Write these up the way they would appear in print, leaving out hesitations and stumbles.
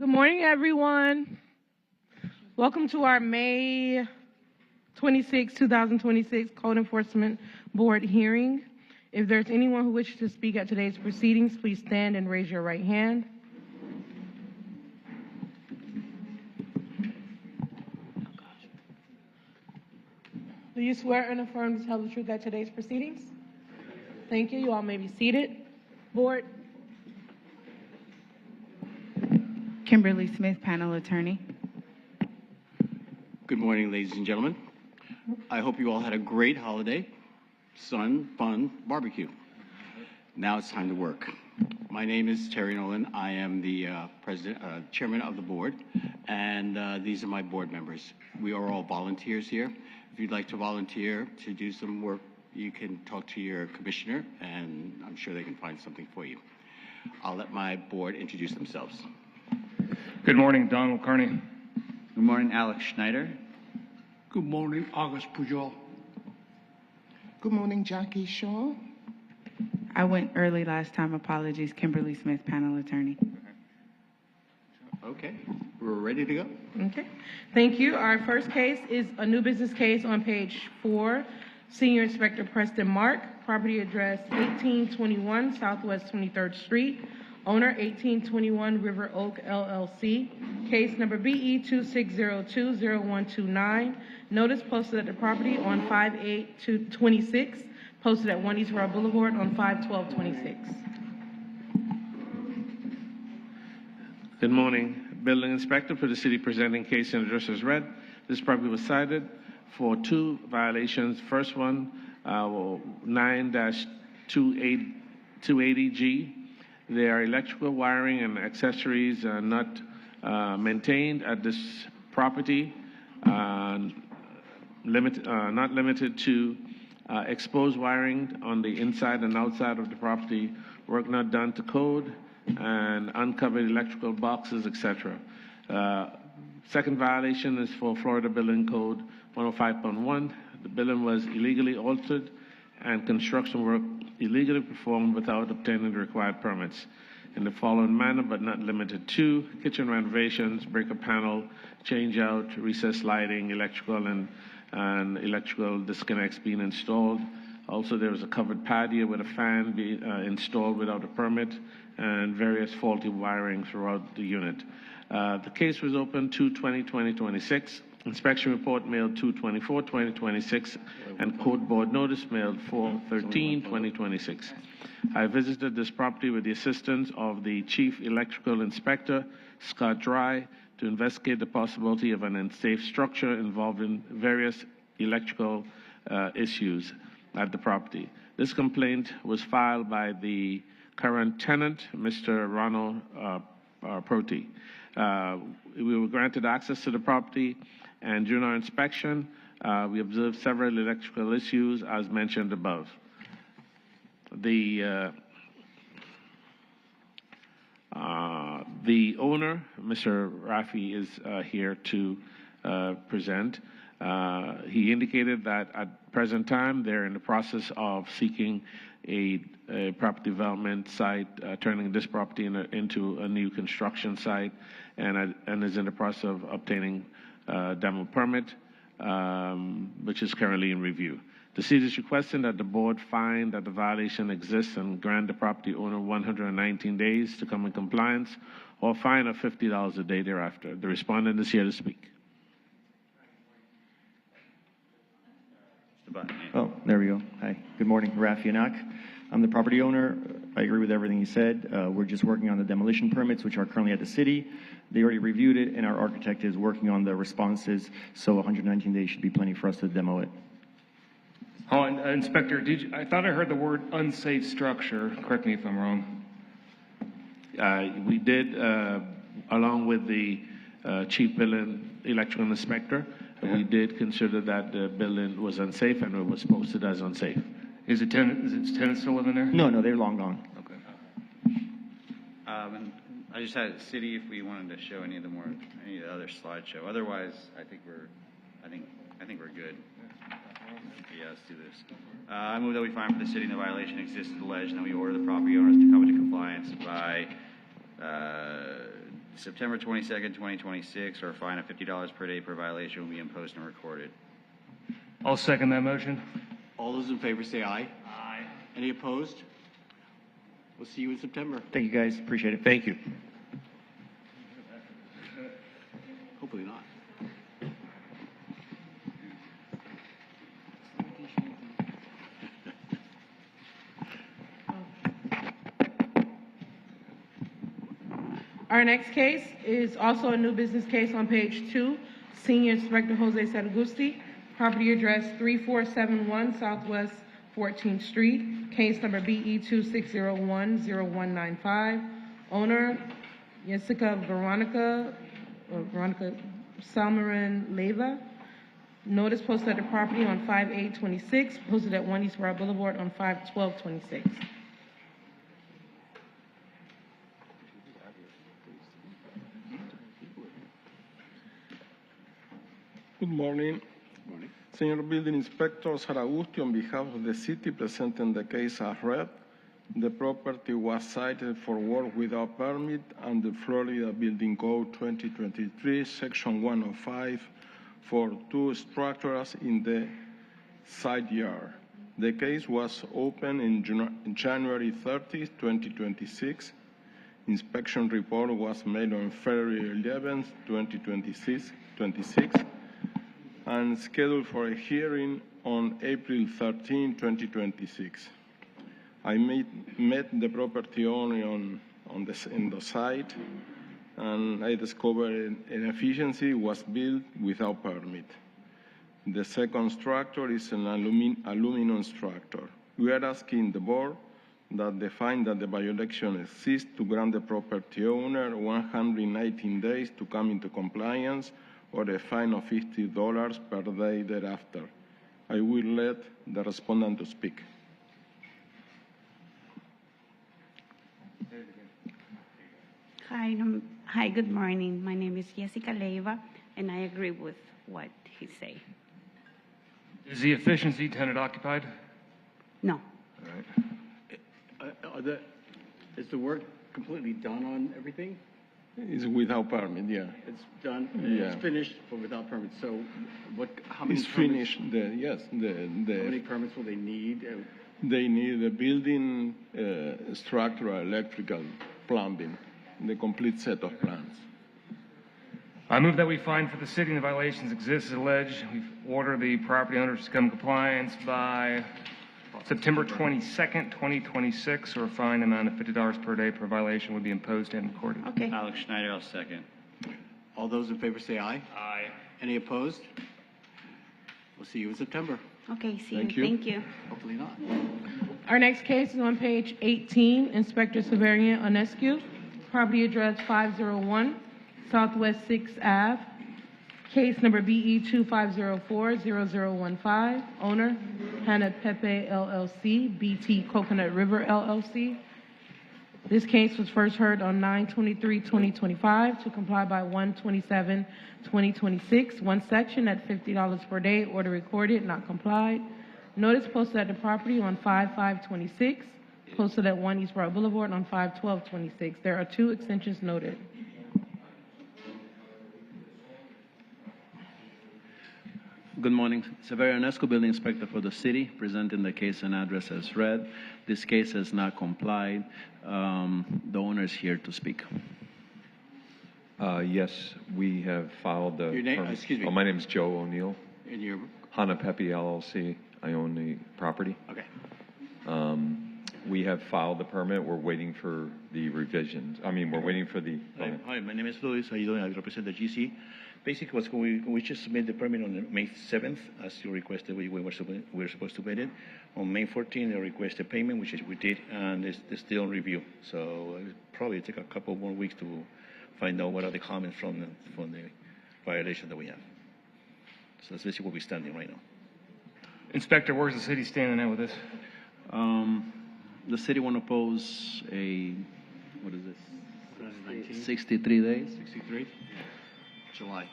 Good morning, everyone. Welcome to our May 26, 2026 Code Enforcement Board hearing. If there's anyone who wishes to speak at today's proceedings, please stand and raise your right hand. Do you swear and affirm to tell the truth at today's proceedings? Thank you. You all may be seated. Board. Kimberly Smith, panel attorney. Good morning, ladies and gentlemen. I hope you all had a great holiday, sun, fun, barbecue. Now it's time to work. My name is Terry Nolan. I am the chairman of the board, and these are my board members. We are all volunteers here. If you'd like to volunteer to do some work, you can talk to your commissioner, and I'm sure they can find something for you. I'll let my board introduce themselves. Good morning, Donald Carney. Good morning, Alex Schneider. Good morning, August Pujol. Good morning, Jackie Shaw. I went early last time. Apologies. Kimberly Smith, panel attorney. Okay, we're ready to go. Okay, thank you. Our first case is a new business case on page 4. Senior Inspector Preston Mark, property address 1821 Southwest 23rd Street. Owner 1821 River Oak LLC. Case number BE 26020129. Notice posted at the property on 5/8/26. Posted at 1 East Royal Boulevard on 5/12/26. Good morning. Building inspector for the city presenting case and address as read. This property was cited for 2 violations. First one, 9-280G. There are electrical wiring and accessories not maintained at this property, not limited to exposed wiring on the inside and outside of the property, work not done to code, and uncovered electrical boxes, etc. Second violation is for Florida Building Code 105.1. The building was illegally altered and construction work illegally performed without obtaining the required permits in the following manner, but not limited to: kitchen renovations, breaker panel change out, recessed lighting, electrical and electrical disconnects being installed. Also, there was a covered patio with a fan being installed without a permit, and various faulty wiring throughout the unit. The case was opened 2/20/2026. Inspection report mailed 2/24/2026, and court board notice mailed 4/13/2026. I visited this property with the assistance of the Chief Electrical Inspector, Scott Dry, to investigate the possibility of an unsafe structure involving various electrical issues at the property. This complaint was filed by the current tenant, Mr. Ronald Proti. We were granted access to the property, and during our inspection, we observed several electrical issues as mentioned above. The owner, Mr. Rafi, is here to present. He indicated that at present time they're in the process of seeking a property development site, turning this property into a new construction site, and is in the process of obtaining demo permit, which is currently in review. The city is requesting that the board find that the violation exists and grant the property owner 119 days to come in compliance, or fine of $50 a day thereafter. The respondent is here to speak. Oh, there we go. Hi. Good morning, Rafi Anak. I'm the property owner. I agree with everything he said. We're just working on the demolition permits, which are currently at the city. They already reviewed it, and our architect is working on the responses, so 119 days should be plenty for us to demo it. Oh, and, Inspector, I thought I heard the word unsafe structure. Correct me if I'm wrong. We did, along with the chief building electrical inspector, we did consider that the building was unsafe and it was posted as unsafe. Is it tenant still living there? No, they're long gone. Okay. And I just had city if we wanted to show any of the other slideshow. Otherwise, I think we're good. Yeah, let's do this. I move that we find for the city the violation exists as alleged, and we order the property owners to come into compliance by September 22nd, 2026, or a fine of $50 per day per violation will be imposed and recorded. I'll second that motion. All those in favor say aye. Aye. Any opposed? We'll see you in September. Thank you, guys. Appreciate it. Thank you. Hopefully not. Our next case is also a new business case on page 2. Senior Inspector Jose Saragusti, property address 3471 Southwest 14th Street, case number BE 26010195. Owner, Jessica Veronica Salmarin Leyva. Notice posted at the property on 5/8/26, posted at 1 East Broad Boulevard on 5/12/26. Good morning. Good morning. Senior Building Inspector Saragusti, on behalf of the city, presenting the case as read. The property was cited for work without permit under Florida Building Code 2023, Section 105, for 2 structures in the side yard. The case was opened in January 30, 2026. Inspection report was made on February 11, 2026, and scheduled for a hearing on April 13, 2026. I met the property owner in the site, and I discovered an inefficiency was built without permit. The second structure is an aluminum structure. We are asking the board that they find that the violation exists to grant the property owner 119 days to come into compliance or a fine of $50 per day thereafter. I will let the respondent to speak. Hi, good morning. My name is Jessica Leyva, and I agree with what he said. Is the efficiency tenant occupied? No, All right. Is the work completely done on everything? It's without permit, yeah. It's done. Yeah. It's finished, but without permits. So, how many? It's permits, finished, How many permits will they need? They need a building, structural, electrical, plumbing, the complete set of plans. I move that we find for the city the violations exist as alleged. We order the property owners to come in compliance by September 22nd, 2026, or a fine amount of $50 per day per violation would be imposed and recorded. okay. Alex Schneider, I'll second. All those in favor say aye. Aye. Any opposed? We'll see you in September. Okay, see Thank you. you. Thank you. Hopefully not. Our next case is on page 18. Inspector Severian Onescu, property address 501 Southwest 6th Ave, case number BE 25040015. Owner, Hannah Pepe LLC, BT Coconut River LLC. This case was first heard on 9/23/2025 to comply by 1/27/2026. One section at $50 per day, order recorded, not complied. Notice posted at the property on 5/5/26, posted at 1 East Broad Boulevard on 5/12/26. There are 2 extensions noted. Good morning. Severian Onescu, Building Inspector for the city, presenting the case and address as read. This case has not complied. The owner is here to speak. Yes, we have filed the. Your name? Excuse me. Oh, my name is Joe O'Neill. And your, Hana Pepe LLC. I own the property. okay. We have filed the permit. We're waiting for the revisions. We're waiting for the. Hi, my name is Luis. How you doing? I represent the GC. Basically, we just submitted the permit on May 7th, as you requested. We were supposed to pay it. On May 14th, they requested payment, which we did, and it's still in review. So it'll probably take a couple more weeks to find out what are the comments from the violation that we have. So that's basically where we're standing right now. Inspector, where's the city standing at with this? The city want to pose a, what is this? 19? 63 days. 63? July.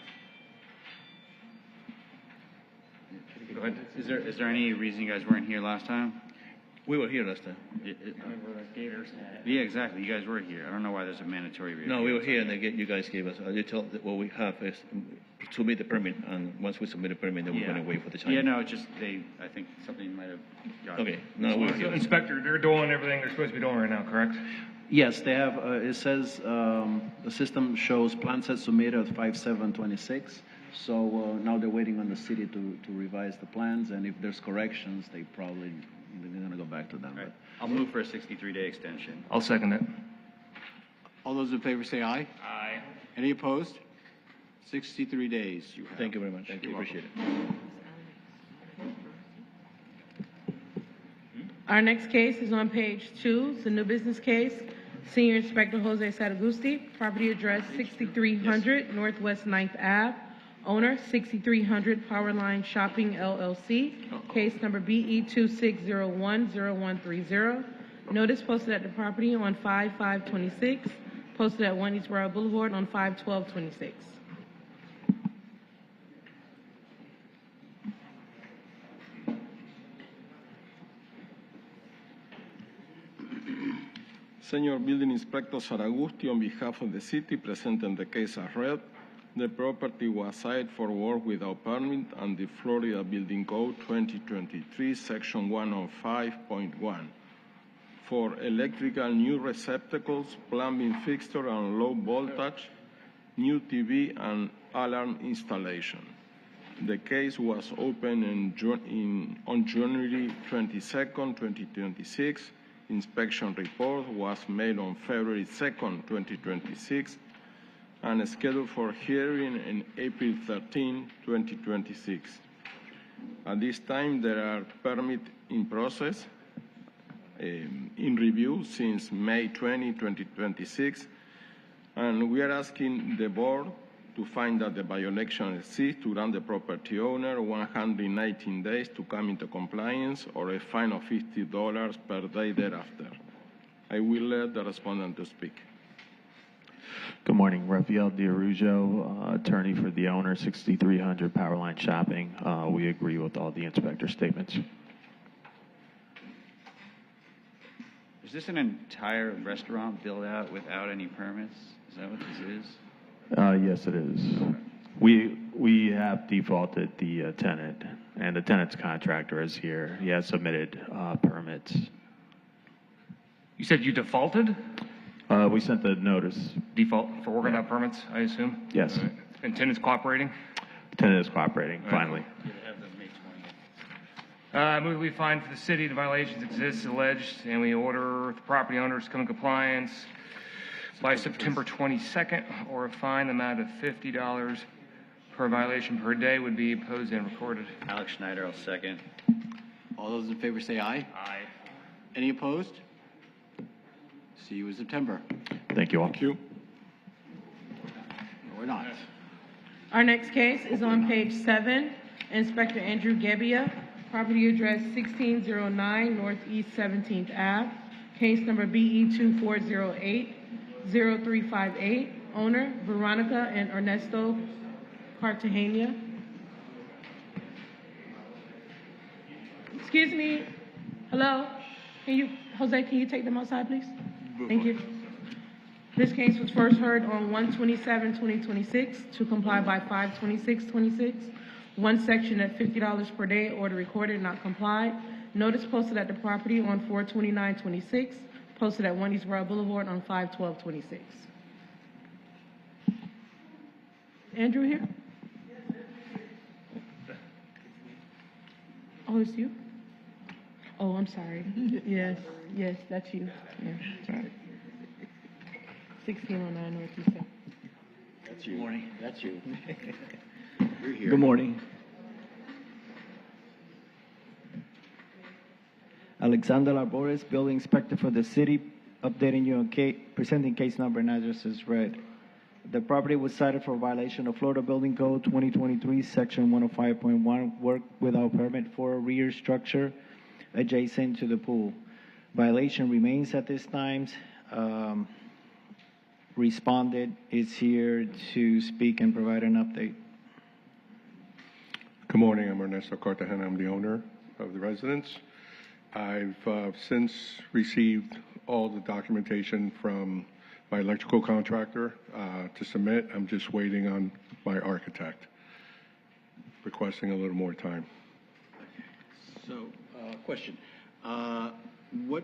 Go ahead. Is there any reason you guys weren't here last time? We were here last time. Yeah, exactly. You guys were here. I don't know why there's a mandatory review. No, we were here, and you guys gave us, you tell that what we have is submit the permit, and once we submit the permit, then we're going to wait for the time. Yeah, no, it's just I think something might have gotten. Okay, no, we were So, here. Inspector, they're doing everything they're supposed to be doing right now, correct? Yes, they have, it says, the system shows plan set submitted at 5/7/26. So now they're waiting on the city to revise the plans, and if there's corrections, they're going to go back to them. Right. I'll move for a 63-day extension. I'll second it. All those in favor say aye. Aye. Any opposed? 63 days you have. Thank you very much. Thank you. Appreciate it. Our next case is on page 2. It's a new business case. Senior Inspector Jose Satagusti, property address 6300 Northwest 9th Ave. Owner 6300 Powerline Shopping LLC. Case number BE 26010130. Notice posted at the property on 5/5/26. Posted at 1 East Royal Boulevard on 5/12/26. Senior Building Inspector Saragusti, on behalf of the city, presenting the case as read. The property was cited for work without permit and the Florida Building Code 2023, Section 105.1. For electrical new receptacles, plumbing fixture and low voltage, new TV and alarm installation. The case was opened on January 22nd, 2026. Inspection report was made on February 2nd, 2026, and scheduled for hearing on April 13, 2026. At this time, there are permits in process, in review since May 20, 2026, and we are asking the board to find that the violation exists to grant the property owner 119 days to come into compliance or a fine of $50 per day thereafter. I will let the respondent to speak. Good morning, Rafael D'Arujo, attorney for the owner, 6300 Powerline Shopping. We agree with all the inspector statements. Is this an entire restaurant built out without any permits? Is that what this is? Yes, it is. We have defaulted the tenant, and the tenant's contractor is here. He has submitted permits. You said you defaulted? We sent the notice. Default for working without permits, I assume? Yes. All right. And tenant's cooperating? The tenant is cooperating, All right. finally. I move we find for the city the violations exist as alleged, and we order the property owners to come in compliance by September 22nd, or a fine amount of $50 per violation per day would be imposed and recorded. Alex Schneider, I'll second. All those in favor say aye. Aye. Any opposed? See you in September. Thank you all. Thank you. Or not. Our next case is on page 7. Inspector Andrew Gebbia, property address 1609 Northeast 17th Ave. Case number BE 2408-0358. Owner Veronica and Ernesto Cartagena. Excuse me. Hello? Jose, can you take them outside, please? Thank you. This case was first heard on 1/27/2026 to comply by 5/26/26. One section at $50 per day, order recorded, not complied. Notice posted at the property on 4/29/26, posted at 1 East Royal Boulevard on 5/12/26. Andrew here? Oh, it's you? Oh, I'm sorry. Yes, that's you. Yeah, sorry. 1609 Northeast. That's you. Good morning. That's you. You're here. Good morning. Alexander Labores, Building Inspector for the city, updating you on presenting case number and address as read. The property was cited for violation of Florida Building Code 2023, Section 105.1, work without permit for a rear structure adjacent to the pool. Violation remains at this time. Respondent is here to speak and provide an update. Good morning. I'm Ernesto Cartagena. I'm the owner of the residence. I've since received all the documentation from my electrical contractor to submit. I'm just waiting on my architect, requesting a little more time. So, question. What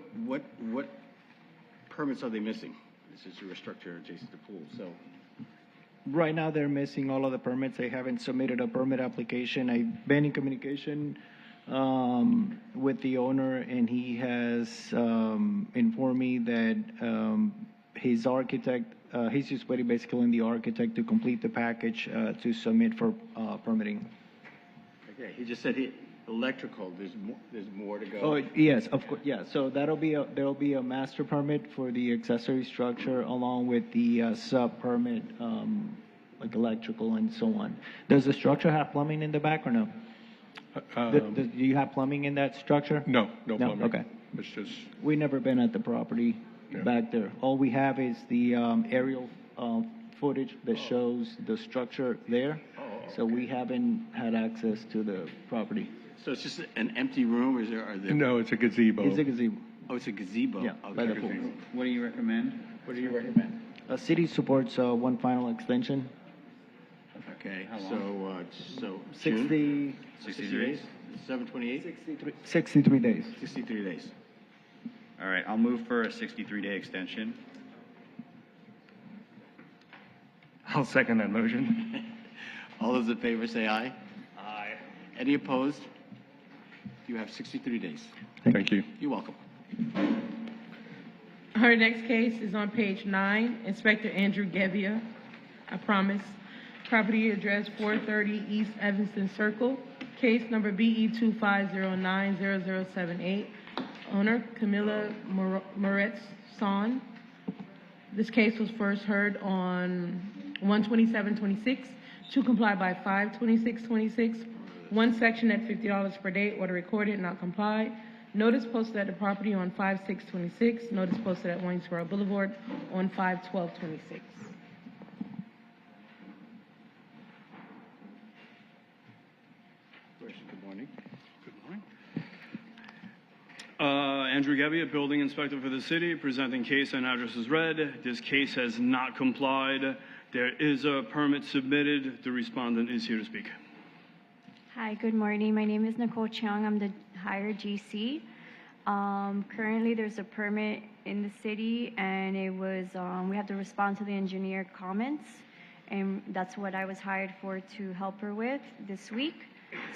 permits are they missing? This is a structure adjacent to pool, so. Right now, they're missing all of the permits. They haven't submitted a permit application. I've been in communication with the owner, and he has informed me that his architect, he's just waiting basically on the architect to complete the package to submit for permitting. Okay, he just said electrical, there's more to go. Oh, yes, of course, yeah. So there'll be a master permit for the accessory structure along with the sub permit, like electrical and so on. Does the structure have plumbing in the back or no? Do you have plumbing in that structure? No plumbing. Okay. It's just. We've never been at the property back there. All we have is the aerial footage that shows the structure there. So we haven't had access to the property. So it's just an empty room, or are there? No, it's a gazebo. It's a gazebo. Oh, it's a gazebo? Yeah, Okay. by the pool. What do you recommend? What do you recommend? City supports one final extension. Okay, How long? so 60 days? 7/28? 63 days. 63 days. All right, I'll move for a 63-day extension. I'll second that motion. All those in favor say aye. Aye. Any opposed? You have 63 days. Thank you. You're welcome. Our next case is on page 9, Inspector Andrew Gebbia. I promise. Property address 430 East Evanston Circle. Case number BE 25090078. Owner Camila Moretz-Son. This case was first heard on 1/27/26 to comply by 5/26/26. One section at $50 per day, order recorded, not complied. Notice posted at the property on 5/6/26. Notice posted at Waynesboro Boulevard on 5/12/26. Good morning. Good morning. Andrew Gebbia, Building Inspector for the city, presenting case and address as read. This case has not complied. There is a permit submitted. The respondent is here to speak. Hi, good morning. My name is Nicole Cheong. I'm the hire GC. Currently, there's a permit in the city, and it was we have to respond to the engineer comments, and that's what I was hired for to help her with this week.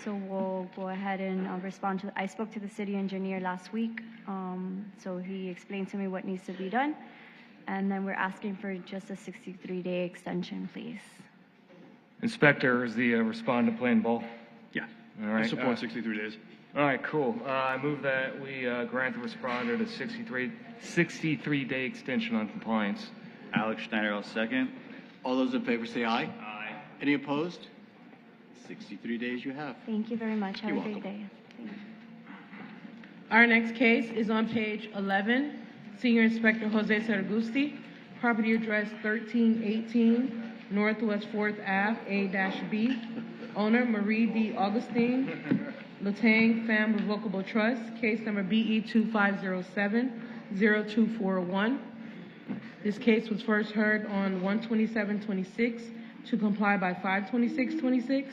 So we'll go ahead and respond to. I spoke to the city engineer last week, so he explained to me what needs to be done, and then we're asking for just a 63-day extension, please. Inspector, is the respondent playing ball? Yeah. All right. I support 63 days. All right, cool. I move that we grant the respondent a 63-day extension on compliance. Alex Schneider, I'll second. All those in favor say aye. Aye. Any opposed? 63 days you have. Thank you very much. Have You're a great welcome. day. Thank you. Our next case is on page 11, Senior Inspector Jose Saragusti, property address 1318 Northwest 4th Ave, A-B. Owner Marie D. Augustine, Latang Fam Revocable Trust, case number BE 2507-0241. This case was first heard on 1/27/26 to comply by 5/26/26.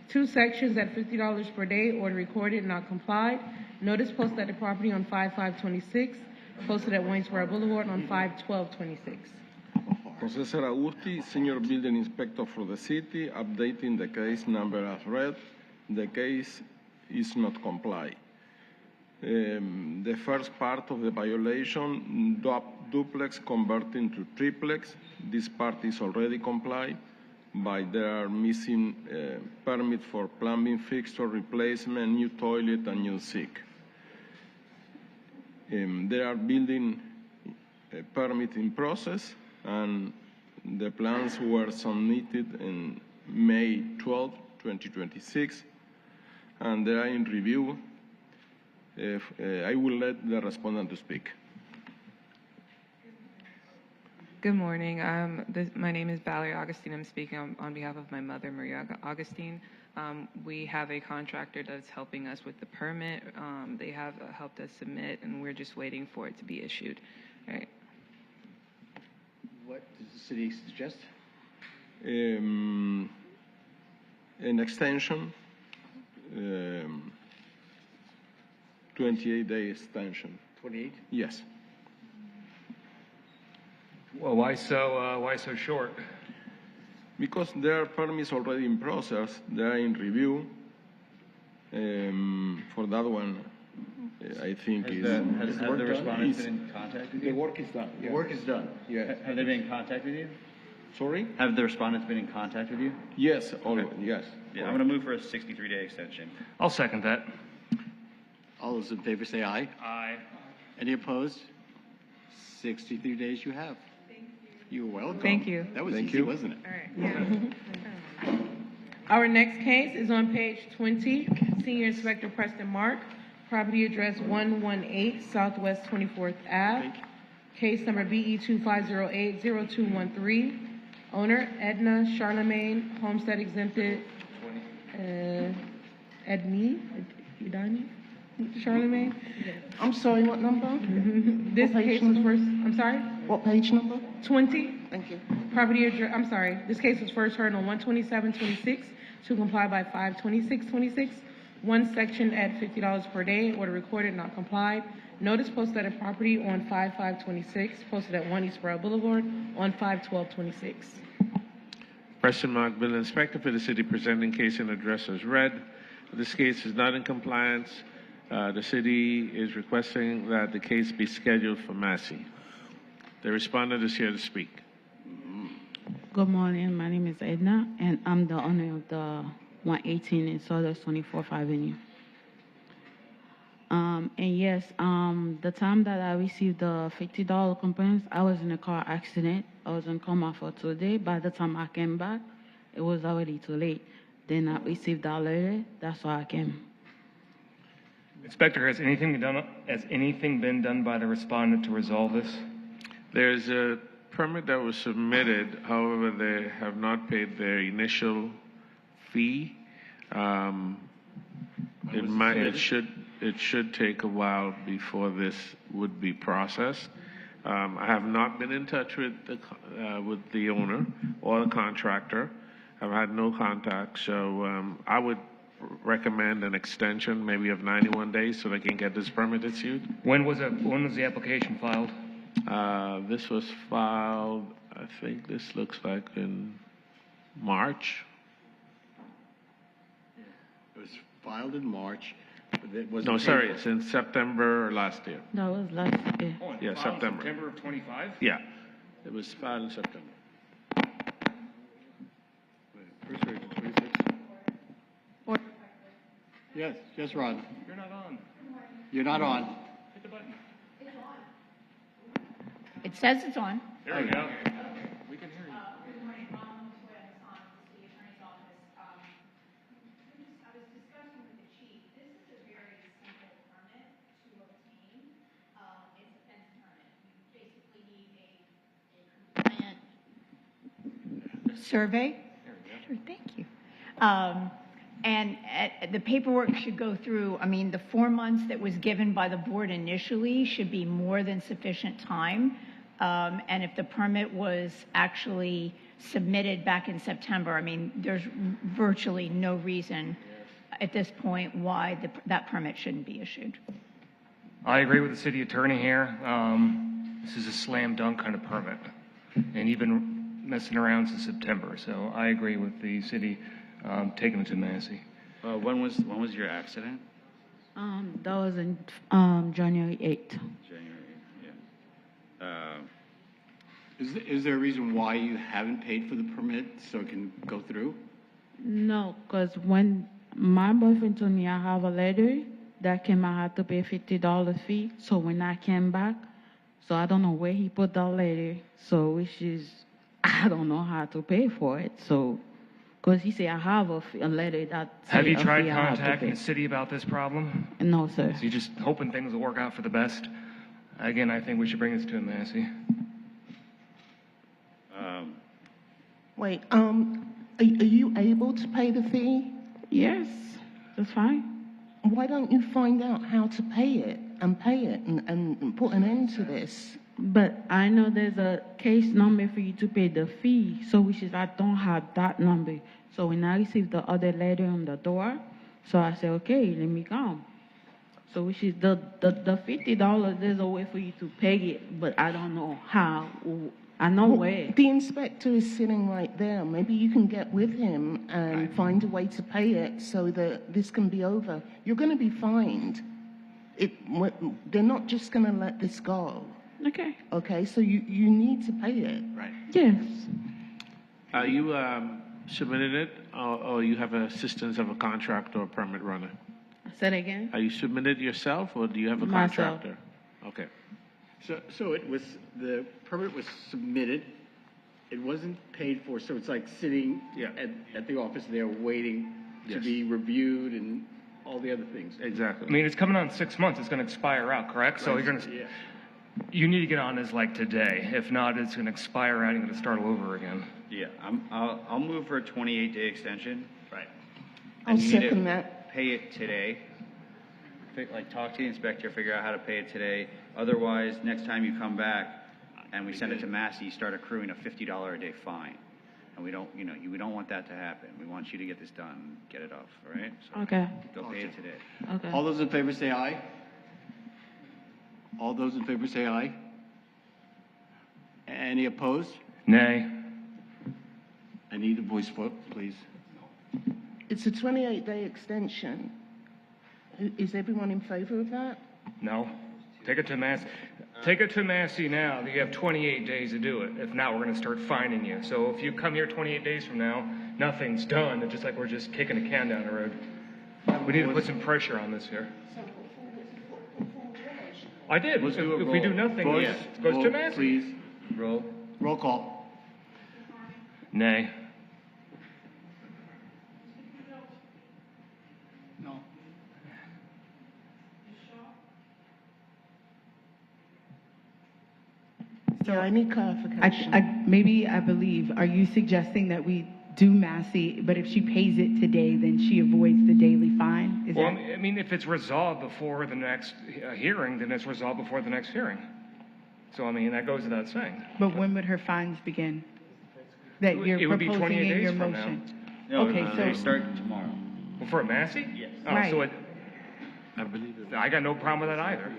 Two sections at $50 per day, order recorded, not complied. Notice posted at the property on 5/5/26, posted at Waynesboro Boulevard on 5/12/26. Jose Saragusti, Senior Building Inspector for the city, updating the case number as read. The case is not complied. The first part of the violation, duplex converting to triplex. This part is already complied, but they are missing permit for plumbing fixture replacement, new toilet, and new sink. They are building a permit in process, and the plans were submitted in May 12, 2026, and they are in review. I will let the respondent to speak. Good morning. My name is Valerie Augustine. I'm speaking on behalf of my mother, Maria Augustine. We have a contractor that's helping us with the permit. They have helped us submit, and we're just waiting for it to be issued. All right. What does the city suggest? An extension, 28-day extension. 28? Yes. Well, why so short? Because there are permits already in process, they are in review. For that one, I think Has the respondents been in contact with you? The work is done. The work is done? Yes. Have they been in contact with you? Sorry? Have the respondents been in contact with you? Yes, always, yes. Yeah, I'm going to move for a 63-day extension. I'll second that. All those in favor say aye. Aye. Any opposed? 63 days you have. You're welcome. Thank you. That was Thank easy, you. wasn't it? All right. Yeah. Our next case is on page 20. Senior Inspector Preston Mark, property address 118 Southwest 24th Ave. Case number BE 25080213. Owner Edna Charlemagne, homestead exempted. Edney Charlemagne. I'm sorry, what number? This What page case was number? first. I'm sorry. What page number? 20. Thank you. Property address, I'm sorry, this case was first heard on 12726 to comply by 52626. One section at $50 per day, order recorded, not complied. Notice posted at property on 5/5/26, posted at 1 East Borough Boulevard on 5/12/26. Preston Mark, Bill Inspector for the city, presenting case and address as read. This case is not in compliance. The city is requesting that the case be scheduled for Massey. The respondent is here to speak. Good morning. My name is Edna, and I'm the owner of the 118 in Southwest 24th Avenue. And yes, the time that I received the $50 complaints, I was in a car accident. I was in coma for 2 days. By the time I came back, it was already too late. Then I received that letter. That's why I came. Inspector, has anything been done by the respondent to resolve this? There's a permit that was submitted. However, they have not paid their initial fee. It should take a while before this would be processed. I have not been in touch with the owner or the contractor. I've had no contact, so I would recommend an extension, maybe of 91 days, so they can get this permit issued. When was the application filed? This was filed, I think this looks like in March. It was filed in March. But it wasn't No, sorry, paid it's in September last year. That was last year. Yeah, September. September of 25? Yeah, it was filed in September. Yes, Rod. You're not on. You're not on. Hit the button. It says it's on. There we go. We can hear you. Survey. Sure, thank you. And the paperwork should go through, I mean, the 4 months that was given by the board initially should be more than sufficient time. And if the permit was actually submitted back in September, I mean, there's virtually no reason at this point why that permit shouldn't be issued. I agree with the city attorney here. This is a slam dunk kind of permit. And you've been messing around since September, so I agree with the city taking it to Massey. When was your accident? That was in January 8th. Is there a reason why you haven't paid for the permit so it can go through? No, because when my boyfriend told me I have a letter that came, I had to pay $50 fee. So when I came back, so I don't know where he put that letter. So which is, I don't know how to pay for it. So, because he said I have a letter that. Have you say a tried fee I have to contacting pay. the city about this problem? No, sir. So you're just hoping things will work out for the best? Again, I think we should bring this to a Massey. Wait, are you able to pay the fee? Yes, that's fine. Why don't you find out how to pay it and put an end to this? But I know there's a case number for you to pay the fee, so which is I don't have that number. So when I received the other letter on the door, so I said, okay, let me come. So which is the $50, there's a way for you to pay it, but I don't know how. I know where. The inspector is sitting right there. Maybe you can get with him and find a way to pay it so that this can be over. You're going to be fined. They're not just going to let this go. Okay. Okay, so you need to pay it. Right. Yes. Are you submitting it, or you have assistance of a contractor or permit runner? Say it again. Are you submitted yourself, or do you have a Myself. contractor? Okay. So it was, the permit was submitted, it wasn't paid for, so it's like sitting at the office there waiting to Yes. be reviewed and all the other things. Exactly. I mean, it's coming on 6 months. It's going to expire out, correct? So Right. you're going to, Yeah. you need to get on this like today. If not, it's going to expire out and you're going to start all over again. Yeah, I'll move for a 28-day extension. Right. I'll And you need to second that. Pay it today. Like, talk to the inspector, figure out how to pay it today. Otherwise, next time you come back and we send it to Massey, you start accruing a $50 a day fine. And we don't want that to happen. We want you to get this done, get it off, all right? So Okay. go pay it today. Okay. All those in favor say aye. All those in favor say aye. Any opposed? Nay. I need a voice vote, please. It's a 28-day extension. Is everyone in favor of that? No. Take it to Massey. Take it to Massey now. You have 28 days to do it. If not, we're going to start fining you. So if you come here 28 days from now, nothing's done. It's just like we're just kicking a can down the road. We need to put some pressure on this here. I did. Let's do a If we do roll. nothing, Voice, it goes to vote, Massey. Please. Roll call. Nay. No. Yeah, I need clarification. Maybe I believe, are you suggesting that we do Massey, but if she pays it today, then she avoids the daily fine? Is Well, that? I mean, if it's resolved before the next hearing, then it's resolved before the next hearing. So, I mean, that goes without saying. But when would her fines begin? That you're It would be proposing 28 in your days from now. motion? No, Okay, they so, start tomorrow. Well, for a Massey? Yes. Oh, Right. so I believe it. I got no problem with that either. I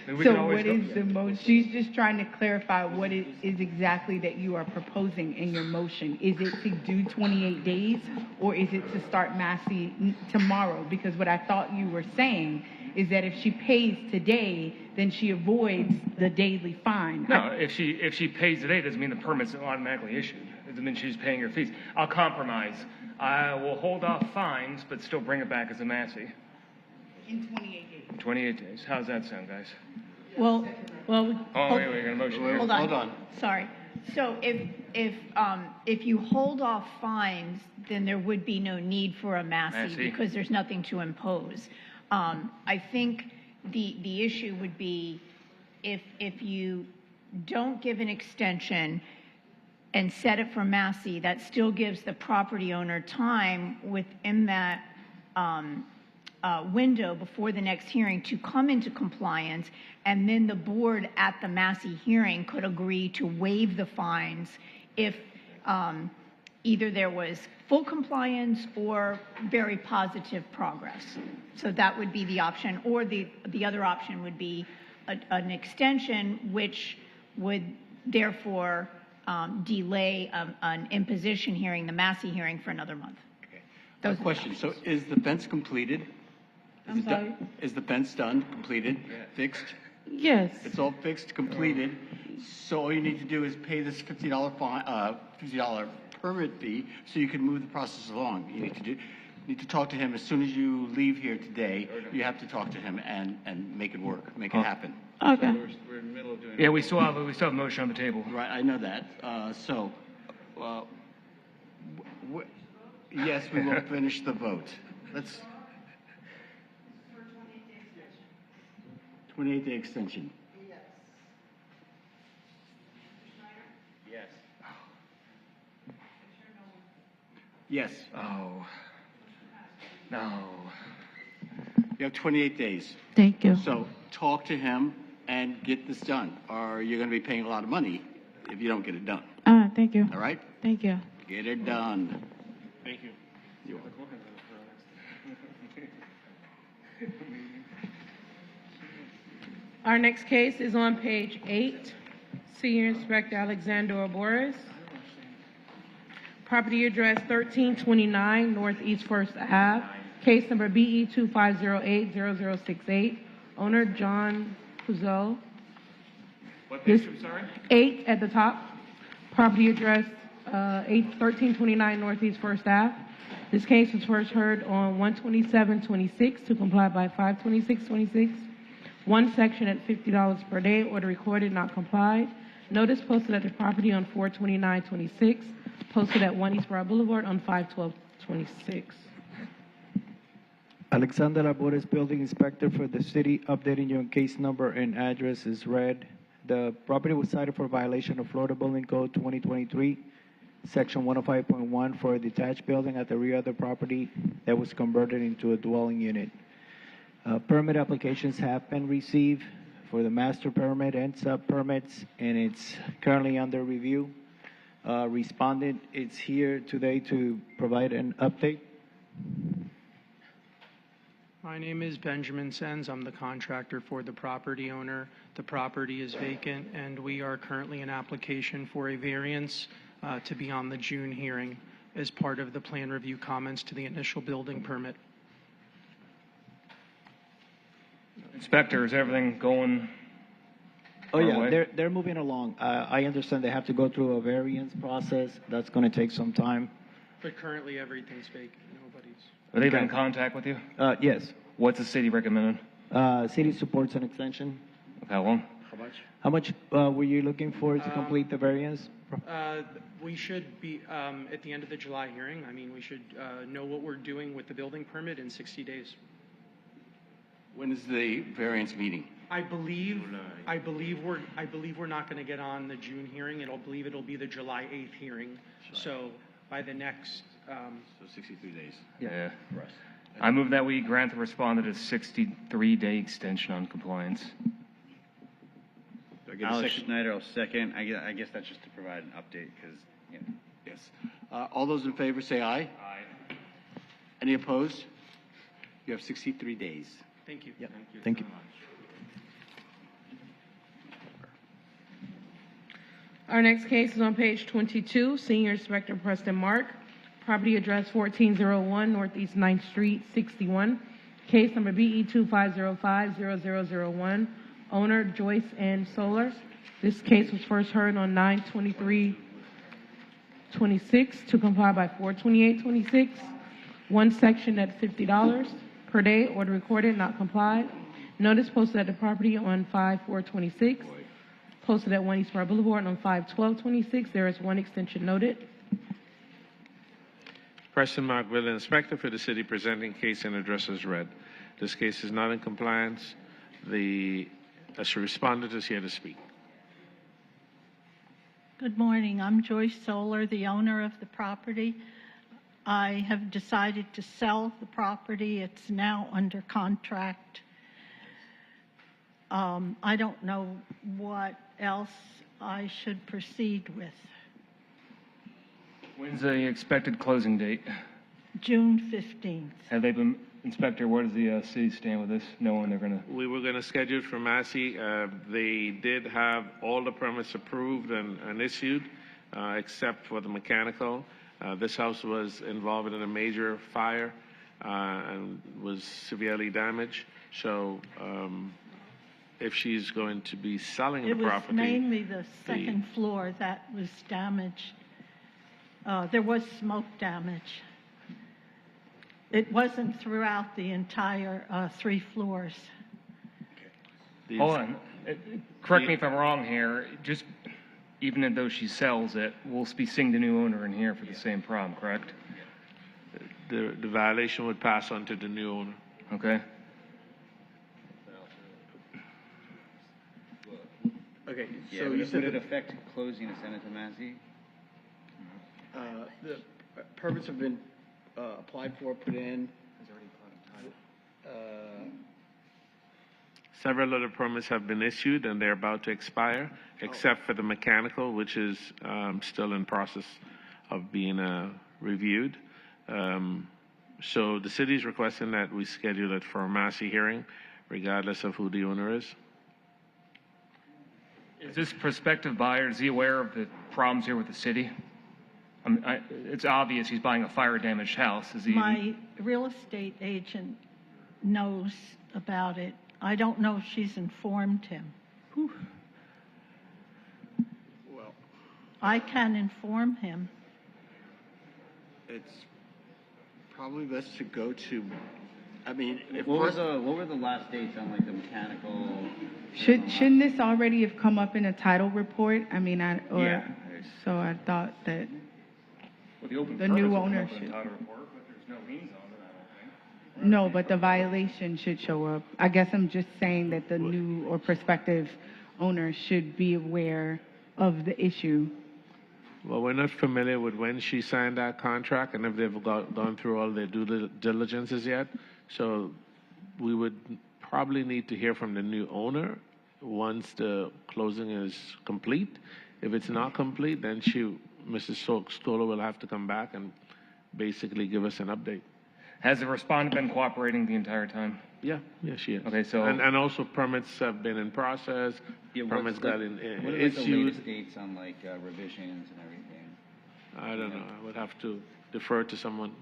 mean, we can so always what go- is the motion? She's just trying to clarify what it is exactly that you are proposing in your motion. Is it to do 28 days, or is it to start Massey tomorrow? Because what I thought you were saying is that if she pays today, then she avoids the daily fine. No, if she pays today, doesn't mean the permit's automatically issued. It doesn't mean she's paying her fees. I'll compromise. I will hold off fines, but still bring it back as a Massey. In 28 days. 28 days. How's that sound, guys? Well, Oh, wait, we got a motion here. Hold on. Sorry. So if you hold off fines, then there would be no need for a Massey Massey. because there's nothing to impose. I think the issue would be if you don't give an extension and set it for Massey, that still gives the property owner time within that window before the next hearing to come into compliance, and then the board at the Massey hearing could agree to waive the fines if either there was full compliance or very positive progress. So that would be the option, or the other option would be an extension, which would therefore delay an imposition hearing, the Massey hearing, for another month. A question. So is the fence completed? I'm sorry? Is the fence done, completed, fixed? Yes. It's all fixed, completed. So all you need to do is pay this $50 fine, $50 permit fee, so you can move the process along. You need to talk to him as soon as you leave here today. You have to talk to him and make it work, make it happen. Okay. We're in the middle of doing. Yeah, we still have a motion on the table. Right, I know that. Yes, we will finish the vote. Let's. 28-day extension. Yes. Yes. Oh. No. You have 28 days. Thank you. So talk to him and get this done, or you're going to be paying a lot of money if you don't get it done. Thank you. All right? Thank you. Get it done. Thank you. You're welcome. Our next case is on page 8. Senior Inspector Alexander Boris. Property address 1329 Northeast First Ave. Case number BE 25080068. Owner John Puzo. What page, I'm sorry? 8 at the top. Property address 1329 Northeast First Ave. This case was first heard on 12726 to comply by 52626. One section at $50 per day. Order recorded, not complied. Notice posted at the property on 42926. Posted at 1 East Broad Boulevard on 51226. Alexander Labores, Building Inspector for the city, updating you on case number and address is read. The property was cited for violation of Florida Building Code 2023, Section 105.1 for a detached building at the rear of the property that was converted into a dwelling unit. Permit applications have been received for the master permit and sub-permits, and it's currently under review. Respondent is here today to provide an update. My name is Benjamin Sens. I'm the contractor for the property owner. The property is vacant, and we are currently in application for a variance to be on the June hearing as part of the plan review comments to the initial building permit. Inspector, is everything going? Oh, our yeah, way? they're moving along. I understand they have to go through a variance process. That's going to take some time. But currently, everything's vacant. Nobody's. Are they been in contact with you? Yes. What's the city recommending? City supports an extension. How long? How much? How much were you looking for to complete the variance? We should be, at the end of the July hearing, I mean, we should know what we're doing with the building permit in 60 days. When is the variance meeting? I believe we're not going to get on the June hearing. It'll be the July 8th hearing. So by the next. So 63 days. Yeah. I move that we grant the respondent a 63-day extension on compliance. Do I get a Alex second? Schneider will second. I guess that's just to provide an update because, you know. Yes. All those in favor say aye. Aye. Any opposed? You have 63 days. Thank you. Yep. Thank you. Our next case is on page 22. Senior Inspector Preston Mark. Property address 1401 Northeast 9th Street, 61. Case number BE 25050001. Owner Joyce Ann Solar. This case was first heard on 9/23/26 to comply by 4/28/26. One section at $50 per day. Order recorded, not complied. Notice posted at the property on 5/4/26. Posted at 1 East Broad Boulevard on 5/12/26. There is one extension noted. Preston Mark, Building Inspector for the city, presenting case and address as read. This case is not in compliance. The respondent is here to speak. Good morning. I'm Joyce Solar, the owner of the property. I have decided to sell the property. It's now under contract. I don't know what else I should proceed with. When's the expected closing date? June 15th. Have they been, Inspector, where does the city stand with this? Knowing they're going to... We were going to schedule it for Massey. They did have all the permits approved and issued, except for the mechanical. This house was involved in a major fire and was severely damaged. So if she's going to be selling the property... It was mainly the second floor that was damaged. There was smoke damage. It wasn't throughout the entire 3 floors. Hold on. Correct me if I'm wrong here. Just even though she sells it, we'll be seeing the new owner in here for the same problem, correct? The violation would pass on to the new owner. Okay. Okay, Yeah, so would you it said affect closing and send it to Massey? Permits have been applied for, put in. Several other permits have been issued and they're about to expire, except for the mechanical, which is still in process of being reviewed. So the city is requesting that we schedule it for a Massey hearing, regardless of who the owner is. Is this prospective buyer, is he aware of the problems here with the city? It's obvious he's buying a fire-damaged house. Is he? My real estate agent knows about it. I don't know if she's informed him. Well, I can inform him. it's probably best to go to, I mean, if What were the last dates on like the mechanical? Shouldn't this already have come up in a title report? I mean, Yeah. so I thought that Well, the open the permits new will come owner up in the should. title report, but there's no liens on it, I don't think. No, but the violation should show up. I guess I'm just saying that the new or prospective owner should be aware of the issue. Well, we're not familiar with when she signed that contract and if they've gone through all their due diligences yet. So we would probably need to hear from the new owner once the closing is complete. If it's not complete, then Mrs. Stoller will have to come back and basically give us an update. Has the respondent been cooperating the entire time? Yeah, she is. Okay, so and also permits have been in process. Permits got in What are like the issued. latest dates on like revisions and everything? I don't know. I would have to defer to someone.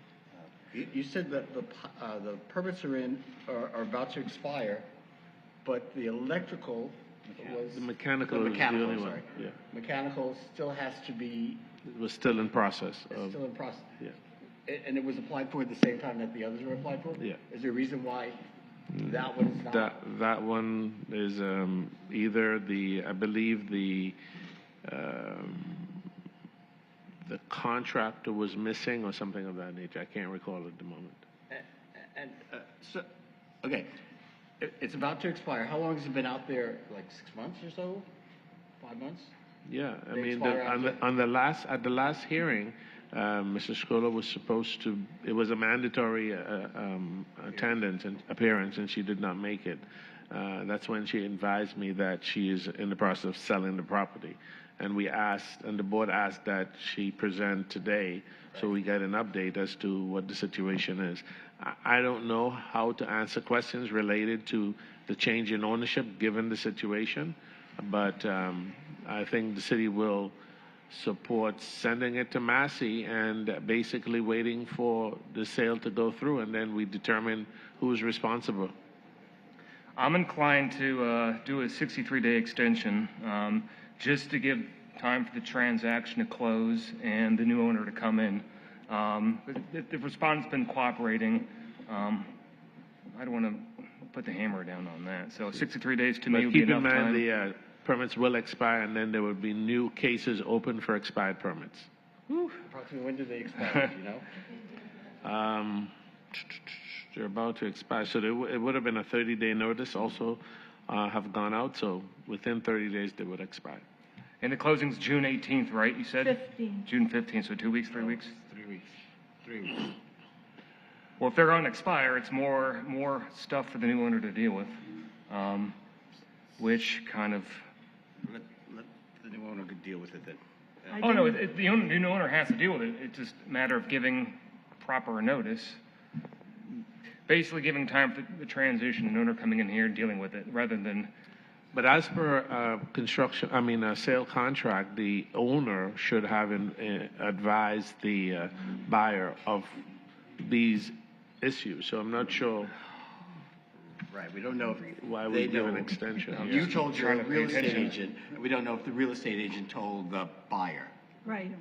you said that the permits are about to expire, but the electrical was. The mechanical the is the only one. sorry. Yeah. Mechanical still has to be. It was still in process. It's still in process. Yeah. And it was applied for at the same time that the others were applied for? Yeah. Is there a reason why that one is not? That one is either I believe the contractor was missing or something of that nature. I can't recall at the moment. So, okay, it's about to expire. How long has it been out there? Like 6 months or so? 5 months? Yeah, I They mean, expire after- at the last hearing, Mr. Scola was supposed to. It was a mandatory attendance and appearance, and she did not make it. That's when she advised me that she is in the process of selling the property, and the board asked that she present today, so we get an update as to what the situation is. I don't know how to answer questions related to the change in ownership given the situation, but I think the city will support sending it to Massey and basically waiting for the sale to go through, and then we determine who's responsible. I'm inclined to do a 63-day extension, just to give time for the transaction to close and the new owner to come in. The respondent's been cooperating. I don't want to put the hammer down on that. So 63 days to me would be Keep in enough mind time. the permits will expire, and then there will be new cases open for expired permits. Approximately when do they expire, do you know? They're about to expire, so it would have been a 30-day notice also have gone out, so within 30 days they would expire. And the closing's June 18th, right, you said? 15. June 15th, so 2 weeks, 3 weeks? 3 weeks. 3 weeks. Well, if they're going to expire, it's more stuff for the new owner to deal with, which kind of... Let the new owner deal with it then. Oh, no, the new owner has to deal with it. It's just a matter of giving proper notice. Basically giving time for the transition, an owner coming in here and dealing with it, rather than... But as per a sale contract, the owner should have advised the buyer of these issues. So I'm not sure. Right, we don't know why if we they give know. an extension. You told your Trying to pay real estate attention. agent, and we don't know if the real estate agent told the buyer. Right.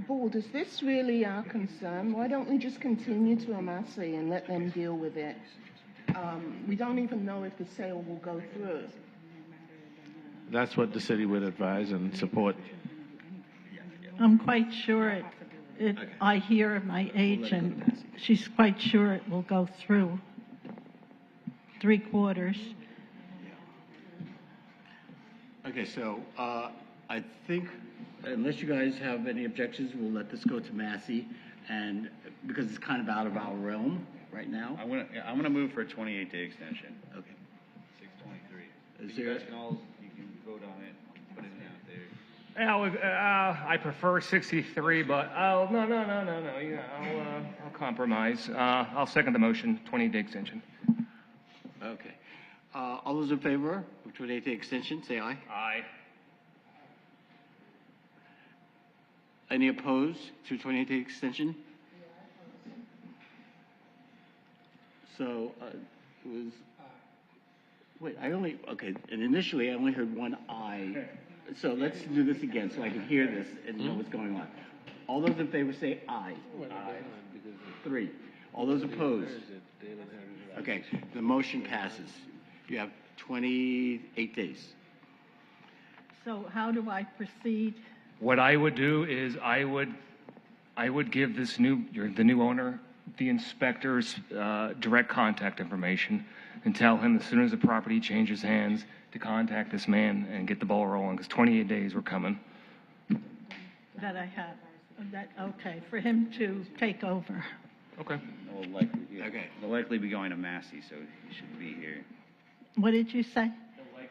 Board, is this really our concern? Why don't we just continue to Massey and let them deal with it? We don't even know if the sale will go through. That's what the city would advise and support. I'm quite sure I hear my agent, she's quite sure it will go through 3/4. Okay, so I I think, unless you guys have any objections, we'll let this go to Massey, and because it's kind of out of our realm right now. I'm gonna move for a 28-day extension. Okay. 6/23. Is You there- guys can all, you can vote on it, put it out there. I prefer 63, but, no. Yeah, I'll compromise. I'll second the motion, 20-day extension. Okay. All those in favor of 28-day extension, say aye. Aye. Any opposed to 28-day extension? So, it was, wait, okay, and initially I only heard one aye. So let's do this again so I can hear this and know what's going on. All those in favor say aye. Aye. 3. All those opposed? Okay, the motion passes. You have 28 days. So how do I proceed? What I would do is I would give the new owner, the inspector's direct contact information and tell him as soon as the property changes hands to contact this man and get the ball rolling, because 28 days were coming. That I have, okay, for him to take over. Okay. They'll likely be going to Massey, so he should be here. What did you say?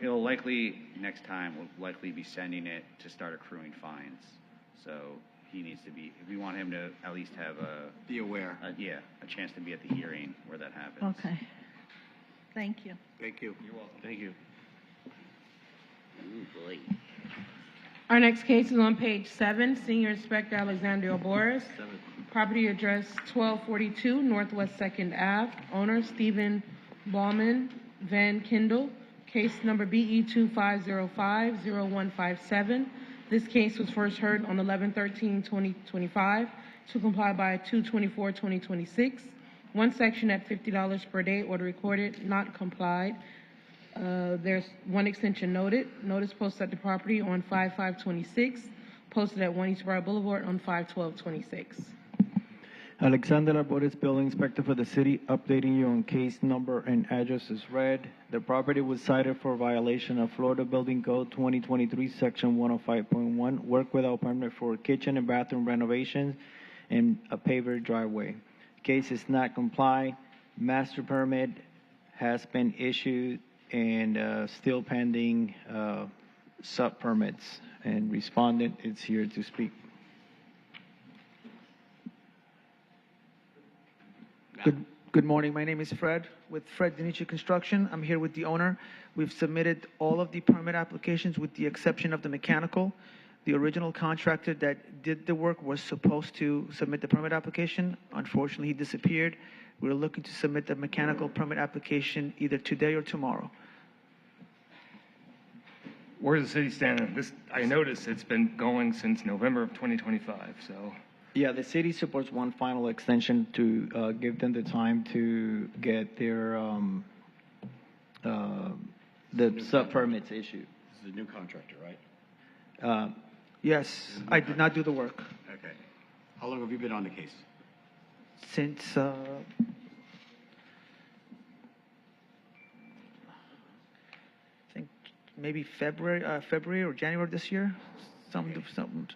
He'll likely, next time, we'll likely be sending it to start accruing fines. So he needs to be, we want him to at least have be aware. A chance to be at the hearing where that happens. Okay. Thank you. Thank you. You're welcome. Thank you. Ooh, boy. Our next case is on page 7, Senior Inspector Alexandria Boris. Property address 1242 Northwest 2nd Ave. Owner Stephen Bauman Van Kindle. Case number BE 2505-0157. This case was first heard on 11/13/2025 to comply by 2/24/2026. One section at $50 per day, order recorded, not complied. There's one extension noted. Notice posted at the property on 5/5/26. Posted at 1 Eastboro Boulevard on 5/12/26. Alexander Labores, Building Inspector for the city, updating you on case number and address is read. The property was cited for violation of Florida Building Code 2023, Section 105.1, work without permit for kitchen and bathroom renovations and a paver driveway. Case is not complied. Master permit has been issued and still pending sub permits. And respondent is here to speak. Good morning. My name is Fred with Fred Dinichi Construction. I'm here with the owner. We've submitted all of the permit applications with the exception of the mechanical. The original contractor that did the work was supposed to submit the permit application. Unfortunately, he disappeared. We're looking to submit the mechanical permit application either today or tomorrow. Where does the city stand on this? I noticed it's been going since November of 2025, so. Yeah, the city supports one final extension to give them the time to get their the sub permits issued. This is a new contractor, right? Yes, I did not do the work. Okay. How long have you been on the case? Since I think maybe February or January this year. And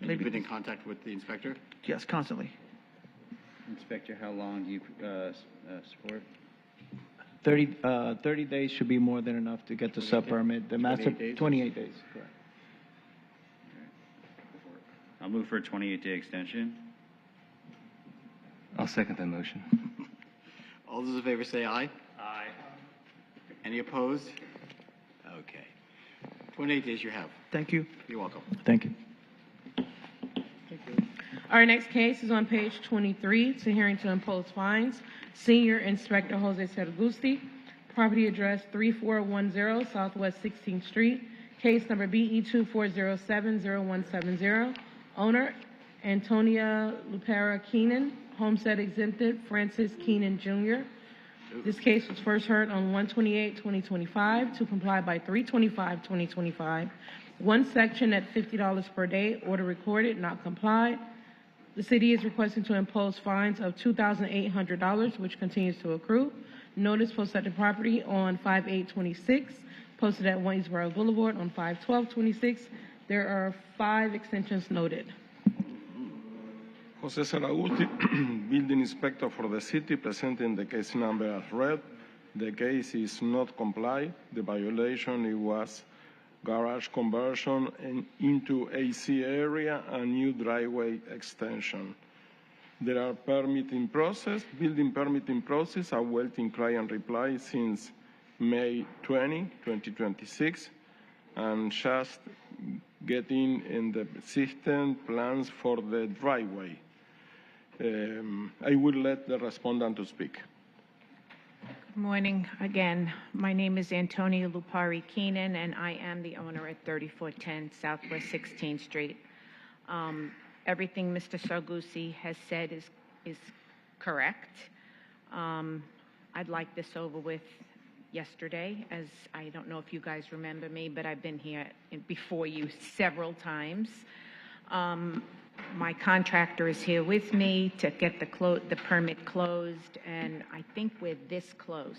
Maybe. you've been in contact with the inspector? Yes, constantly. Inspector, how long do you support? 30 days should be more than enough to get the sub permit. The master 28 days. Correct. I'll move for a 28-day extension. I'll second that motion. All those in favor say aye. Aye. Any opposed? Okay. 28 days you have. Thank you. You're welcome. Thank you. Our next case is on page 23. It's a hearing to impose fines. Senior Inspector Jose Sergusti. Property address 3410 Southwest 16th Street. Case number BE 2407-0170. Owner Antonia Lupera Keenan. Homestead exempted Francis Keenan Jr. This case was first heard on 1/28/2025 to comply by 3/25/2025. One section at $50 per day, order recorded, not complied. The city is requesting to impose fines of $2,800, which continues to accrue. Notice posted at the property on 5/8/26, posted at 1 Eastboro Boulevard on 5/12/26. There are 5 extensions noted. Jose Saraguti, building inspector for the city, presenting the case number as read. The case is not complied. The violation it was garage conversion into AC area and new driveway extension. There are building permitting process, awaiting client reply since May 20, 2026, and just getting in the system plans for the driveway. I will let the respondent to speak. Good morning again. My name is Antonia Lupari Keenan, and I am the owner at 3410 Southwest 16th Street. Everything Mr. Sargusi has said is correct. I'd like this over with yesterday, as I don't know if you guys remember me, but I've been here before you several times. My contractor is here with me to get the permit closed, and I think we're this close.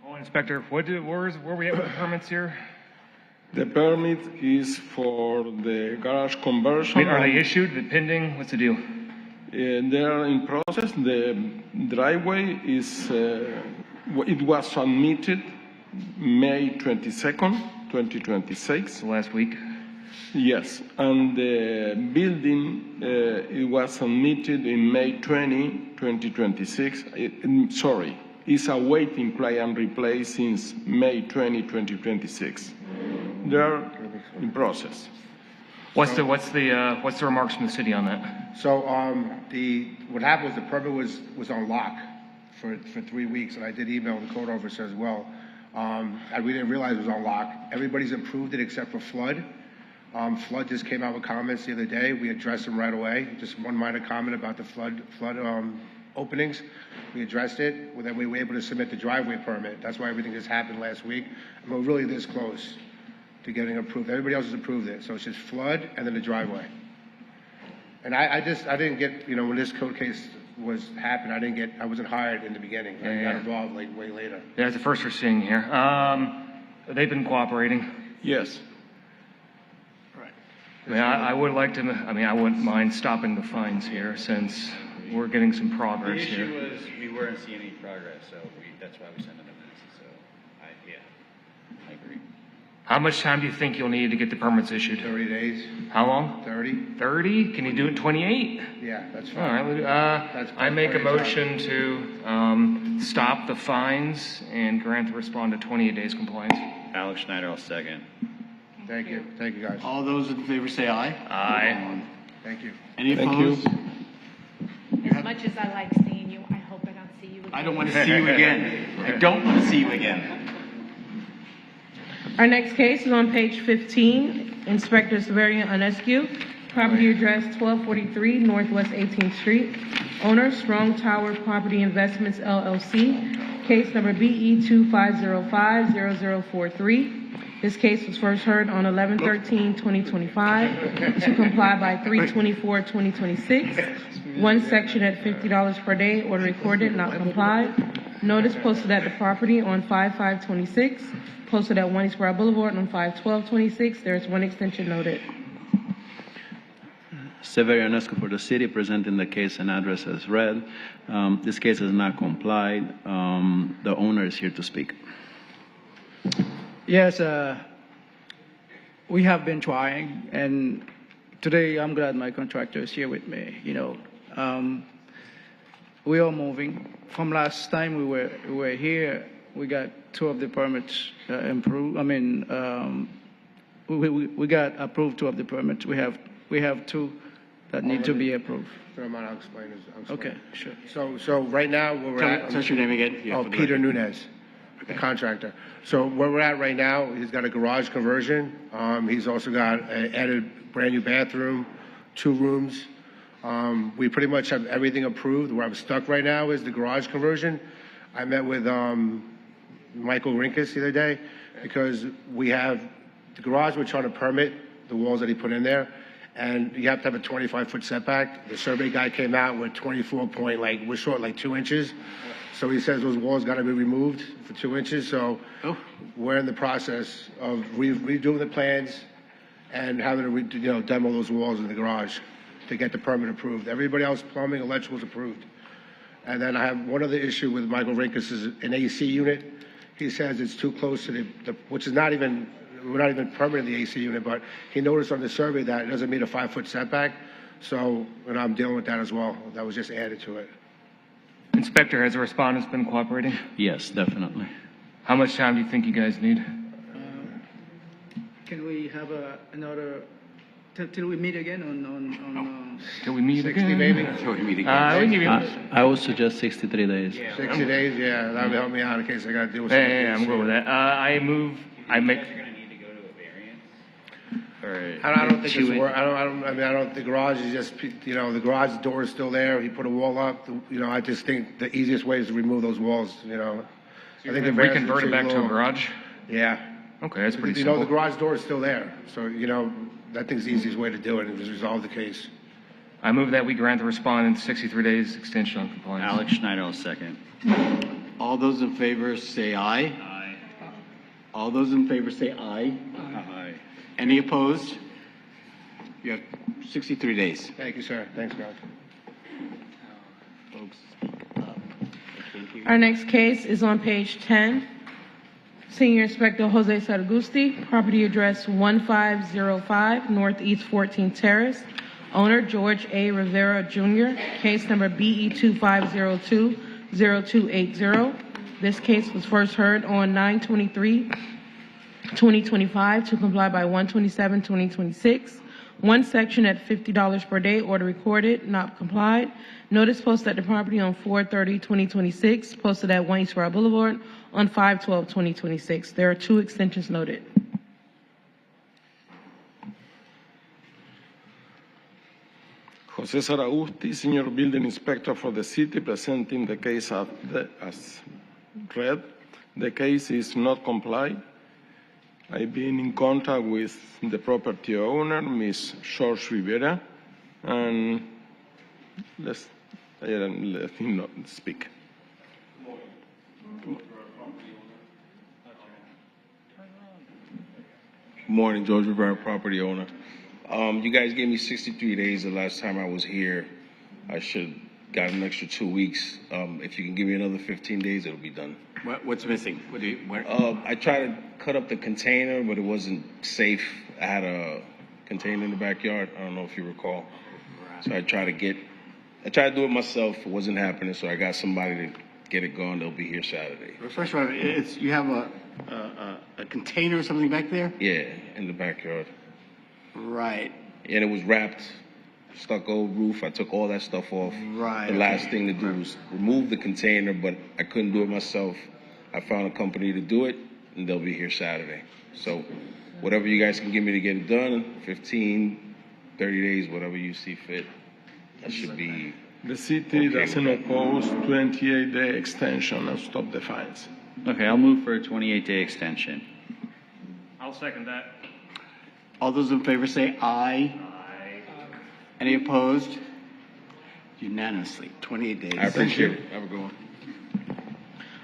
Oh, Inspector, where are we at with the permits here? The permit is for the garage conversion. Wait, are they issued? The pending? What's the deal? They are in process. The driveway is, it was submitted May 22nd, 2026. Last week? Yes, and the building, it was submitted in May 20, 2026. It's awaiting client reply since May 20, 2026. They're in process. What's the remarks from the city on that? So what happened was the permit was on lock for 3 weeks, and I did email the code officer as well. We didn't realize it was on lock. Everybody's approved it except for Flood. Flood just came out with comments the other day. We addressed them right away. Just one minor comment about the flood openings. We addressed it. Well, then we were able to submit the driveway permit. That's why everything just happened last week. And we're really this close to getting approved. Everybody else has approved it. So it's just Flood and then the driveway. And I didn't get, when this code case happened, I wasn't hired in the beginning. I got involved way later. Yeah, it's the first we're seeing here. They've been cooperating. Yes. I would like to, I wouldn't mind stopping the fines here since we're getting some progress here. The issue was we weren't seeing any progress, so that's why we sent them a message. So, I agree. How much time do you think you'll need to get the permits issued? 30 days. How long? 30. 30? Can you do it in 28? Yeah, that's fine. All right. I make a motion to stop the fines and grant the respondent 28 days compliance. Alex Schneider, I'll second. Thank you. Thank you, guys. All those in favor say aye. Aye. Thank you. Any Thank opposed? As much as I like seeing you, I hope I don't see you again. I don't want to see you again. I don't want to see you again. Our next case is on page 15. Inspector Severian Onescu, property address 1243 Northwest 18th Street. Owner, Strong Tower Property Investments, LLC. Case number BE 25050043. This case was first heard on 11/13/2025 to comply by 3/24/2026. One section at $50 per day, order recorded, not complied. Notice posted at the property on 5/5/26, posted at 1 East Broad Boulevard on 5/12/26. There is one extension noted. Severian Onescu for the city, presenting the case and address as read. This case is not complied. The owner is here to speak. Yes, we have been trying, and today I'm glad my contractor is here with me. We are moving. From last time we were here, we got 2 of the permits improved. We got approved 2 of the permits. We have 2 that need to be approved. I'll explain. Okay, sure. So right now where we're at. What's your name again? Oh, Peter Nunez, the contractor. So where we're at right now, he's got a garage conversion. He's also got an added brand new bathroom, 2 rooms. We pretty much have everything approved. Where I'm stuck right now is the garage conversion. I met with Michael Rinkus the other day because we have the garage we're trying to permit, the walls that he put in there, and you have to have a 25-foot setback. The survey guy came out with 24 point, we're short 2 inches. So he says those walls got to be removed for 2 inches. So we're in the process of redoing the plans, and having to, demo those walls in the garage to get the permit approved. Everybody else, plumbing, electrical is approved. And then I have one other issue with Michael Rinkus is an AC unit. He says it's too close to which is not even, we're not even permitting the AC unit, but he noticed on the survey that it doesn't meet a 5-foot setback. So, and I'm dealing with that as well. That was just added to it. Inspector, has the respondents been cooperating? Yes, definitely. How much time do you think you guys need? Can we have another, till we meet again on Till we meet 60 again? maybe? Until we meet We again. can give you. I would suggest 63 days. 60 days, yeah, that would help me out in case I got to deal with Yeah, I'm good with that. I make. I don't think it's work. I mean, the garage is just, the garage door is still there. He put a wall up. I just think the easiest way is to remove those walls. I think the variance is Reconvert it too back to a long. garage? Yeah. Okay, that's pretty The simple. garage door is still there. So, I think it's the easiest way to do it is resolve the case. I move that we grant the respondent 63 days extension on compliance. Alex Schneider will second. All those in favor say aye. Aye. All those in favor say aye. Aye. Any opposed? You have 63 days. Thank you, sir. Thanks, guys. Folks, speak up. I can't hear you. Our next case is on page 10. Senior Inspector Jose Saragusti, property address 1505 Northeast 14th Terrace. Owner George A. Rivera Jr., case number BE 2502-0280. This case was first heard on 9/23/2025 to comply by 1/27/2026. One section at $50 per day, order recorded, not complied. Notice posted at the property on 4/30/2026, posted at 1 East Royal Boulevard on 5/12/2026. There are 2 extensions noted. Jose Saragusti, Senior Building Inspector for the city, presenting the case as read. The case is not complied. I've been in contact with the property owner, Ms. George Rivera, and let him speak. Morning, George Rivera, property owner. You guys gave me 63 days the last time I was here. I should have got an extra 2 weeks. If you can give me another 15 days, it'll be done. What's missing? I tried to cut up the container, but it wasn't safe. I had a container in the backyard. I don't know if you recall. So I tried to do it myself. It wasn't happening, so I got somebody to get it going. They'll be here Saturday. Refresh my memory. You have a container or something back there? Yeah, in the backyard. Right. And it was wrapped, stucco roof. I took all that stuff off. Right. The last thing to do was remove the container, but I couldn't do it myself. I found a company to do it, and they'll be here Saturday. So whatever you guys can give me to get it done, 15, 30 days, whatever you see fit, that should be. The city doesn't oppose 28-day extension and stop the fines. Okay, I'll move for a 28-day extension. I'll second that. All those in favor say aye. Aye. Any opposed? Unanimously, 28 days. I appreciate it. Have a good one.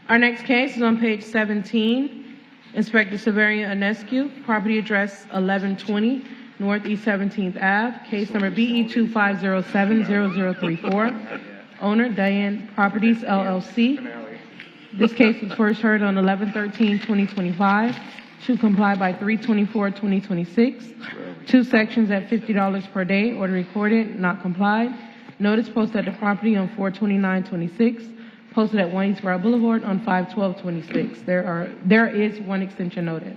Our next case is on page 17. Inspector Severian Anescu, property address 1120 Northeast 17th Ave, case number BE 2507-0034. Owner Diane Properties LLC. This case was first heard on 11/13/2025 to comply by 3/24/2026. 2 sections at $50 per day, order recorded, not complied. Notice posted at the property on 4/29/26, posted at 1 East Royal Boulevard on 5/12/26. There is 1 extension noted.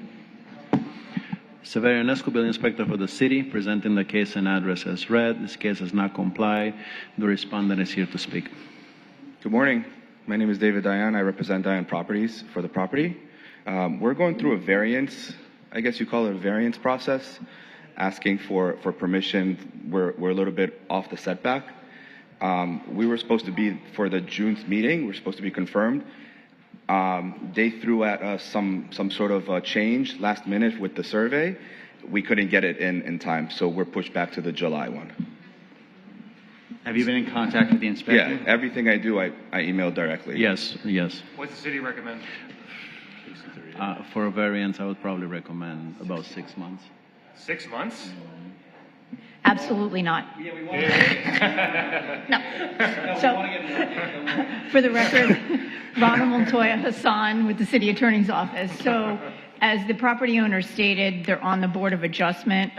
Severian Anescu, Building Inspector for the city, presenting the case and address as read. This case has not complied. The respondent is here to speak. Good morning. My name is David Diane. I represent Diane Properties for the property. We're going through a variance, I guess you call it a variance process, asking for permission. We're a little bit off the setback. We were supposed to be, for the June meeting, we're supposed to be confirmed. They threw at us some sort of change last minute with the survey. We couldn't get it in time, so we're pushed back to the July one. Have you been in contact with the inspector? Yeah, everything I do, I email directly. Yes. What's the city recommend? For a variance, I would probably recommend about 6 months. 6 months? Absolutely not. No. So, for the record, Ronald Montoya Hassan with the City Attorney's Office. So, as the property owner stated, they're on the Board of Adjustment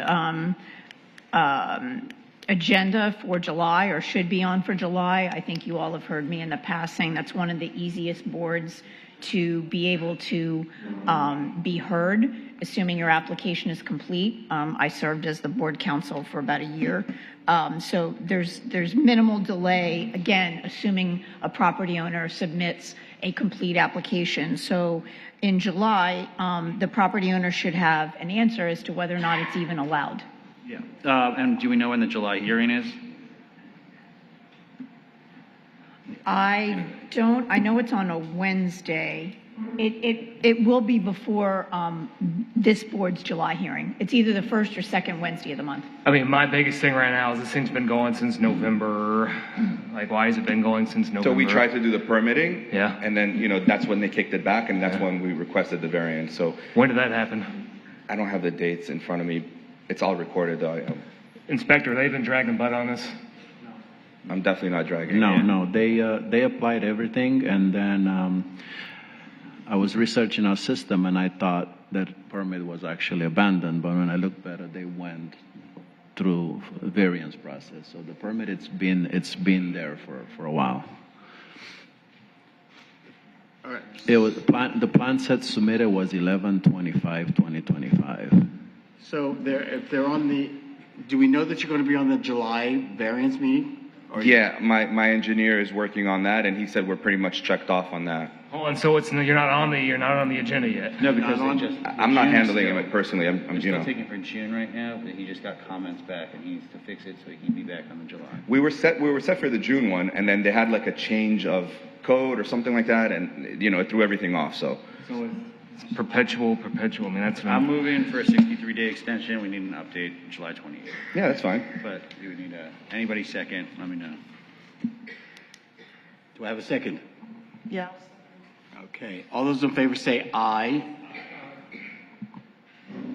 agenda for July, or should be on for July. I think you all have heard me in the past saying that's one of the easiest boards to be able to be heard, assuming your application is complete. I served as the board counsel for about a year. So there's minimal delay, again, assuming a property owner submits a complete application. So in July, the property owner should have an answer as to whether or not it's even allowed. Yeah. And do we know when the July hearing is? I don't, I know it's on a Wednesday. It will be before this board's July hearing. It's either the first or second Wednesday of the month. I mean, my biggest thing right now is this thing's been going since November. Like, why has it been going since November? So we tried to do the permitting. Yeah. And then, that's when they kicked it back, and that's when we requested the variance. So when did that happen? I don't have the dates in front of me. It's all recorded, though. Inspector, they've been dragging butt on this. I'm definitely not dragging. No, they applied everything, and then I was researching our system, and I thought that permit was actually abandoned, but when I looked better, they went through a variance process. So the permit, it's been there for a while. All right. It was the plan set submitted was 11/25/2025. So if they're on the, do we know that you're going to be on the July variance meeting? Yeah, my engineer is working on that, and he said we're pretty much checked off on that. Oh, and so you're not on the agenda yet. No, because I'm not handling it personally. I'm still taking it for June right now, but he just got comments back and he needs to fix it so he can be back on the July. We were set for the June one, and then they had like a change of code or something like that, and it threw everything off. So it's perpetual. I mean, that's. I'm moving for a 63-day extension. We need an update July 28th. Yeah, that's fine. But we would need anybody second. Let me know. Do I have a second? Yes. Okay. All those in favor say aye.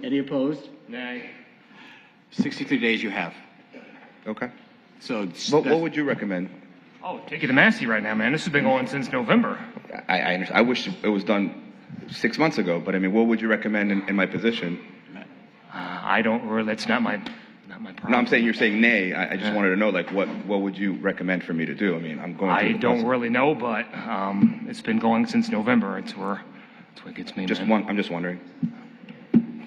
Any opposed? Nay. 63 days you have. Okay. So what would you recommend? Oh, take it to Massey right now, man. This has been going since November. I understand. I wish it was done 6 months ago, but I mean, what would you recommend in my position? I don't really. That's not my problem. No, I'm saying you're saying nay. I just wanted to know, like, what would you recommend for me to do? I mean, I'm going. I don't really know, but it's been going since November. It's what gets me. I'm just wondering.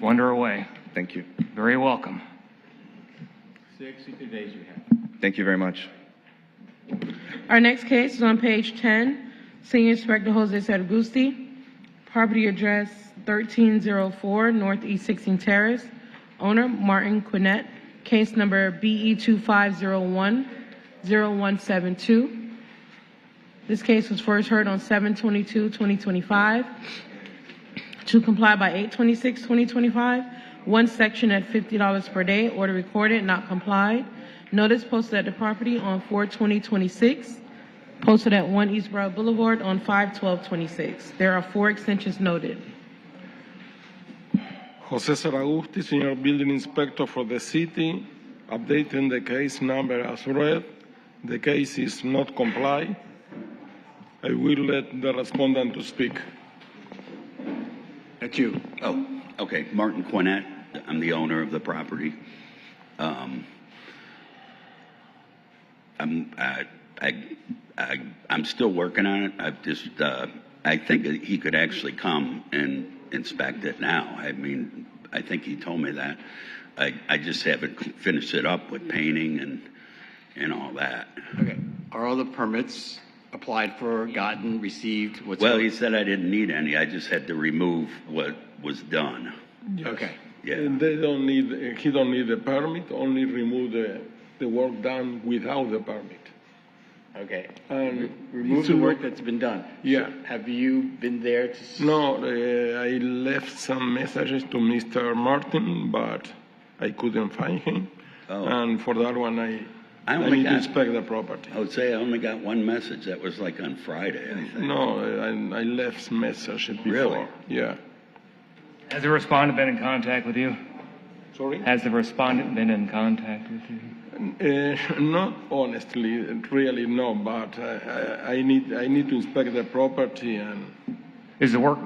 Wonder away. Thank you. Very welcome. 63 days you have. Thank you very much. Our next case is on page 10. Senior Inspector Jose Sergusti. Property address 1304 Northeast 16 Terrace. Owner Martin Quinet. Case number BE2501-0172. This case was first heard on 7/22/2025. To comply by 8/26/2025, one section at $50 per day, order recorded, not complied. Notice posted at the property on 4/20/26, posted at 1 Eastborough Boulevard on 5/12/26. There are 4 extensions noted. Jose Saragusti, Senior Building Inspector for the city, updating the case number as read. The case is not complied. I will let the respondent to speak. That's you. Oh, okay. Martin Quinet. I'm the owner of the property. I'm still working on it. I think that he could actually come and inspect it now. I mean, I think he told me that. I just haven't finished it up with painting and all that. Okay. Are all the permits applied for, gotten, received? Well, he said I didn't need any. I just had to remove what was done. Yes. Okay. Yeah. And he don't need a permit, only remove the work done without the permit. Okay. And remove the work that's been done. Yeah. So have you been there to see? No, I left some messages to Mr. Martin, but I couldn't find him. Oh. And for that one, I only need to got- inspect the property. I would say I only got one message. That was like on Friday, I think. No, I left messages before. Really? Yeah. Has the respondent been in contact with you? Sorry? Has the respondent been in contact with you? Not honestly, really no, but I need to inspect the property and. Is the work,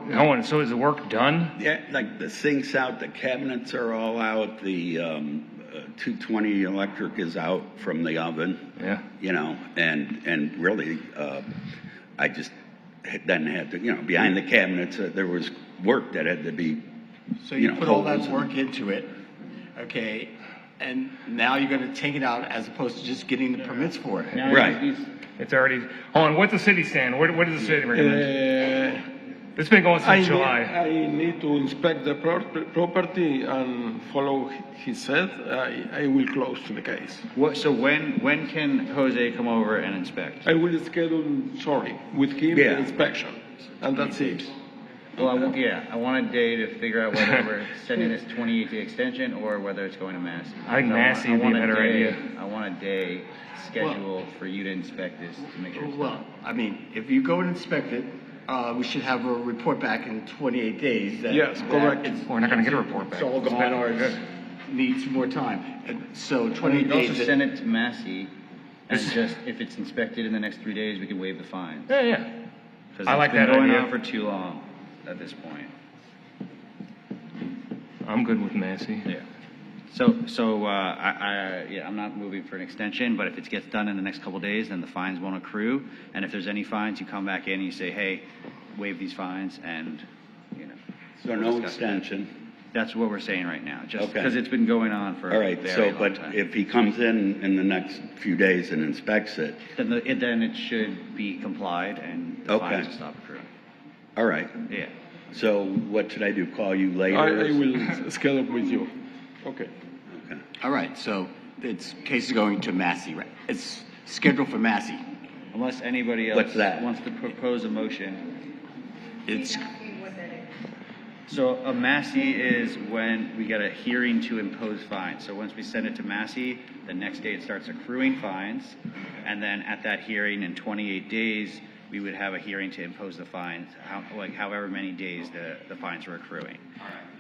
so is the work done? Yeah, like the sink's out, the cabinets are all out, the 220 electric is out from the oven. Yeah. You know, and really, I just then had to, behind the cabinets, there was work that had to be, So you put all that holes. work into it, okay, and now you're going to take it out as opposed to just getting the permits for it. Right. It's already, hold on, what's the city stand? What does the city recommend? It's been going since July. I need to inspect the property and follow he said. I will close the case. So when can Jose come over and inspect? I will schedule, with him the inspection, and that's it. Well, I want a day to figure out whether we're sending this 28-day extension or whether it's going to Massey. I think Massey would be a better idea. I want a day scheduled for you to inspect this to make sure it's Well, I mean, if you go and inspect it, we should have a report back in 28 days. Yes, correct. We're not going to get a report back. It's all gone or it needs more time. And so 28 You can days. also send it to Massey, and just if it's inspected in the next 3 days, we can waive the fines. Yeah. Because I like it's been that going idea. on for too long at this point. I'm good with Massey. Yeah. I'm not moving for an extension, but if it gets done in the next couple of days, then the fines won't accrue. And if there's any fines, you come back in and you say, hey, waive these fines, and, So no extension. That's what we're saying right now, just Okay. because it's been going on for All a right, very so, long but time. if he comes in the next few days and inspects it, Then it should be complied, and the fines will stop accruing. all right. Yeah. So what should I do, call you later? I will schedule with you. Okay. All right, so it's case is going to Massey, right? It's scheduled for Massey. Unless anybody else What's that? wants to propose a motion. It's So a Massey is when we get a hearing to impose fines. So once we send it to Massey, the next day it starts accruing fines. And then at that hearing in 28 days, we would have a hearing to impose the fines, however many days the fines are accruing.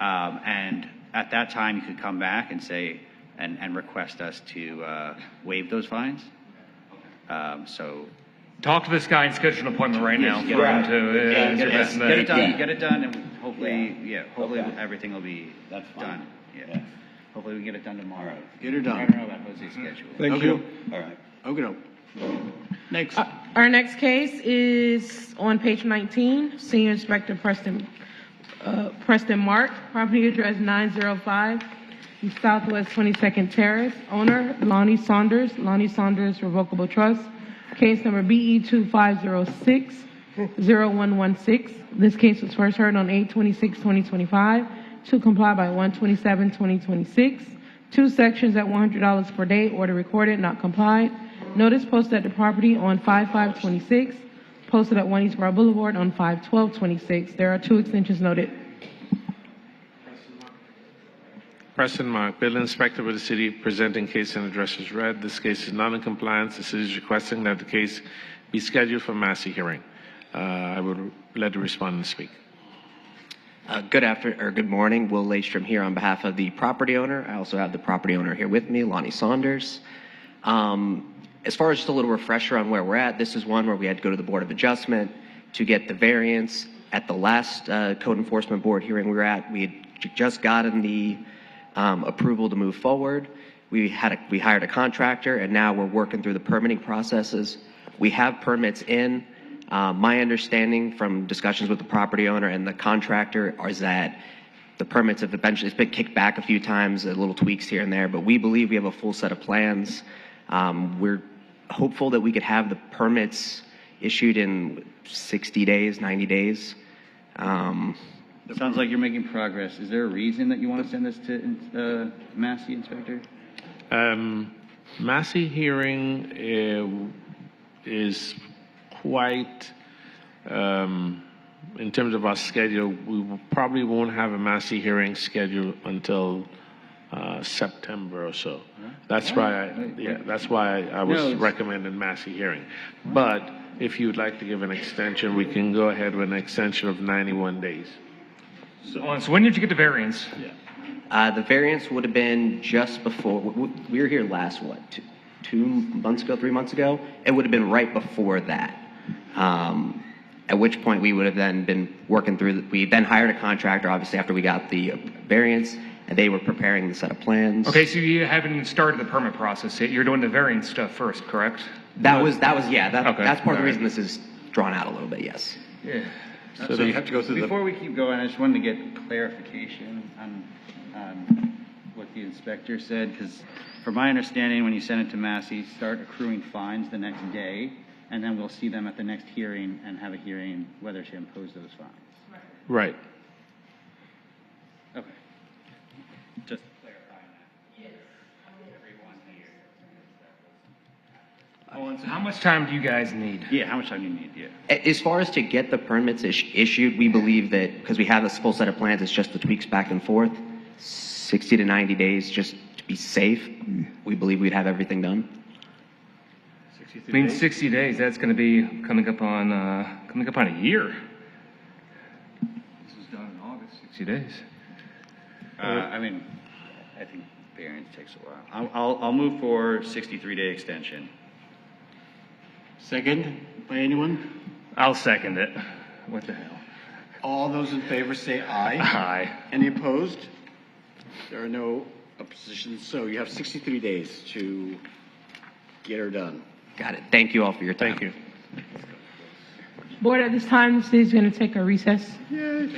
And at that time, you could come back and say, and request us to waive those fines. Talk to this guy and schedule an appointment right now Yes, for get him it to Get it done, and hopefully everything will be done. Yeah. Hopefully we can get it done tomorrow. Get it done. I don't know about Jose's schedule. Thank you. All right. Okay. Next. Our next case is on page 19, Senior Inspector Preston Mark, property address 905 Southwest 22nd Terrace, owner Lonnie Saunders Revocable Trust, case number BE 2506-0116. This case was first heard on 8/26/2025 to comply by 1/27/2026. Two sections at $100 per day, order recorded, not complied. Notice posted at the property on 5/5/26, posted at 1 Eastborough Boulevard on 5/12/26. There are two extensions noted. Preston Mark, Building Inspector for the City, presenting case and address is read. This case is not in compliance. The City is requesting that the case be scheduled for Massey hearing. I would let the respondent speak. Good morning. Will Laystrom here on behalf of the property owner. I also have the property owner here with me, Lonnie Saunders. As far as just a little refresher on where we're at, this is one where we had to go to the Board of Adjustment to get the variance. At the last Code Enforcement Board hearing we were at, we had just gotten the approval to move forward. We hired a contractor, and now we're working through the permitting processes. We have permits in. My understanding from discussions with the property owner and the contractor is that the permits have eventually, it's been kicked back a few times, little tweaks here and there, but we believe we have a full set of plans. We're hopeful that we could have the permits issued in 60 days, 90 days. It sounds like you're making progress. Is there a reason that you want to send this to Massey, Inspector? Massey hearing is quite, in terms of our schedule, we probably won't have a Massey hearing scheduled until September or so. That's why I was recommending Massey hearing. But if you'd like to give an extension, we can go ahead with an extension of 91 days. So when did you get the variance? The variance would have been just before, we were here last, what, 2 months ago, 3 months ago? It would have been right before that. At which point we would have then been working through, we then hired a contractor, obviously, after we got the variance, and they were preparing the set of plans. Okay, so you haven't even started the permit process yet. You're doing the variance stuff first, correct? That's part of the reason this is drawn out a little bit, yes. Yeah. So you have to go through Before we keep going, I just wanted to get clarification on what the inspector said, because from my understanding, when you send it to Massey, start accruing fines the next day, and then we'll see them at the next hearing and have a hearing whether to impose those fines. Right. Okay. Just clarifying that. Yes. Everyone here. How much time do you guys need? Yeah, how much time do you need? Yeah. As far as to get the permits issued, we believe that because we have this full set of plans, it's just the tweaks back and forth. 60 to 90 days just to be safe. We believe we'd have everything done. I mean, 60 days, that's going to be coming up on a year. This was done in August, 60 days. I mean, I think variance takes a while. I'll move for 63-day extension. Second by anyone? I'll second it. What the hell? All those in favor say aye. Aye. Any opposed? There are no oppositions, so you have 63 days to get her done. Got it. Thank you all for your time. Thank you. Board, at this time, the city is going to take a recess. Yay.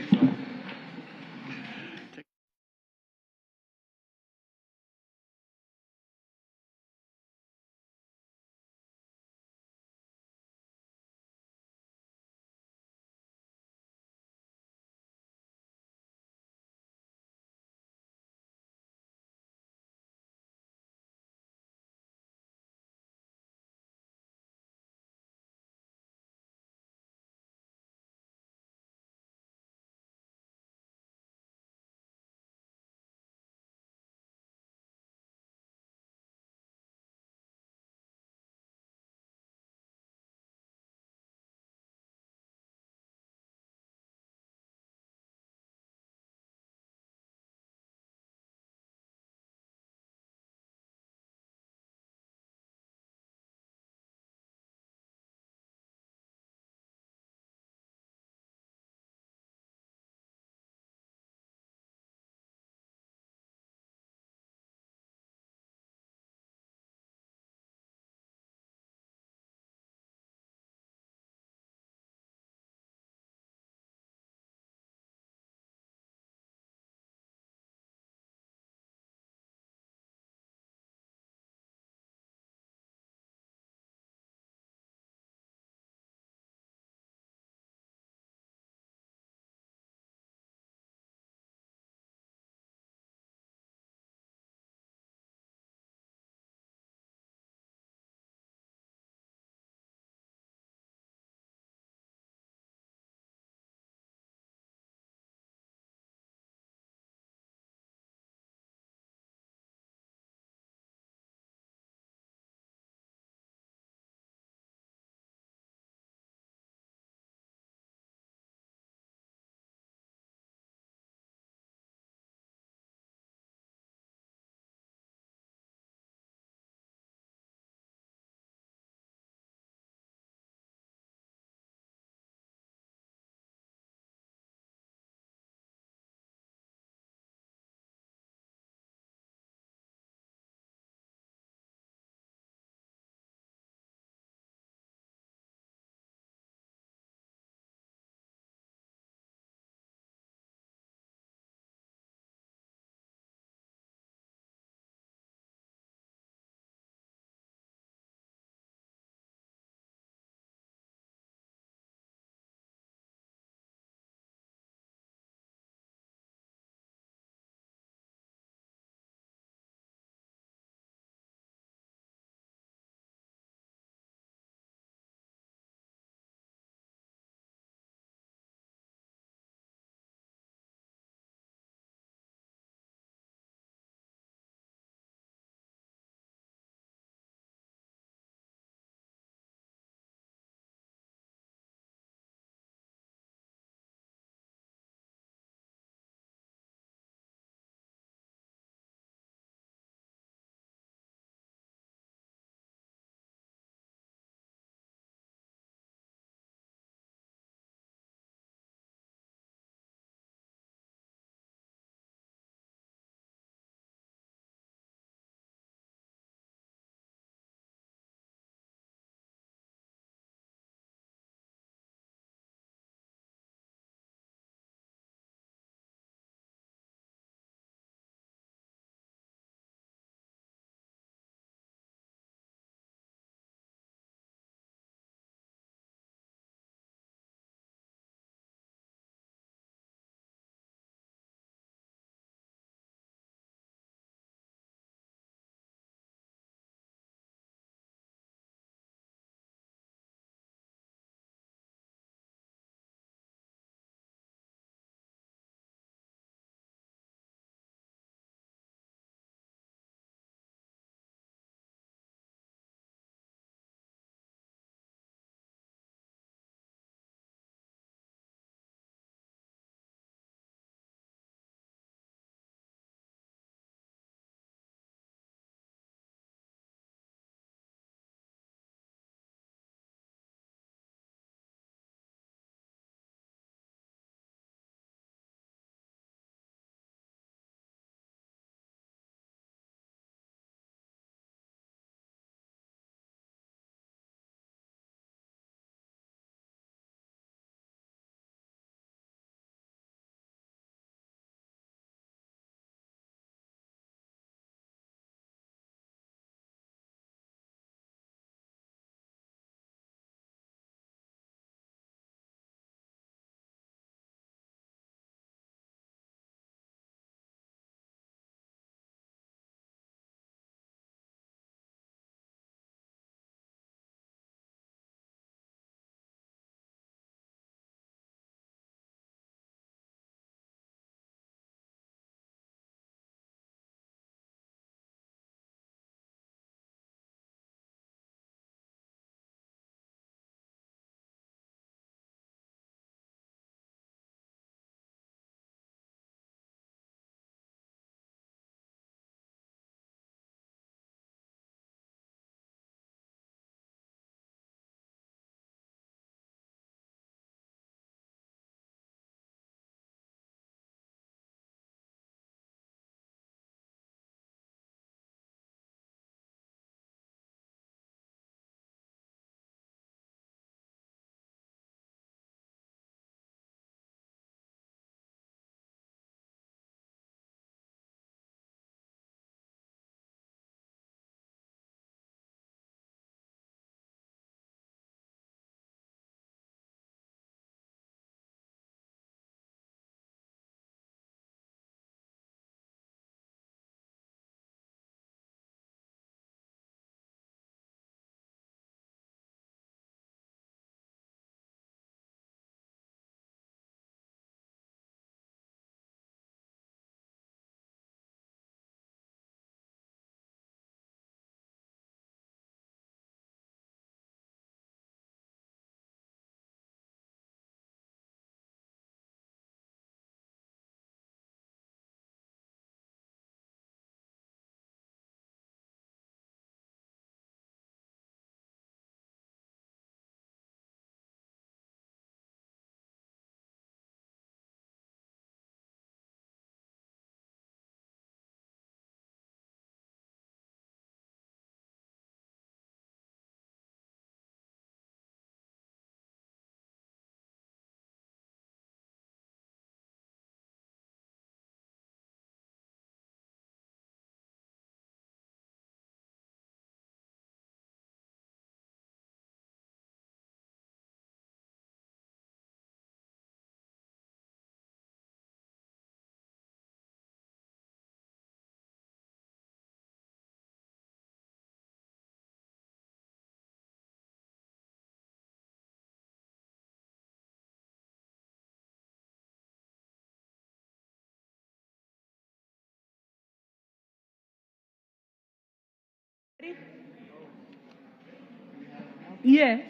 Yes.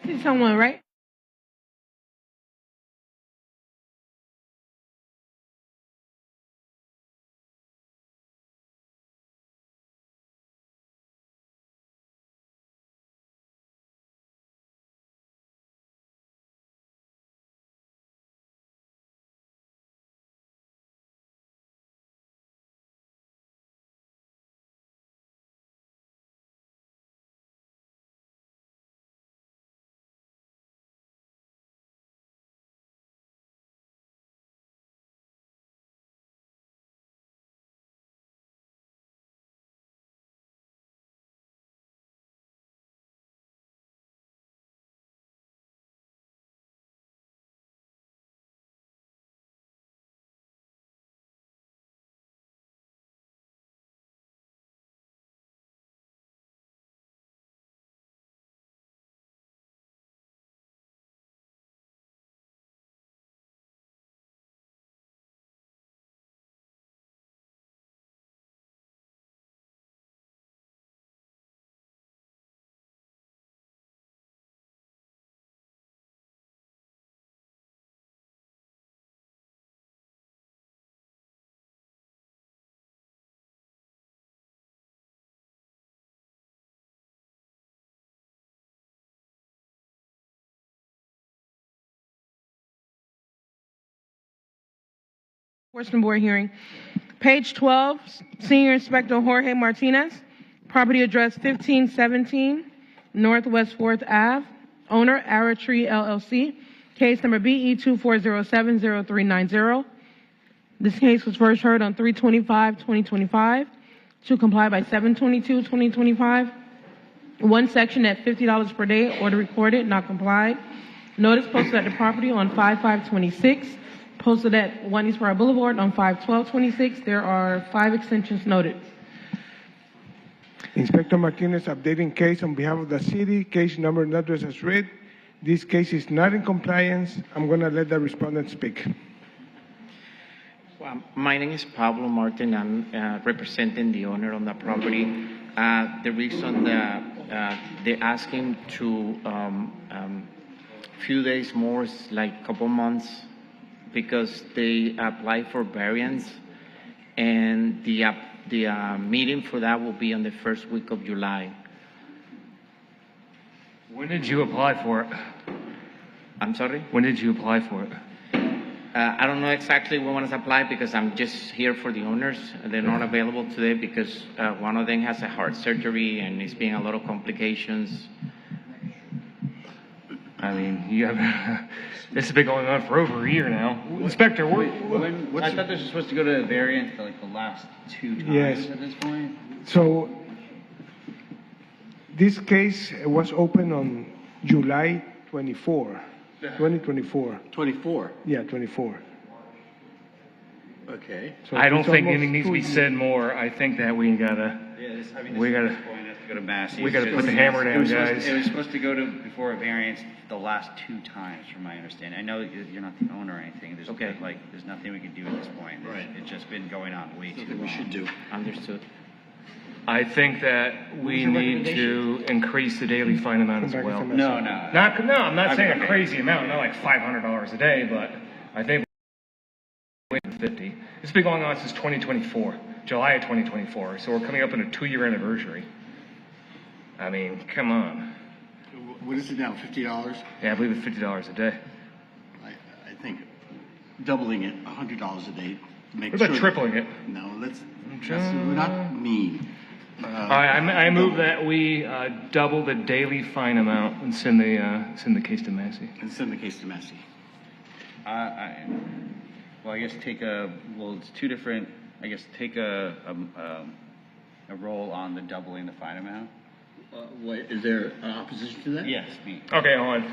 See someone, right? Enforcement Board hearing. Page 12, Senior Inspector Jorge Martinez, property address 1517 Northwest 4th Ave, owner Aratree LLC, case number BE 24070390. This case was first heard on 3/25/2025 to comply by 7/22/2025. One section at $50 per day, order recorded, not complied. Notice posted at the property on 5/5/26. Posted at 1 East Park Boulevard on 5/12/26. There are 5 extensions noted. Inspector Martinez updating case on behalf of the city, case number and address as read. This case is not in compliance. I'm going to let the respondent speak. Well, my name is Pablo Martin. I'm representing the owner of the property. The reason that they're asking to few days more is like a couple months because they apply for variance, and the meeting for that will be on the first week of July. When did you apply for it? I'm sorry? When did you apply for it? I don't know exactly when it's applied because I'm just here for the owners. They're not available today because one of them has a heart surgery and it's been a lot of complications. I mean, you have, this has been going on for over a year now. Inspector, I thought this was supposed to go to a variant like the last 2 times Yes. at this point. So this case was opened on July 24, 2024. 24. Yeah, 24. Okay. So I don't it's think almost anything needs to be 2 said more. I think that we gotta, This we gotta, has to go to Massey. we gotta put the hammer down, guys. It was supposed to go to before a variance the last 2 times, from my understanding. I know you're not the owner or anything. There's there's nothing we can do at this point. Right. It's just been going on way too long. We should do. Understood. I think that we your need to increase the daily fine amount as well. No. I'm not saying a crazy amount, not like $500 a day, but I think we're 50. It's been going on since 2024, July of 2024, so we're coming up on a 2-year anniversary. I mean, come on. What is it now, $50? Yeah, I believe it's $50 a day. I think doubling it, $100 a day. To make What about sure tripling it? No, we're not mean. All right, I move that we double the daily fine amount and send the case to Massey. And send the case to Massey. Well, I guess it's 2 different. I guess take a roll on the doubling the fine amount. Is there opposition to that? Yes, me. Okay, hold on.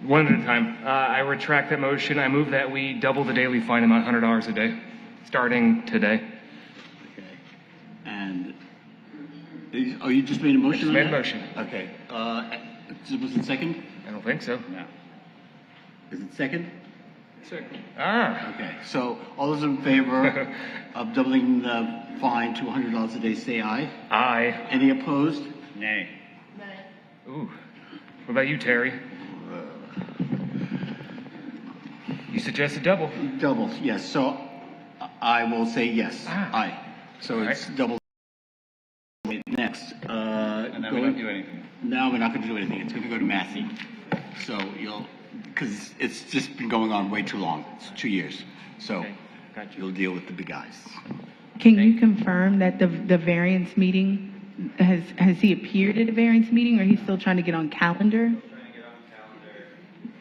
One at a time. I retract that motion. I move that we double the daily fine amount, $100 a day, starting today. Okay. And you just made a motion? Just on made that? a motion. Okay. Was it second? I don't think so. No. Is it second? Okay, so all those in favor of doubling the fine to $100 a day, say aye. Aye. Any opposed? Nay. Ooh. What about you, Terry? You suggested double. Double, yes. So I will say yes. Aye. So it's double. Next. And then we don't do anything. Now we're not going to do anything. It's going to go to Massey. So because it's just been going on way too long. It's 2 years. So you'll deal with the big guys. Can you confirm that the variance meeting, has he appeared at a variance meeting, or he's still trying to get on calendar?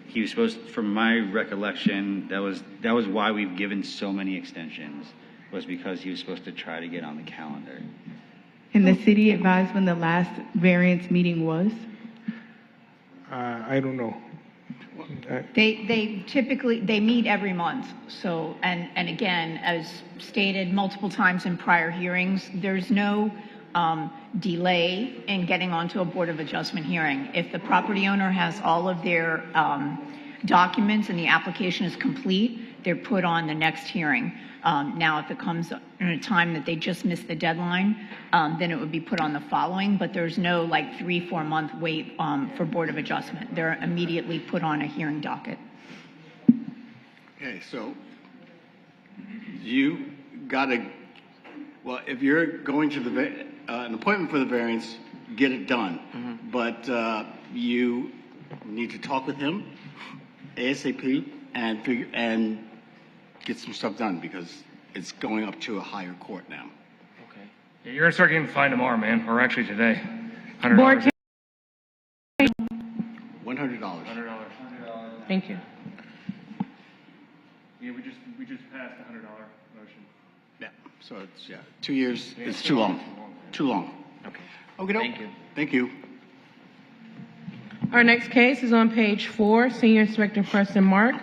He was supposed, from my recollection, that was why we've given so many extensions, was because he was supposed to try to get on the calendar. And the city advised when the last variance meeting was? I don't know. They typically, they meet every month. So, and again, as stated multiple times in prior hearings, there's no delay in getting onto a Board of Adjustment hearing. If the property owner has all of their documents and the application is complete, they're put on the next hearing. Now, if it comes in a time that they just missed the deadline, then it would be put on the following, but there's no like 3-4 month wait for Board of Adjustment. They're immediately put on a hearing docket. Okay, so you got to, well, if you're going to an appointment for the variance, get it done. But you need to talk with him ASAP and get some stuff done because it's going up to a higher court now. Yeah, you're going to start getting fined tomorrow, man, or actually today. Board, $100. $100. Thank you. Yeah, we just passed a $100 motion. Yeah, so it's, 2 years is too long. Too long. Okay. Okay, Thank you. Thank you. Our next case is on page 4, Senior Inspector Preston Mark,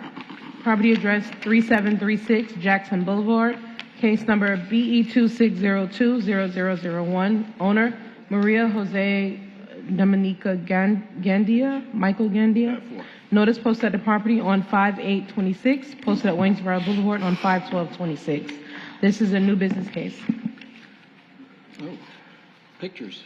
property address 3736 Jackson Boulevard, case number BE26020001, owner Maria Jose Dominica Gandia, Michael Gandia. Notice posted at the property on 5/8/26, posted at Waynesboro Boulevard on 5/12/26. This is a new business case. Oh, pictures.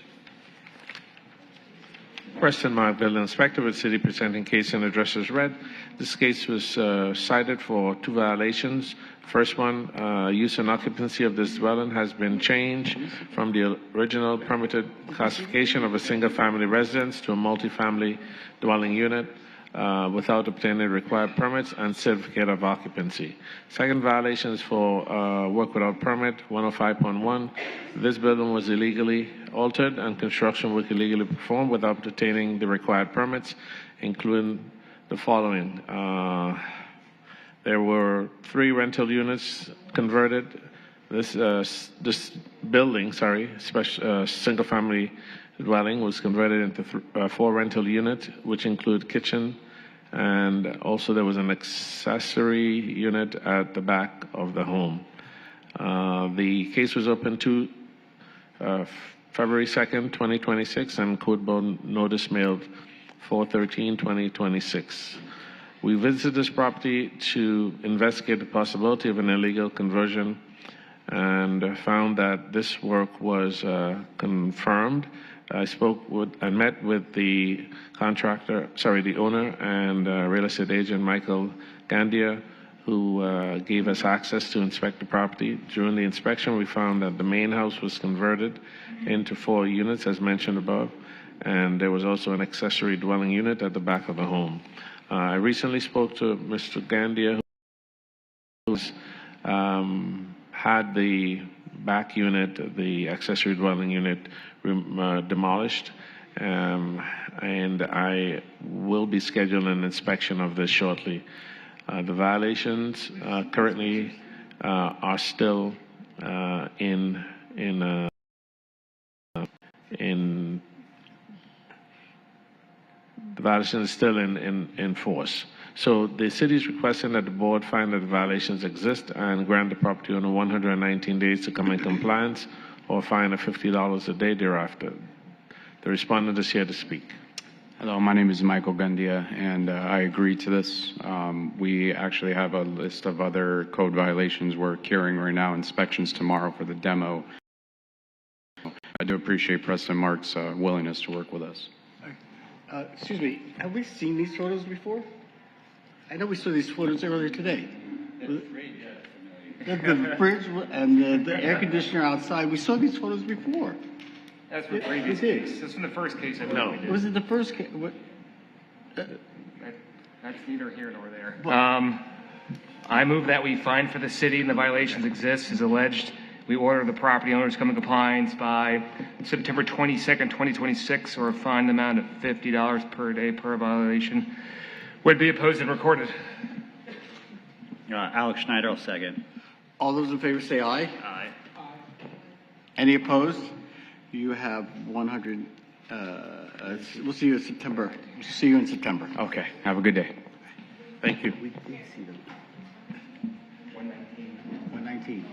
Preston Mark, Building Inspector with City, presenting case and address as read. This case was cited for 2 violations. First one, use and occupancy of this dwelling has been changed from the original permitted classification of a single-family residence to a multifamily dwelling unit without obtaining required permits and certificate of occupancy. Second violation is for work without permit, 105.1. This building was illegally altered and construction work illegally performed without obtaining the required permits, including the following. There were 3 rental units converted. This building, single-family dwelling was converted into 4 rental units, which include kitchen, and also there was an accessory unit at the back of the home. The case was opened to February 2nd, 2026, and code board notice mailed 4/13/2026. We visited this property to investigate the possibility of an illegal conversion and found that this work was confirmed. I met with the the owner and real estate agent, Michael Gandia, who gave us access to inspect the property. During the inspection, we found that the main house was converted into 4 units, as mentioned above, and there was also an accessory dwelling unit at the back of the home. I recently spoke to Mr. Gandia, who had the back unit, the accessory dwelling unit, demolished, and I will be scheduling an inspection of this shortly. The violations currently are still in the violation is still in force. So the city is requesting that the board find that the violations exist and grant the property owner 119 days to come in compliance or fine of $50 a day thereafter. The respondent is here to speak. Hello, my name is Michael Gandia, and I agree to this. We actually have a list of other code violations we're carrying right now, inspections tomorrow for the demo. I do appreciate President Mark's willingness to work with us. Excuse me, have we seen these photos before? I know we saw these photos earlier today. The fridge and the air conditioner outside, we saw these photos before. That's for previous case. That's from the first case I believe we did. Was it the first case? That's neither here nor there. I move that we fine for the city and the violations exist as alleged. We order the property owners to come in compliance by September 22nd, 2026, or a fine amount of $50 per day per violation. Would be opposed and recorded. Alex Schneider will second. All those in favor say aye. Aye. Any opposed? You have 100. We'll see you in September. See you in September. Okay, have a good day. Thank you. We did see them. 119.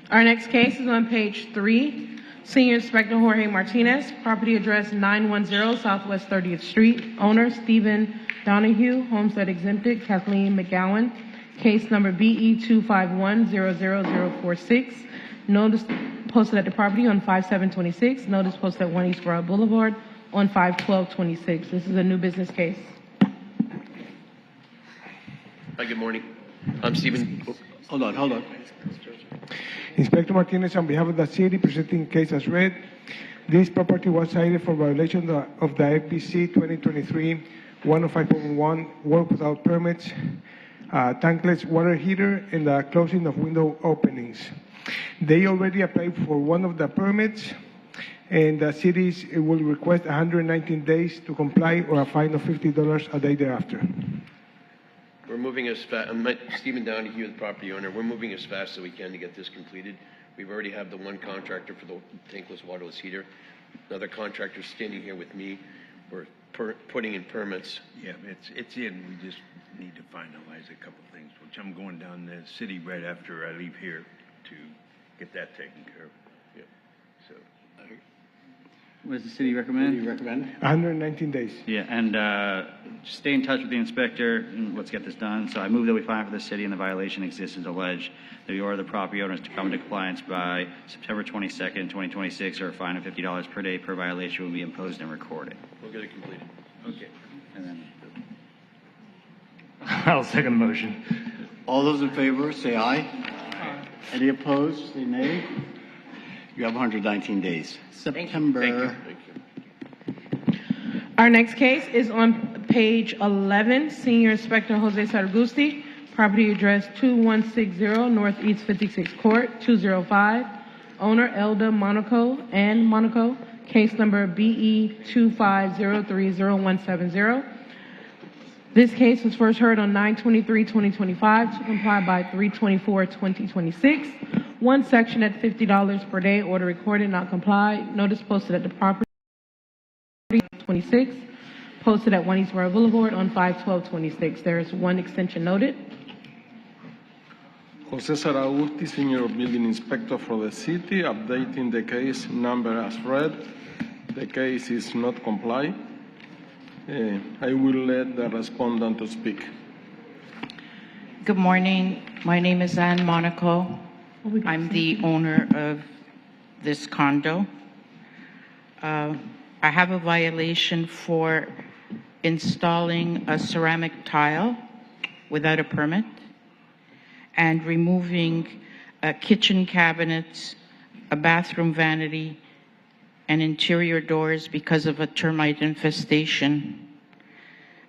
Our next case is on page 3. Senior Inspector Jorge Martinez, property address 910 Southwest 30th Street. Owner Stephen Donahue, homestead exempted, Kathleen McGowan. Case number BE 251-00046. Notice posted at the property on 5/7/26. Notice posted at 1 East Broad Boulevard on 5/12/26. This is a new business case. Hi, good morning. I'm Stephen. Hold on. Inspector Martinez, on behalf of the city, presenting case as read. This property was cited for violation of the IPC 2023-105.1, work without permits, tankless water heater, and the closing of window openings. They already applied for one of the permits, and the cities will request 119 days to comply or a fine of $50 a day thereafter. We're moving as fast. I'm Stephen Donahue, the property owner. We're moving as fast as we can to get this completed. We've already have the one contractor for the tankless waterless heater. Another contractor standing here with me. We're putting in permits. Yeah, it's in. We just need to finalize a couple things, which I'm going down the city right after I leave here to get that taken care of. Yeah. So. What does the city recommend? What do you recommend? 119 days. Yeah, and just stay in touch with the inspector and let's get this done. So I move that we fine for the city and the violation exists as alleged. That we order the property owners to come into compliance by September 22nd, 2026, or a fine of $50 per day per violation will be imposed and recorded. We'll get it completed. Okay. And then I'll second the motion. All those in favor say aye. Any opposed, say nay. You have 119 days. September. Thank you. Our next case is on page 11. Senior Inspector Jose Saragusti, property address 2160 Northeast 56th Court, 205. Owner Elda Monaco and Monaco. Case number BE 2503070. This case was first heard on 9/23/2025 to comply by 3/24/2026. One section at $50 per day, order recorded, not comply. Notice posted at the property 26, posted at 1 East Royal Boulevard on 5/12/26. There is one extension noted. Jose Saragusti, Senior Building Inspector for the city, updating the case number as read. The case is not comply. I will let the respondent to speak. Good morning. My name is Ann Monaco. I'm the owner of this condo. I have a violation for installing a ceramic tile without a permit and removing kitchen cabinets, a bathroom vanity, and interior doors because of a termite infestation.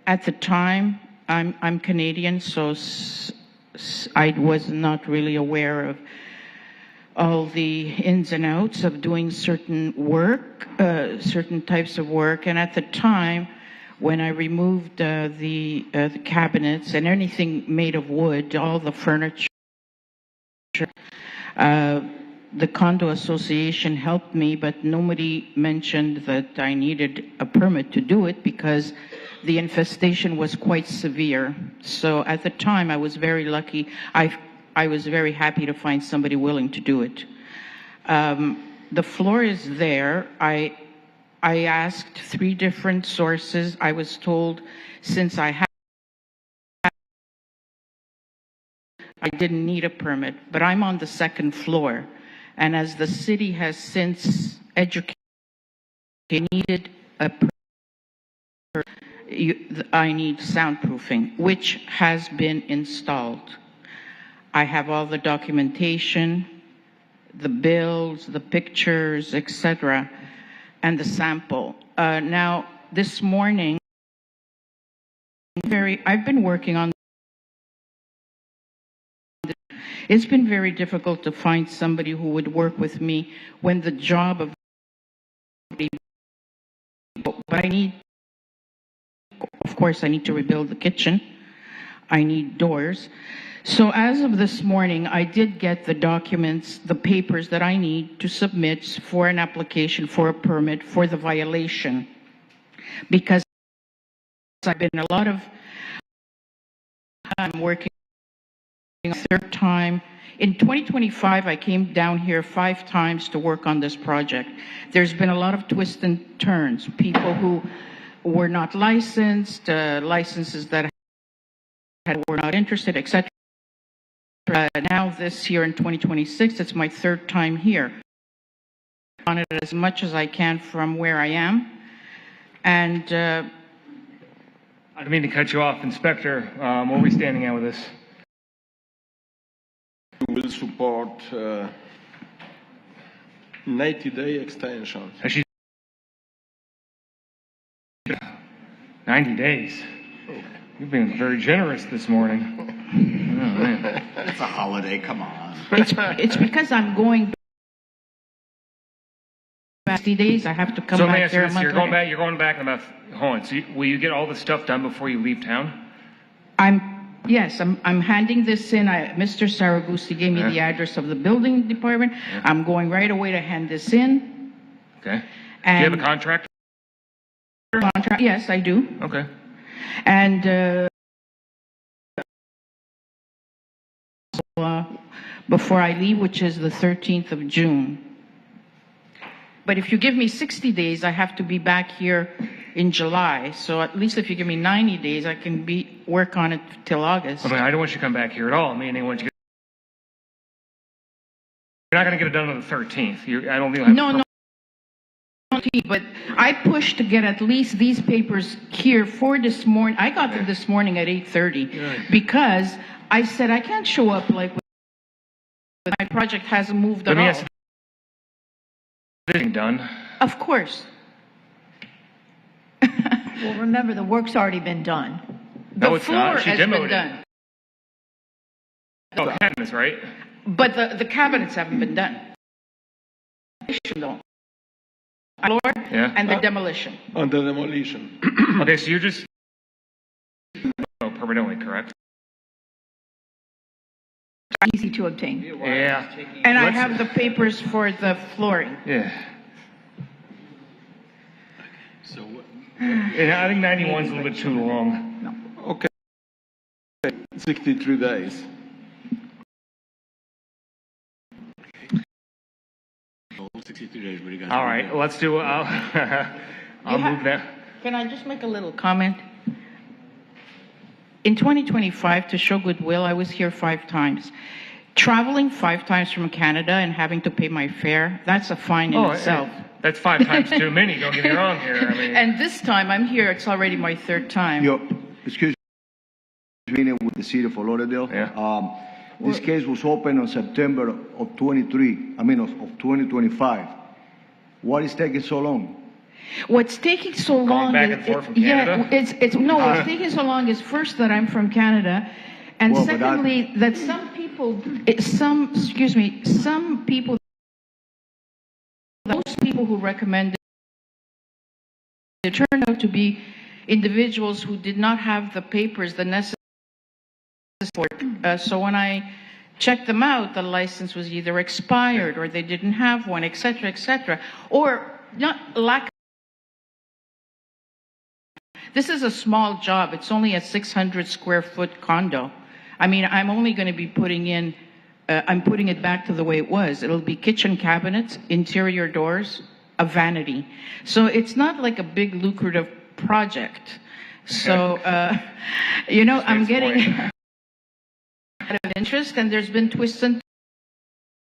At the time, I'm Canadian, so I was not really aware of all the ins and outs of doing certain work, certain types of work. And at the time, when I removed the cabinets and anything made of wood, all the furniture, the condo association helped me, but nobody mentioned that I needed a permit to do it because the infestation was quite severe. So at the time, I was very lucky. I was very happy to find somebody willing to do it. The floor is there. I I asked 3 different sources. I was told since I didn't need a permit, but I'm on the 2nd floor. And as the city has since educated, needed a permit, I need soundproofing, which has been installed. I have all the documentation, the bills, the pictures, etc., and the sample. Now, this morning, I've been working on. It's been very difficult to find somebody who would work with me when the job of. But I need. Of course, I need to rebuild the kitchen. I need doors. So as of this morning, I did get the documents, the papers that I need to submit for an application for a permit for the violation. Because I've been a lot of, I'm working a 3rd time. In 2025, I came down here 5 times to work on this project. There's been a lot of twists and turns. People who were not licensed, licenses that were not interested, etc. Now this year in 2026, it's my 3rd time here. On it as much as I can from where I am. And I don't mean to cut you off, Inspector. Where are we standing at with this? We will support 90-day extension. Actually, 90 days. You've been very generous this morning. Oh, man. It's a holiday, come on. It's because I'm going 60 days. I have to come So let me back ask you there a this: month later. you're going back in about. Hold on. So will you get all the stuff done before you leave town? Yes, I'm handing this in. Mr. Saragusti gave me the address of the building department. I'm going right away to hand this in. Okay. Do And you have a contract? Yes, I do. Okay. And before I leave, which is the 13th of June. But if you give me 60 days, I have to be back here in July. So at least if you give me 90 days, I can work on it till August. I mean, I don't want you to come back here at all. I mean, I want you to you're not going to get it done on the 13th. I don't think. No. But I pushed to get at least these papers here for this morning. I got them this morning at 8:30 because I said I can't show up like my project hasn't moved at all. Everything done. Of course. Well, remember, the work's already been done. No, The it's floor not. She has been demoed it. done. Oh, cabinets, right? But the cabinets haven't been done. Floor and the demolition. On the demolition. Okay, so you're just permanently, correct? Easy to obtain. Yeah. And I have the papers for the flooring. Yeah. Yeah, I think 91 is a little bit too long. Okay. 63 days. All right, let's do. I'll move that. Can I just make a little comment? In 2025, to show goodwill, I was here 5 times. Traveling 5 times from Canada and having to pay my fare, that's a fine in itself. That's 5 times too many, don't get me wrong here. I mean, And this time I'm here, it's already my 3rd time. Excuse me, with the city of Lauderdale. This case was opened on September of 2025. What is taking so long? What's taking so long back and forth from Canada? what's taking so long is first that I'm from Canada, and Well, but secondly that some people, most people who recommended it turned out to be individuals who did not have the papers, the necessary. So when I checked them out, the license was either expired or they didn't have one, etc., etc., or not lack. This is a small job. It's only a 600 square foot condo. I mean, I'm only going to be putting in, I'm putting it back to the way it was. It'll be kitchen cabinets, interior doors, a vanity. So it's not like a big lucrative project. So, I'm getting a lot of interest, and there's been twists and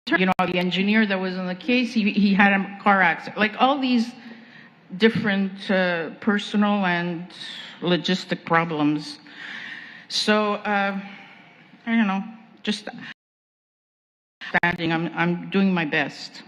turns. The engineer that was on the case, he had a car accident. Like all these different personal and logistic problems. So, I don't know, just standing. I'm doing my best.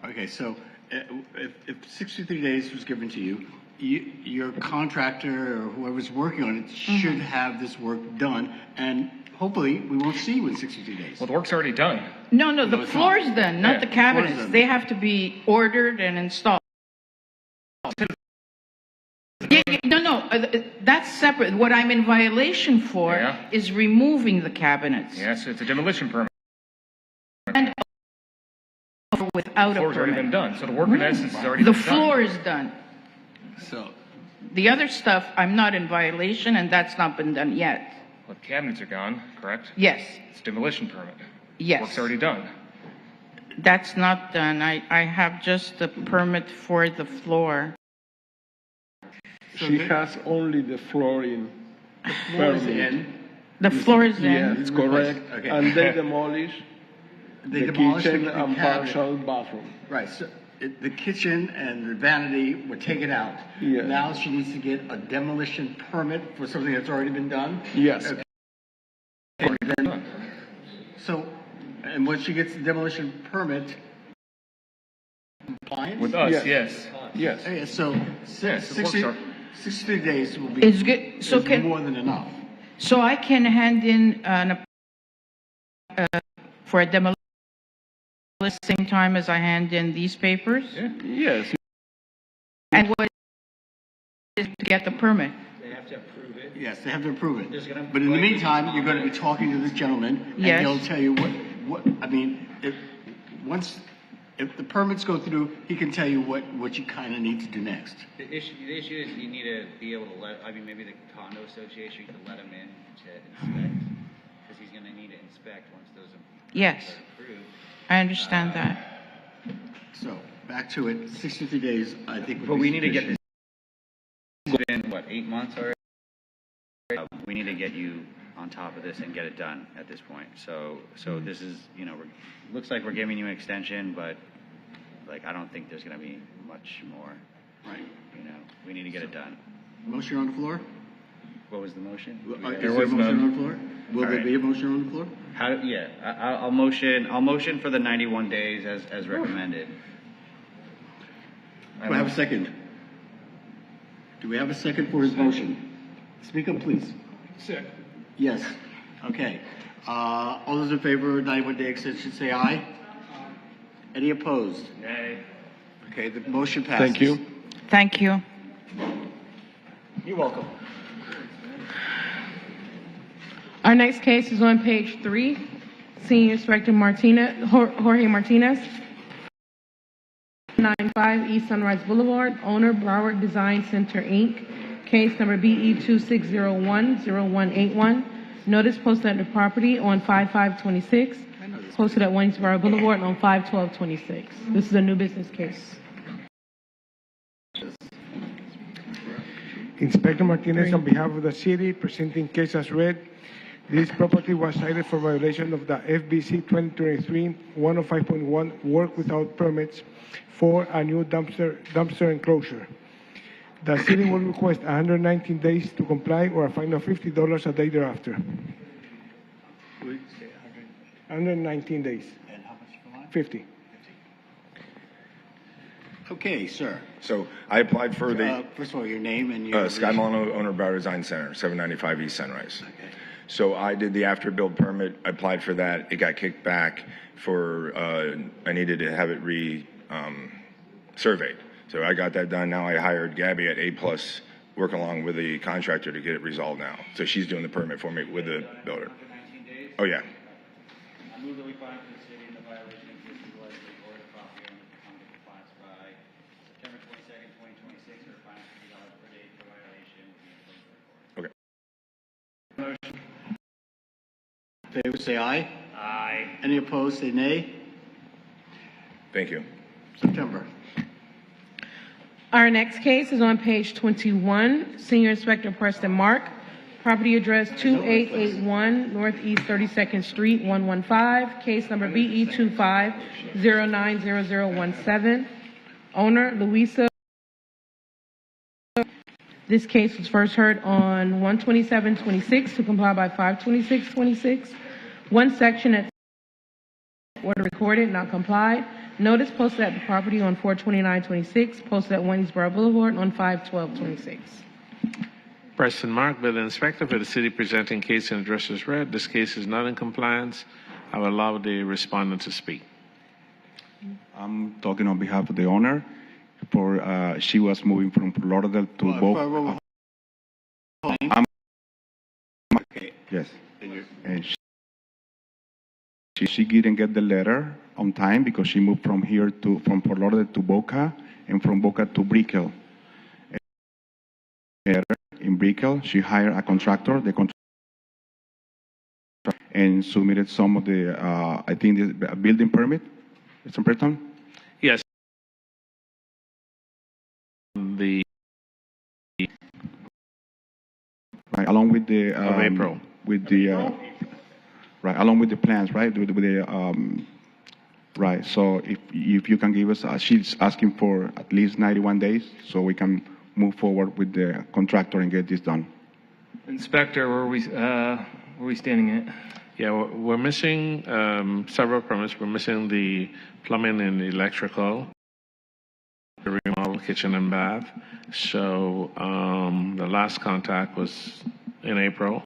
Okay, so if 63 days was given to you, your contractor or whoever's working on it should have this work done, and hopefully we won't see you in 63 days. Well, the work's already done. No, the floor's done, not the cabinets. They have to be ordered and installed. No, that's separate. What I'm in violation for is removing the cabinets. Yes, it's a demolition permit. And without The a floor's already permit. been done, so the work in essence is already The been done. floor is done. So the other stuff, I'm not in violation, and that's not been done yet. Well, the cabinets are gone, correct? Yes. It's a demolition permit. Yes. Work's already done. That's not done. I have just the permit for the floor. She has only the floor in. The floor is in. The floor is in. Yes, correct. Okay. And they demolish They the demolished kitchen the and cabinet. partial bathroom. Right, so the kitchen and the vanity were taken out. Yeah. Now she needs to get a demolition permit for something that's already been done? Yes. Okay. And then, so, and once she gets the demolition permit, compliance? With us, yes. Yes. Okay, so Yes, the work's 60, already- 63 days will be It's good. So is more than enough. So I can hand in for a demolition at the same time as I hand in these papers? Yes. And what is to get the permit? They have to approve it. Yes, they have to approve it. There's gonna- But in the meantime, you're going to be talking to this gentleman, and Yes. he'll tell you if the permits go through, he can tell you what you kind of need to do next. The issue is you need to be able to maybe the condo association could let him in to inspect, because he's gonna need to inspect once those Yes. are approved. I understand that. So, back to it, 63 days, I think would But be we need to get sufficient. this, it's been, 8 months already? We need to get you on top of this and get it done at this point. So this is, looks like we're giving you an extension, but, I don't think there's gonna be much more. Right. We need to get it done. Motion on the floor? What was the motion? Is there a motion on the floor? Will All there right. be a motion on the floor? I'll motion for the 91 days as recommended. Do I have a second? Do we have a second for his motion? Speak up, please. Second. Yes. Okay. All those in favor of 91-day extension, say aye. Any opposed? Nay. Okay, the motion passes. Thank you. Thank you. You're welcome. Our next case is on page 3. Senior Inspector Jorge Martinez, 95 East Sunrise Boulevard, owner Broward Design Center, Inc., case number BE 26010181. Notice posted at the property on 5/5/26, posted at Waynesboro Boulevard on 5/12/26. This is a new business case. Inspector Martinez, on behalf of the city, presenting case as read. This property was cited for violation of the FBC 2023-105.1 work without permits for a new dumpster enclosure. The city will request 119 days to comply or a fine of $50 a day thereafter. 119 days. And how much for mine? 50. Okay, sir. So I applied for the First of all, your name and your... Scott Milano, owner of Broward Design Center, 795 East Sunrise. So I did the after-build permit, I applied for that, it got kicked back for, I needed to have it surveyed. So I got that done, now I hired Gabby at A+, work along with the contractor to get it resolved now. So she's doing the permit for me with the builder. Oh, yeah. I move that we find for the city the violation exists in the legislative order of property owner to come into compliance by September 22nd, 2026, or a fine of $50 per day for violation will be imposed by court. Motion. Favor, say aye. Aye. Any opposed, say nay. Thank you. September. Our next case is on page 21, Senior Inspector Preston Mark, property address 2881 Northeast 32nd Street, 115, case number BE 25090017. Owner, Louisa. This case was first heard on 12726 to comply by 52626. One section at order recorded, not complied. Notice posted at the property on 42926, posted at Waynesboro Boulevard on 51226. Preston Mark, Building Inspector for the city, presenting case and address as read. This case is not in compliance. I will allow the respondent to speak. I'm talking on behalf of the owner. She was moving from Lauderdale to Boca. Yes. And she didn't get the letter on time because she moved from Fort Lauderdale to Boca and from Boca to Brickell. In Brickell, she hired a contractor. The contractor and submitted some of the, I think, the building permit. Mr. Breton? Yes. Right, along with the of April. With the right, along with the plans, right? With the right. So if you can give us, she's asking for at least 91 days, so we can move forward with the contractor and get this done. Inspector, where are we standing at? Yeah, we're missing several permits. We're missing the plumbing and electrical, the remodel kitchen and bath. So the last contact was in April.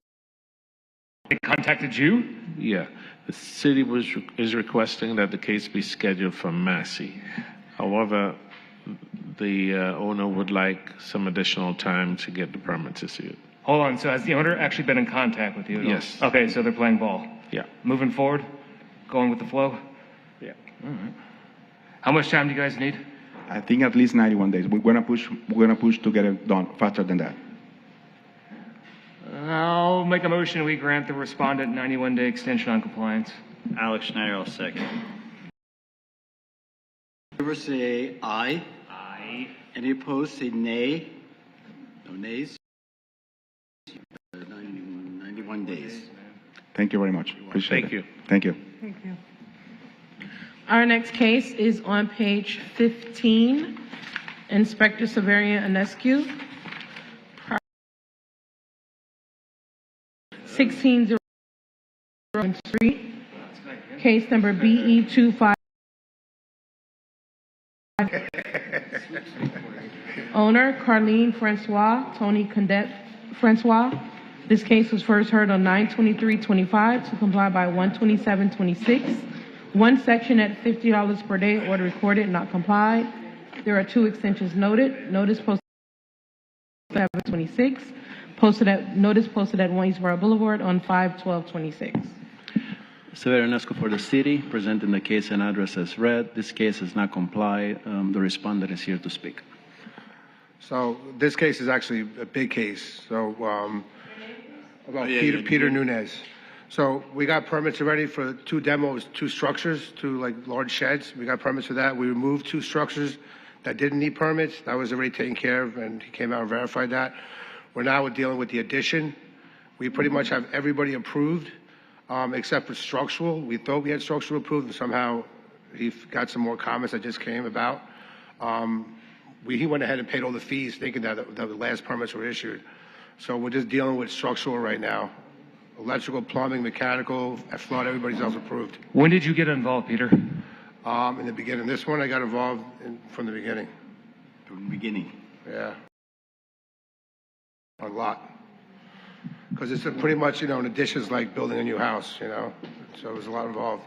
They contacted you? Yeah. The city is requesting that the case be scheduled for Massey. However, the owner would like some additional time to get the permits issued. Hold on, so has the owner actually been in contact with you at all? Yes. Okay, so they're playing ball. Yeah. Moving forward? Going with the flow? Yeah. All right. How much time do you guys need? I think at least 91 days. We're gonna push to get it done faster than that. I'll make a motion, we grant the respondent 91-day extension on compliance. Alex Schneider, I'll second. Favor say aye. Aye. Any opposed say nay. No nays. 91 days. Thank you very much. Appreciate Thank it. you. Thank you. Thank you. Our next case is on page 15, Inspector Severian Anescu. 1601 Street, case number BE 25. Owner, Carlene Francois, Tony Condette Francois. This case was first heard on 9/23/25 to comply by 1/27/26. One section at $50 per day, order recorded, not complied. There are two extensions noted. Notice posted 7/26. Notice posted at Waynesboro Boulevard on 5/12/26. Severo Nesco for the city, presenting the case and address as read. This case has not complied. The respondent is here to speak. So this case is actually a big case. So about Peter Nunez. So we got permits already for two demos, two structures, two like large sheds. We got permits for that. We removed two structures that didn't need permits. That was already taken care of, and he came out and verified that. We're now dealing with the addition. We pretty much have everybody approved, except for structural. We thought we had structural approved, and somehow he got some more comments that just came about. He went ahead and paid all the fees, thinking that the last permits were issued. So we're just dealing with structural right now. Electrical, plumbing, mechanical, flood, everybody's else approved. When did you get involved, Peter? In the beginning. This one I got involved from the beginning. From the beginning. Yeah. A lot. Because it's pretty much, an addition is like building a new house, So there's a lot involved.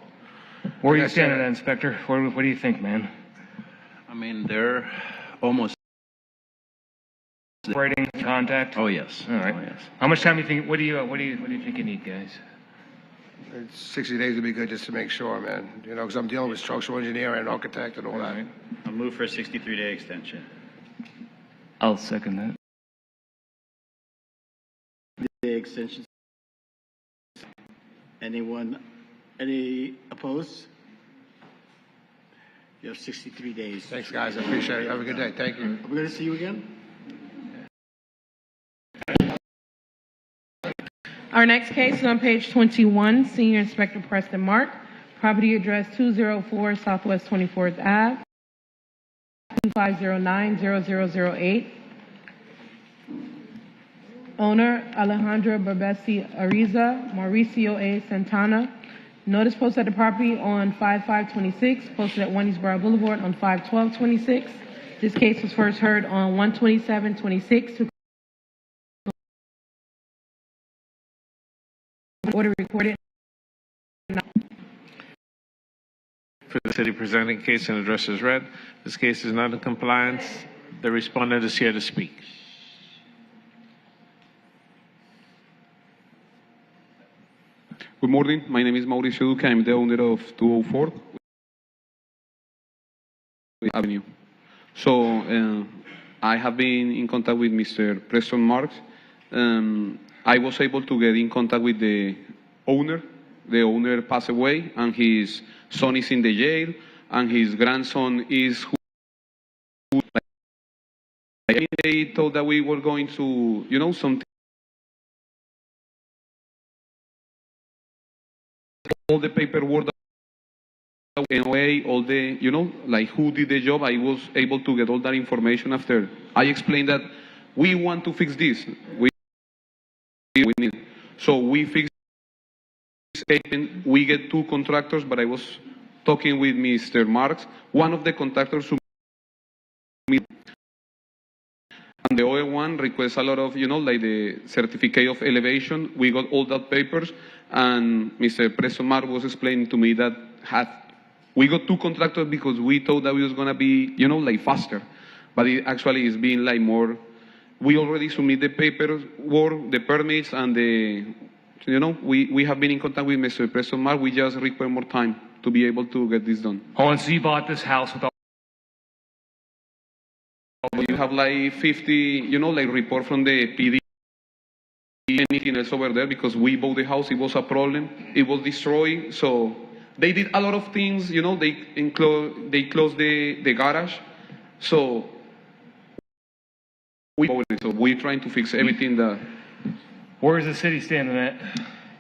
Where are you standing at, Inspector? What do you think, man? I mean, they're almost Writing contact? Oh yes. All right. Oh, yes. How much time do you think? What do you think you need, guys? 60 days would be good just to make sure, man. Because I'm dealing with structural engineer and architect and all that. I'll move for a 63-day extension. I'll second that. The extension. Any opposed? You have 63 days. Thanks, guys. I appreciate it. Have a good day. Thank you. Are we going to see you again? Our next case is on page 21, Senior Inspector Preston Mark, property address 204 Southwest 24th Ave, 2509-0008. Owner Alejandra Berbesi Ariza, Mauricio A. Santana. Notice posted at the property on 5/5/26, posted at Wendy'sboro Boulevard on 5/12/26. This case was first heard on 1/27/26. Order recorded. For the city presenting case and address is read. This case is not in compliance. The respondent is here to speak. Good morning. My name is Mauricio Duque. I'm the owner of 204 Avenue. So I have been in contact with Mr. Preston Marks. I was able to get in contact with the owner. The owner passed away, and his son is in the jail, and his grandson is they thought that we were going to, something. All the paperwork, all the, like who did the job. I was able to get all that information after I explained that we want to fix this. We need. So we fix it. We get 2 contractors, but I was talking with Mr. Marks. One of the contractors who and the other one requests a lot of, like the certificate of elevation. We got all that papers, and Mr. Preston Mark was explaining to me that we got 2 contractors because we thought that we was gonna be, like faster, but it actually is being like more. We already submit the paperwork, the permits, and we have been in contact with Mr. Preston Mark. We just require more time to be able to get this done. Oh, and so you bought this house with all. You have like 50, like report from the PD, anything else over there, because we bought the house, it was a problem, it was destroyed, so they did a lot of things, they closed the garage, so we're trying to fix everything that. Where is the city standing at?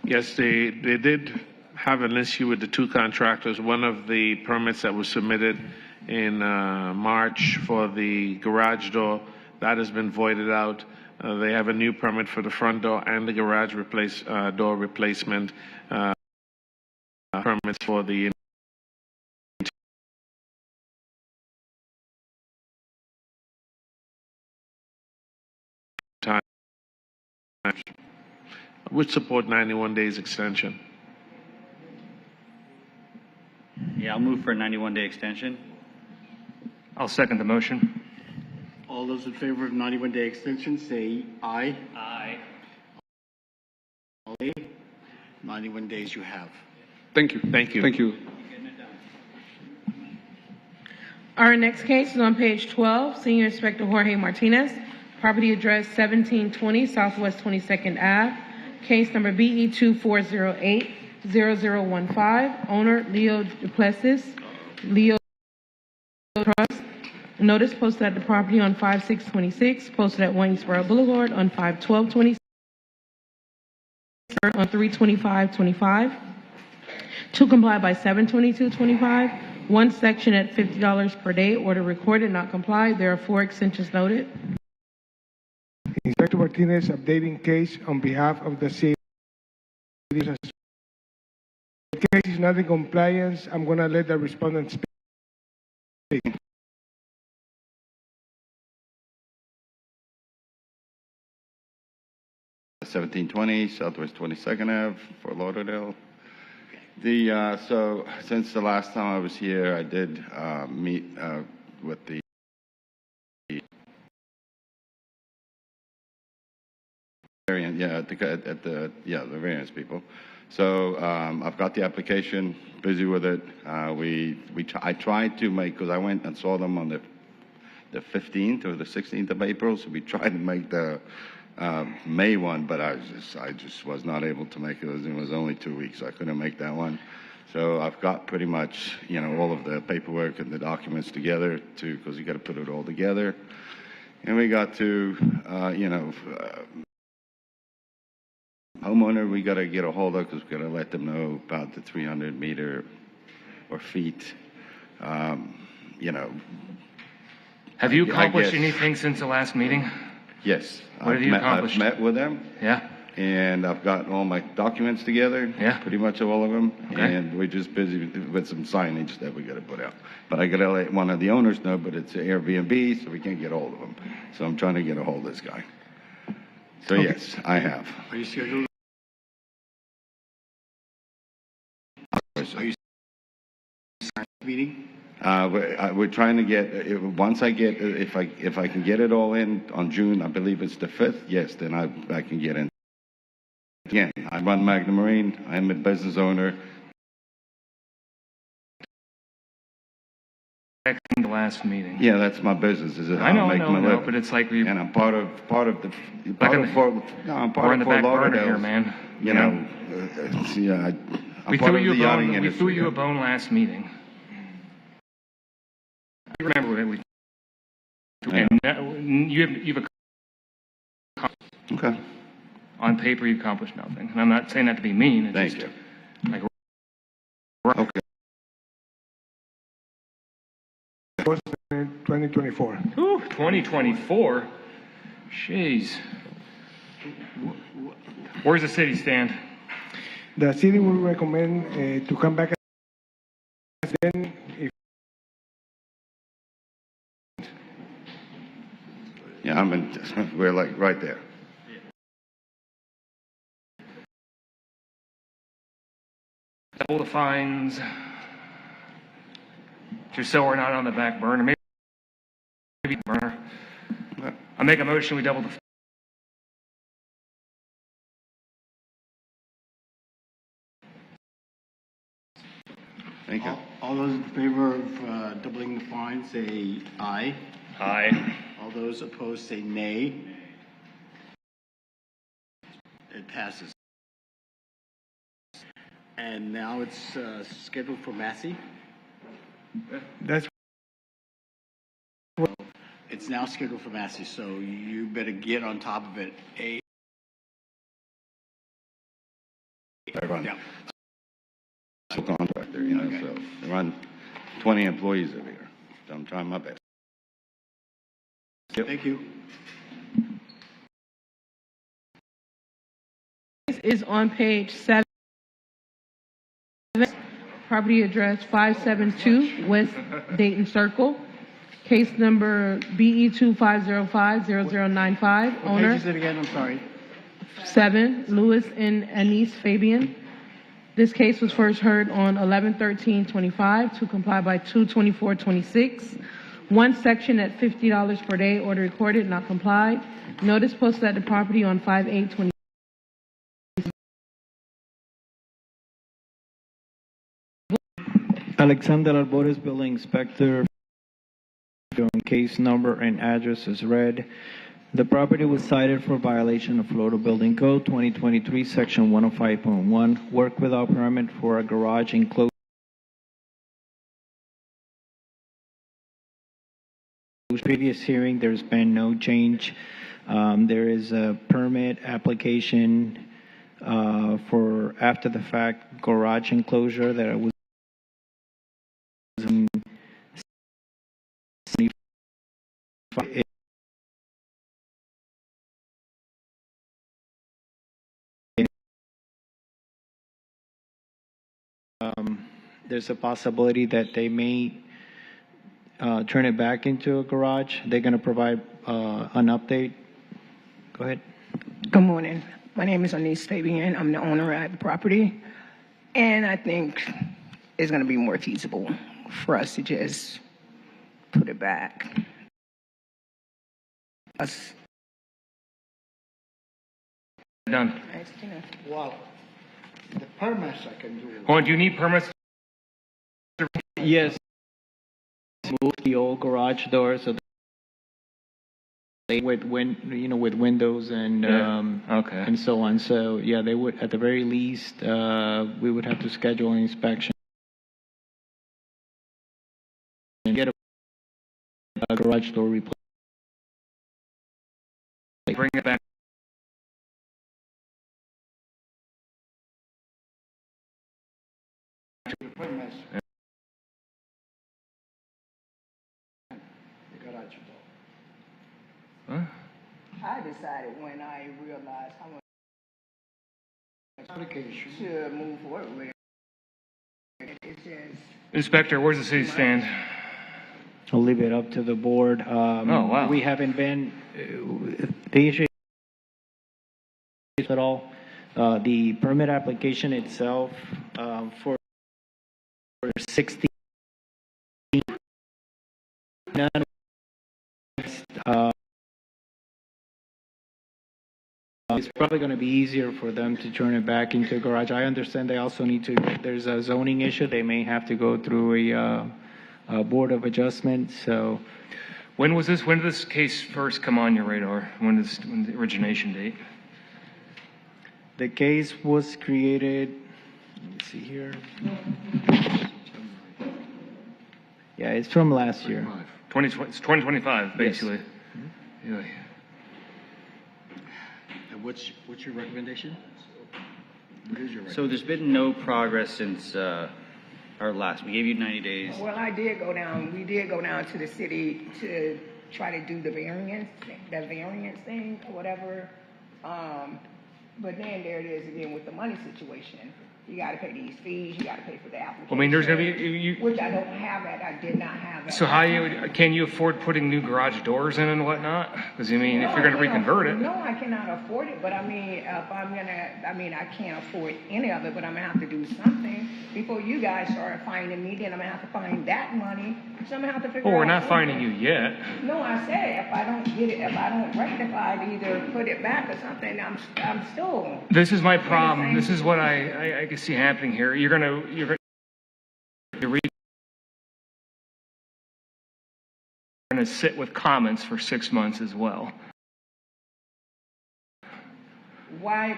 Yes, they did have an issue with the 2 contractors. One of the permits that was submitted in March for the garage door, that has been voided out. They have a new permit for the front door and the garage door replacement permits for the time, which support 91 days extension. Yeah, I'll move for a 91-day extension. I'll second the motion. All those in favor of 91-day extension say aye. Aye. 91 days you have. Thank you. Thank you. Thank you. Our next case is on page 12, Senior Inspector Jorge Martinez, property address 1720 Southwest 22nd Ave, case number BE 2408-0015, owner Leo Duplessis, Leo Trust. Notice posted at the property on 5/6/26, posted at Wendy'sboro Boulevard on 5/12/26, on 3/25/25, to comply by 7/22/25, 1 section at $50 per day, order recorded, not complied. There are 4 extensions noted. Inspector Martinez updating case on behalf of the city. The case is not in compliance. I'm going to let the respondent speak. 1720 Southwest 22nd Ave, Fort Lauderdale. So since the last time I was here, I did meet with the variant, the variance people. So I've got the application, busy with it. I tried to make, because I went and saw them on the 15th or the 16th of April, so we tried to make the May one, but I just was not able to make it. It was only 2 weeks. So I couldn't make that one. So I've got pretty much, all of the paperwork and the documents together because you got to put it all together. And we got to, homeowner, we got to get a hold of because we got to let them know about the 300 meter or feet. Have you accomplished anything since the last meeting? Yes. What have you accomplished? I've met with them. Yeah. And I've got all my documents together. Yeah. Pretty much all of them. Okay. And we're just busy with some signage that we got to put out. But I got to let one of the owners know, but it's an Airbnb, so we can't get a hold of him. So I'm trying to get a hold of this guy. So yes, I have. Are you scheduled? Are you meeting? We're trying to get, once I get, if I can get it all in on June, I believe it's the 5th, yes, then I can get in. Again, I run Magna Marine, I'm a business owner. The last meeting. Yeah, that's my business, is it? I know, living. but it's like we. And I'm part of We're in the back burner here, man. We threw you a bone last meeting. You remember that you've okay. On paper, you accomplished nothing, and I'm not saying that to be mean. It's Thank just, you. Like, okay. 2024. Ooh, 2024. Jeez. Where's the city stand? The city will recommend to come back then if Yeah, we're like right there. Double the fines. Just so we're not on the back burner. Maybe burner. I make a motion, we double the. Thank you. All those in favor of doubling the fine, say aye. Aye. All those opposed, say nay. It passes. And now it's scheduled for Massey. that's It's now scheduled for Massey, so you better get on top of it. Yeah. Contractor, so I run 20 employees over here. So I'm trying my best. Yep. Thank you. This is on page 7. Property address 572 West Dayton Circle. Case number BE 25050095. What page is it again? I'm sorry. 7, Louis and Anise Fabian. This case was first heard on 11/13/25 to comply by 2/24/26. One section at $50 per day, order recorded, not complied. Notice posted at the property on 5/8/20. Alexander Albores, Building Inspector. Case number and address is read. The property was cited for violation of Florida Building Code 2023, Section 105.1, work without permit for a garage enclosed. Previous hearing, there's been no change. There is a permit application for after the fact garage enclosure that was there's a possibility that they may turn it back into a garage. They're going to provide an update. Go ahead. Good morning. My name is Anise Fabian. I'm the owner of the property. And I think it's going to be more feasible for us to just put it back. Done. Well, the permits I can do. Hold on, do you need permits? Yes. Move the old garage door so they with windows and okay. and so on. So yeah, they would at the very least we would have to schedule an inspection. get a garage door replaced. Bring it back. Huh? I decided when I realized how much to move forward with it. It's just. Inspector, where's the city stand? I'll leave it up to the board. Oh, wow. We haven't been, the issue at all. The permit application itself for 60, it's probably going to be easier for them to turn it back into a garage. I understand they also need to, there's a zoning issue. They may have to go through a board of adjustment. So When did this case first come on your radar? When the origination date? the case was created, let me see here. Yeah, it's from last year. It's 2025, basically. Yeah. And what's your recommendation? What is your recommendation? So there's been no progress since our last. We gave you 90 days. Well, we did go down to the city to try to do the variance thing or whatever. But then there it is again with the money situation. You got to pay these fees. You got to pay for the application. I mean, there's going to be which I don't have that. I did not have that. So can you afford putting new garage doors in and whatnot? Because if you're going to reconvert it. No, I cannot afford it. But I mean, I can't afford any of it. But I'm gonna have to do something before you guys start finding me. Then I'm gonna have to find that money. So I'm gonna have to figure out. Well, we're not finding you yet. No, I said if I don't get it, if I don't rectify it, either put it back or something. I'm still. This is my problem. This is what I can see happening here. You're gonna sit with comments for 6 months as well. Why?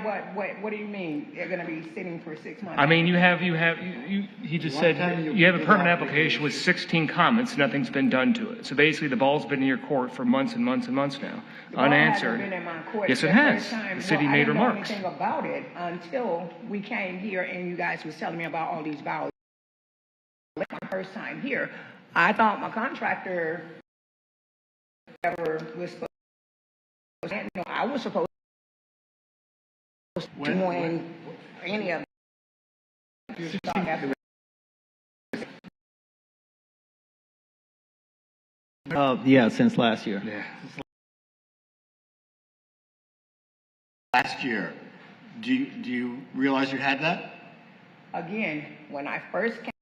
What do you mean? They're going to be sitting for 6 months? I mean, he just said you have a permit application with 16 comments. Nothing's been done to it. So basically, the ball's been in your court for months and months and months now, unanswered. Been in my court. Yes, it has. The city made remarks. I didn't know anything about it until we came here and you guys was telling me about all these violations. My first time here, I thought my contractor was supposed to. No, I was supposed. Doing any of Yeah, since last year. Yeah. Last year. Do you realize you had that? Again, when I first came,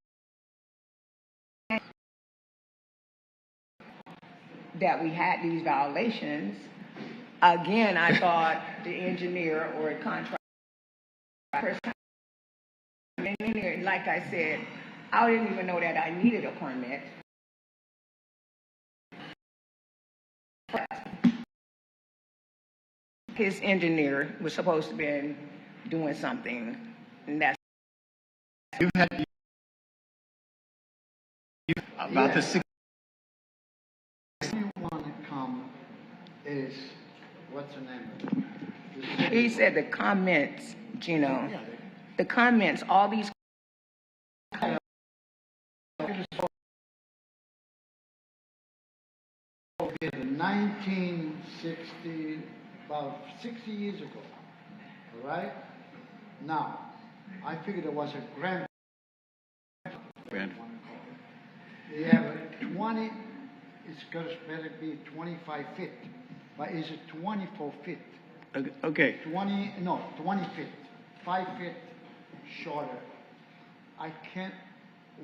that we had these violations. Again, I thought the engineer or a contractor. And like I said, I didn't even know that I needed a permit. But his engineer was supposed to be doing something, and that's. You had about the 6. You want to come is. What's the name of it? He said the comments, Gino, the comments, all these. In 1960, about 60 years ago, all right? Now, I figured it was a grand. They have 20, it's going to better be 25 feet. But is it 24 feet? Okay. 20 feet. 5 feet shorter. I can't.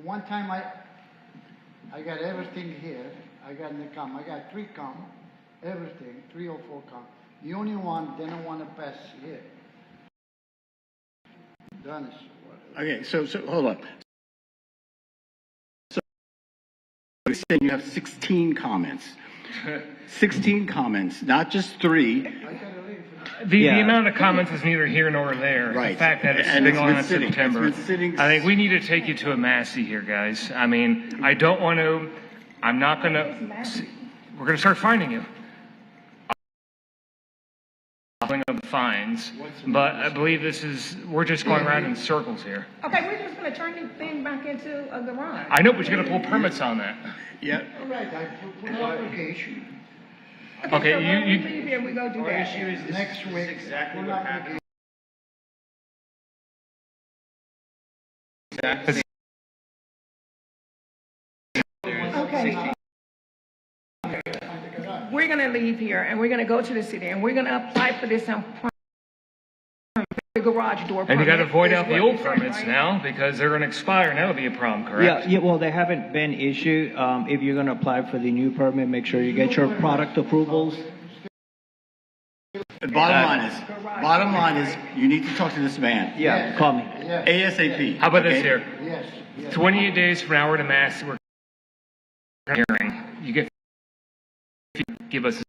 One time I got everything here. I got in the com. I got 3 com. Everything. 3 or 4 com. The only one didn't want to pass here. Done. Okay. So hold on. So you're saying you have 16 comments. 16 comments, not just 3. The amount of comments is neither here nor there. Right. The fact that it's been going on since September. I think we need to take you to a Massey here, guys. I mean, I don't want to I'm not going to, we're going to start finding you. Of the fines, but I believe we're just going around in circles here. Okay, we're just gonna turn the thing back into a garage. I know, but you're going to pull permits on that. Yeah. All right, I put an application. Okay, so you- when we leave here, we go do Our that. issue is this Next is week, exactly full what happened. Okay. We're gonna leave here and we're gonna go to the city and we're gonna apply for this garage door permit. And you got to void is out the what old you said, permits right? now because they're going to expire, and that'll be a problem, correct? Yeah, well, they haven't been issued. If you're going to apply for the new permit, make sure you get your product approvals. The bottom line is, you need to talk to this man. Yeah, call me. ASAP. How about this okay? here? Yes. 28 days from now, we're to mass. We're hearing. You get give us.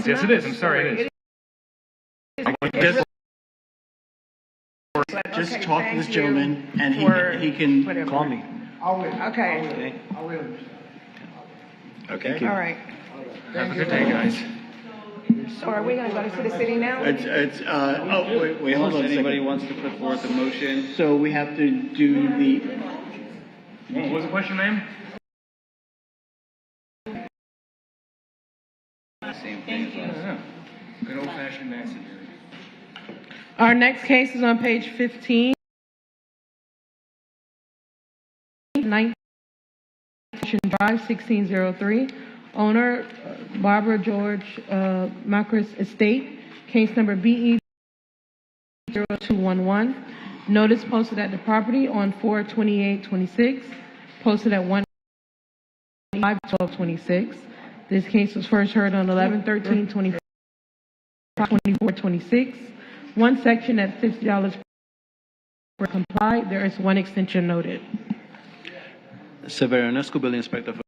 Yes, it is. I'm sorry, it is. Just talk to this gentleman, and he can call me. I will. Okay. I will. Okay. All right. Have a good day, guys. So are we gonna go to the city now? Wait, hold on a second. Anybody wants to put forth a motion? So we have to do the, What was the question, ma'am? Same thing as us. Good old-fashioned massive. Our next case is on page 15. 19 Drive, 1603. Owner, Barbara George Macris Estate. Case number BE 0211. Notice posted at the property on 4/28/26. Posted at 1/5/12/26. This case was first heard on 11/13/24/26. One section at $50 per complied. There is one extension noted. Severianescu, Building Inspector for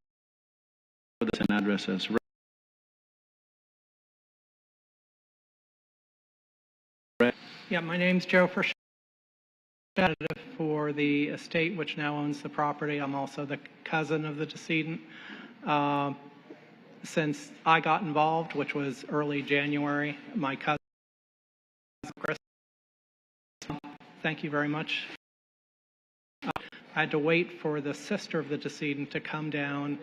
this and address as read. Yeah, my name's Joe Freshett for the estate which now owns the property. I'm also the cousin of the decedent. Since I got involved, which was early January, my cousin, Chris, thank you very much. I had to wait for the sister of the decedent to come down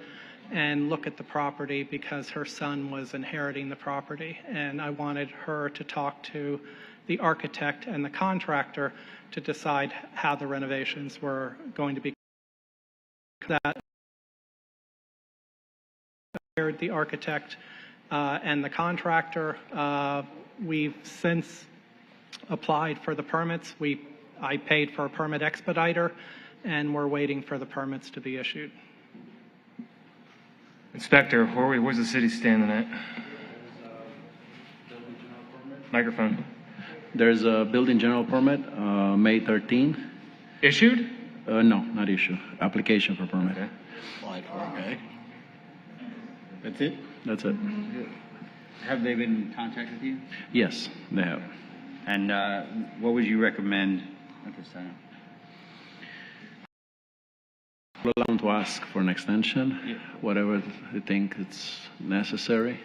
and look at the property because her son was inheriting the property, and I wanted her to talk to the architect and the contractor to decide how the renovations were going to be. That hired the architect and the contractor. We've since applied for the permits. I paid for a permit expediter, and we're waiting for the permits to be issued. Inspector, where's the city standing at? Microphone. There's a building general permit, May 13. Issued? No, not issue. Application for permit. Okay. applied for, okay? That's it? That's it. Have they been in contact with you? Yes, they have. And what would you recommend at this time? Allow them to ask for an extension, whatever they think it's necessary.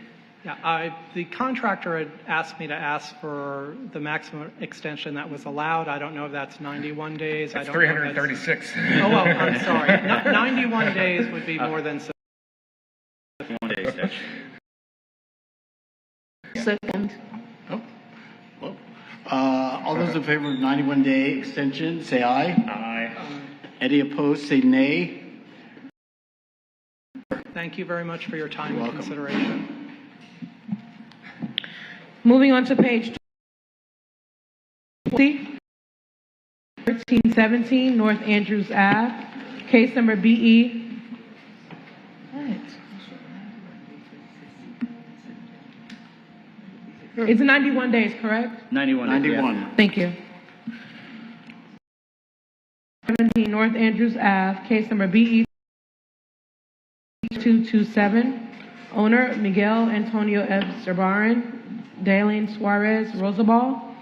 Yeah, the contractor had asked me to ask for the maximum extension that was allowed. I don't know if that's 91 days. That's I don't know if 336. Oh, well, I'm sorry. 91 days would be more than sufficient. 1 day extension. Second. All those in favor of 91-day extension, say aye. Aye. Any opposed, say nay. Thank you very much for your time You're and welcome. consideration. Moving on to page 20, 1317 North Andrews Ave, case number BE. It's 91 days, correct? 91. 91. Thank you. 17 North Andrews Ave, case number BE 227. Owner Miguel Antonio F. Zabaran, Daleen Suarez Rosabal.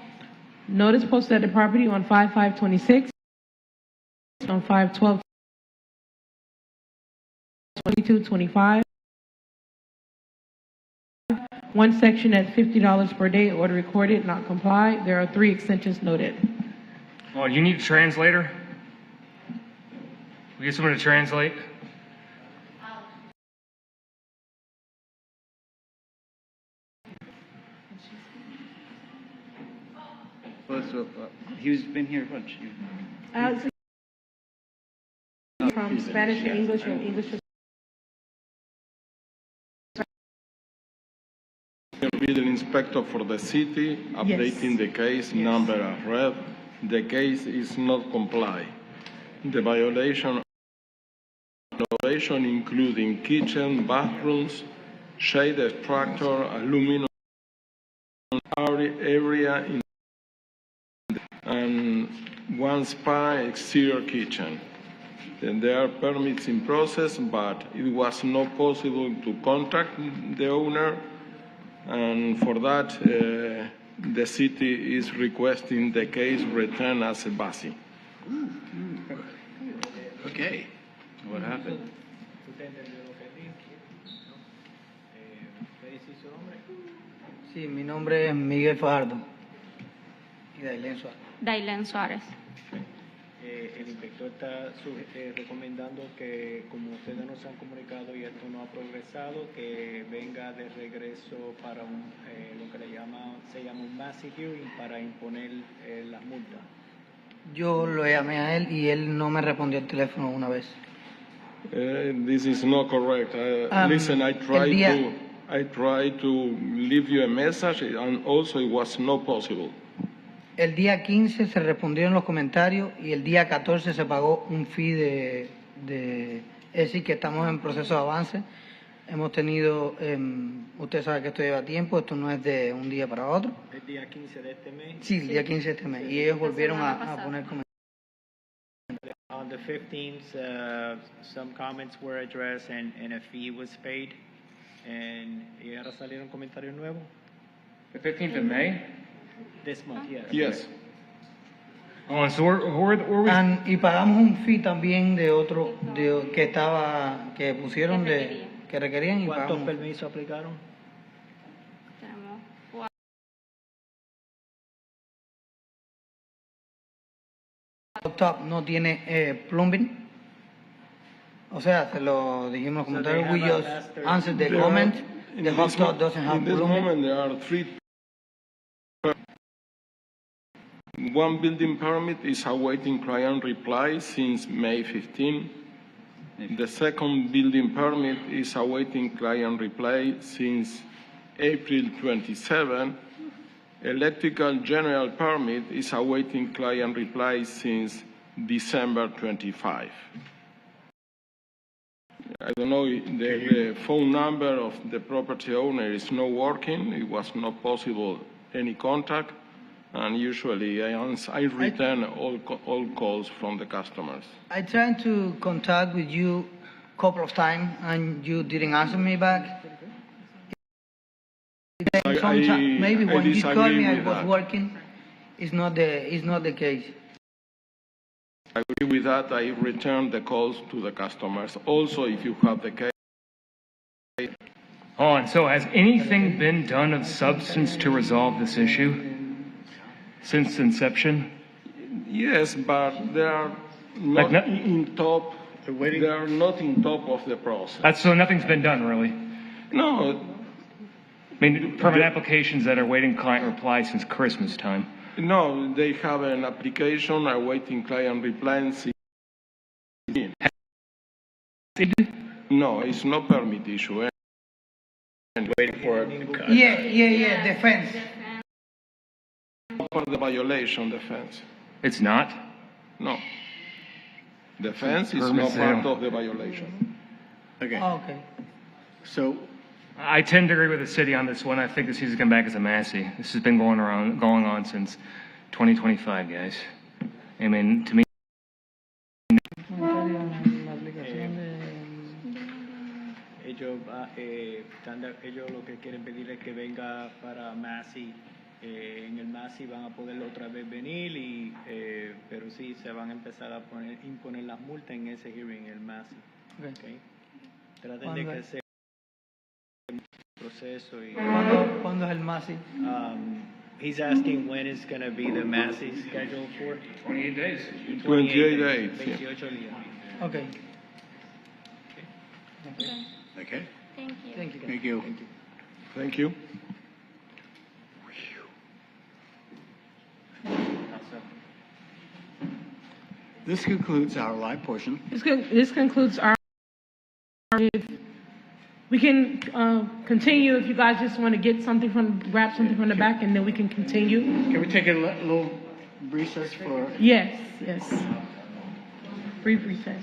Notice posted at the property on 5/5/26, on 5/12 2225. One section at $50 per day, order recorded, not complied. There are 3 extensions noted. Oh, you need a translator? We get someone to translate? He's been here a bunch. From Spanish to English and English to Building inspector for the city, updating the case number as read. The case is not comply. The violation including kitchen, bathrooms, shade structure, aluminum area and one spa exterior kitchen. And there are permits in process, but it was not possible to contact the owner. And for that, the city is requesting the case returned as a basi. Okay. What happened? Sí, mi nombre es Miguel Fajardo y Dailén Suárez. El inspector está recomendando que, como ustedes nos han comunicado y esto no ha progresado, que venga de regreso para lo que se llama un massive hearing para imponer las multas. Yo lo llamé a él y él no me respondió el teléfono una vez. This is not correct. Listen, I tried to leave you a message, and also it was not possible. El día 15 se respondió en los comentarios y el día 14 se pagó un fee es decir, que estamos en proceso de avance. Hemos tenido, usted sabe que esto lleva tiempo, esto no es de un día para otro. ¿El día 15 de este mes? Sí, el día 15 de este mes. Y ellos volvieron a poner comentarios. On the 15th, some comments were addressed and a fee was paid. ¿Y ahora salieron comentarios nuevos? The 15th of May? This month, yes. Yes. Oh, so we're Y pagamos un fee también de otro que pusieron que requerían y ¿Cuántos pagamos. permisos aplicaron? Top no tiene plumbing. O sea, se lo dijimos en los comentarios. We just answered the comment. The hot tub doesn't have In this plumbing. moment, there are 3. One building permit is awaiting client reply since May 15. The second building permit is awaiting client reply since April 27. Electrical general permit is awaiting client reply since December 25. I don't know, the phone number of the property owner is not working. It was not possible any contact. And usually I return all calls from the customers. I tried to contact with you a couple of times and you didn't answer me back. Maybe when you called me, I was working. It's not the case. I agree with that. I return the calls to the customers. Also, if you have the case. Oh, and so has anything been done of substance to resolve this issue since inception? Yes, but they are not in top. They are not in top of the process. So nothing's been done, really? No. I mean, permit applications that are waiting client reply since Christmas time. No, they have an application awaiting client reply. No, it's not permit issue. And waiting for Defense. For the violation, defense. It's not? No. Defense is not part of the violation. Okay. Okay. So I tend to agree with the city on this one. I think this needs to come back as a Massey. This has been going on since 2025, guys. I mean, to me. Ellos lo que quieren pedir es que venga para Massey. En el Massey van a poder otra vez venir, pero sí se van a empezar a imponer las multas en ese hearing, el Massey. Okay. Traten de que sea un proceso y... ¿Cuándo es el MASI? He's asking when is going to be the Massey scheduled for? 28 days. 28 days, yeah. 28 días. Okay. Okay? Thank you. Thank you. Thank you. Thank you. This concludes our live portion. This concludes our, if we can continue if you guys just want to get something grab something from the back, and then we can continue. Can we take a little recess for? Yes, brief recess.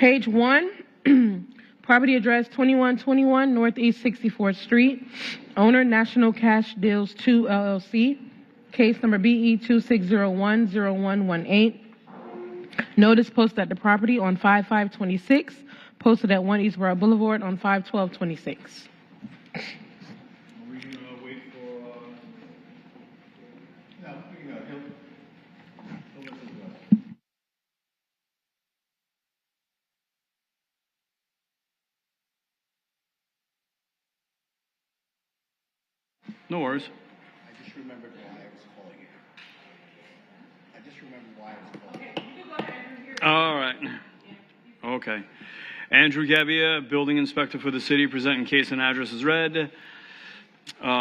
Page 1, property address 2121 Northeast 64th Street. Owner National Cash Deals 2 LLC. Case number BE 26010118. Notice posted at the property on 5/5/26. Posted at 1 Eastborough Boulevard on 5/12/26. No worries. I just remembered why I was calling you. All right. Okay. Andrew Gabbia, building inspector for the city, presenting case and address as read.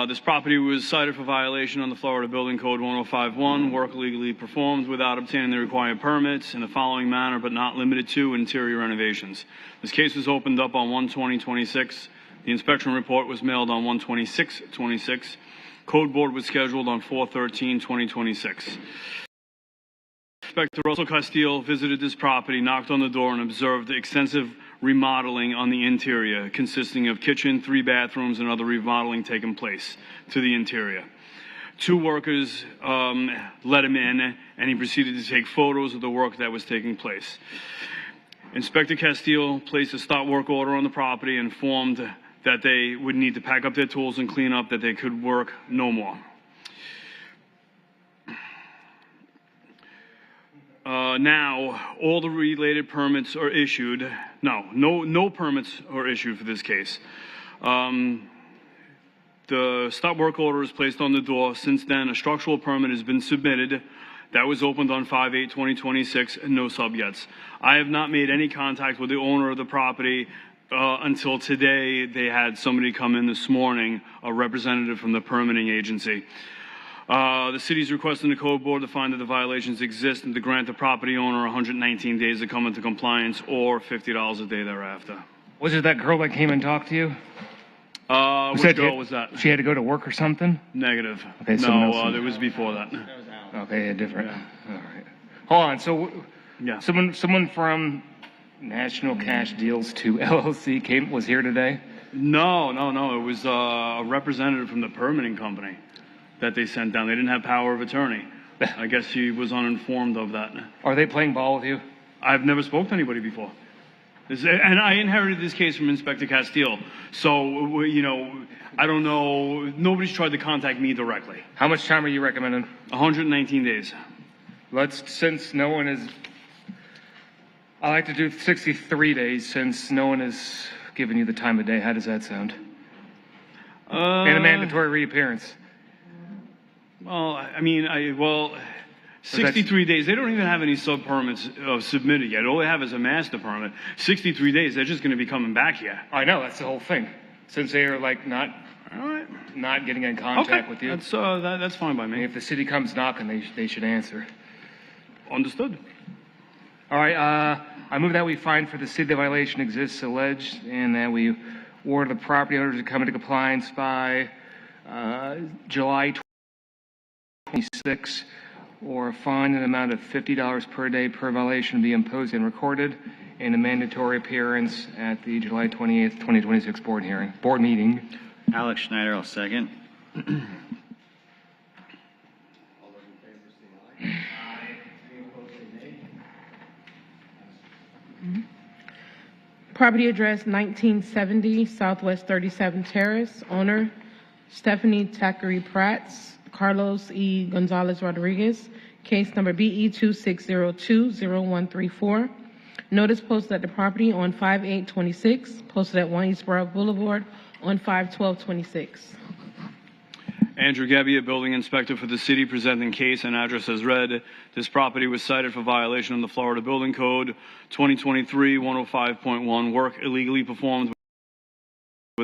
This property was cited for violation on the Florida Building Code 1051, work illegally performed without obtaining the required permits in the following manner, but not limited to interior renovations. This case was opened up on 1/20/26. The inspection report was mailed on 1/26/26. Code board was scheduled on 4/13/2026. Inspector Russell Castile visited this property, knocked on the door, and observed extensive remodeling on the interior, consisting of kitchen, 3 bathrooms, and other remodeling taking place to the interior. 2 workers let him in, and he proceeded to take photos of the work that was taking place. Inspector Castile placed a stop work order on the property and informed that they would need to pack up their tools and clean up, that they could work no more. Now, all the related permits are issued. No permits are issued for this case. The stop work order is placed on the door. Since then, a structural permit has been submitted. That was opened on 5/8/2026, and no sub yet. I have not made any contact with the owner of the property until today. They had somebody come in this morning, a representative from the permitting agency. The city is requesting the code board to find that the violations exist and to grant the property owner 119 days to come into compliance, or $50 a day thereafter. Was it that girl that came and talked to you? Which girl was that? She had to go to work or something? Negative. Okay, No, it was before that. Okay, yeah, different. All right. Hold on. So, someone from National Cash Deals 2 LLC was here today? No. It was a representative from the permitting company that they sent down. They didn't have power of attorney. I guess he was uninformed of that. Are they playing ball with you? I've never spoke to anybody before. And I inherited this case from Inspector Castile. So, I don't know. Nobody's tried to contact me directly. How much time are you recommending? 119 days. Since no one is... I like to do 63 days since no one has given you the time of day. How does that sound? And a mandatory reappearance. Well, 63 days. They don't even have any sub permits submitted yet. All they have is a master permit. 63 days. They're just going to be coming back here. I know. That's the whole thing. Since they are not getting in contact with you. That's fine by me. If the city comes knocking, they should answer. Understood. All right. I move that we find for the city the violation exists alleged, and that we order the property owner to come into compliance by July 26, or a fine in the amount of $50 per day per violation be imposed and recorded, and a mandatory appearance at the July 28th, 2026 board meeting. Alex Schneider, I'll second. Property address 1970 Southwest 37 Terrace. Owner Stephanie Thackeray Prats, Carlos E. Gonzalez Rodriguez. Case number BE 26020134. Notice posted at the property on 5/8/26. Posted at 1 Eastborough Boulevard on 5/12/26. Andrew Gabbia, building inspector for the city, presenting case and address as read. This property was cited for violation of the Florida Building Code 2023-105.1, work illegally performed with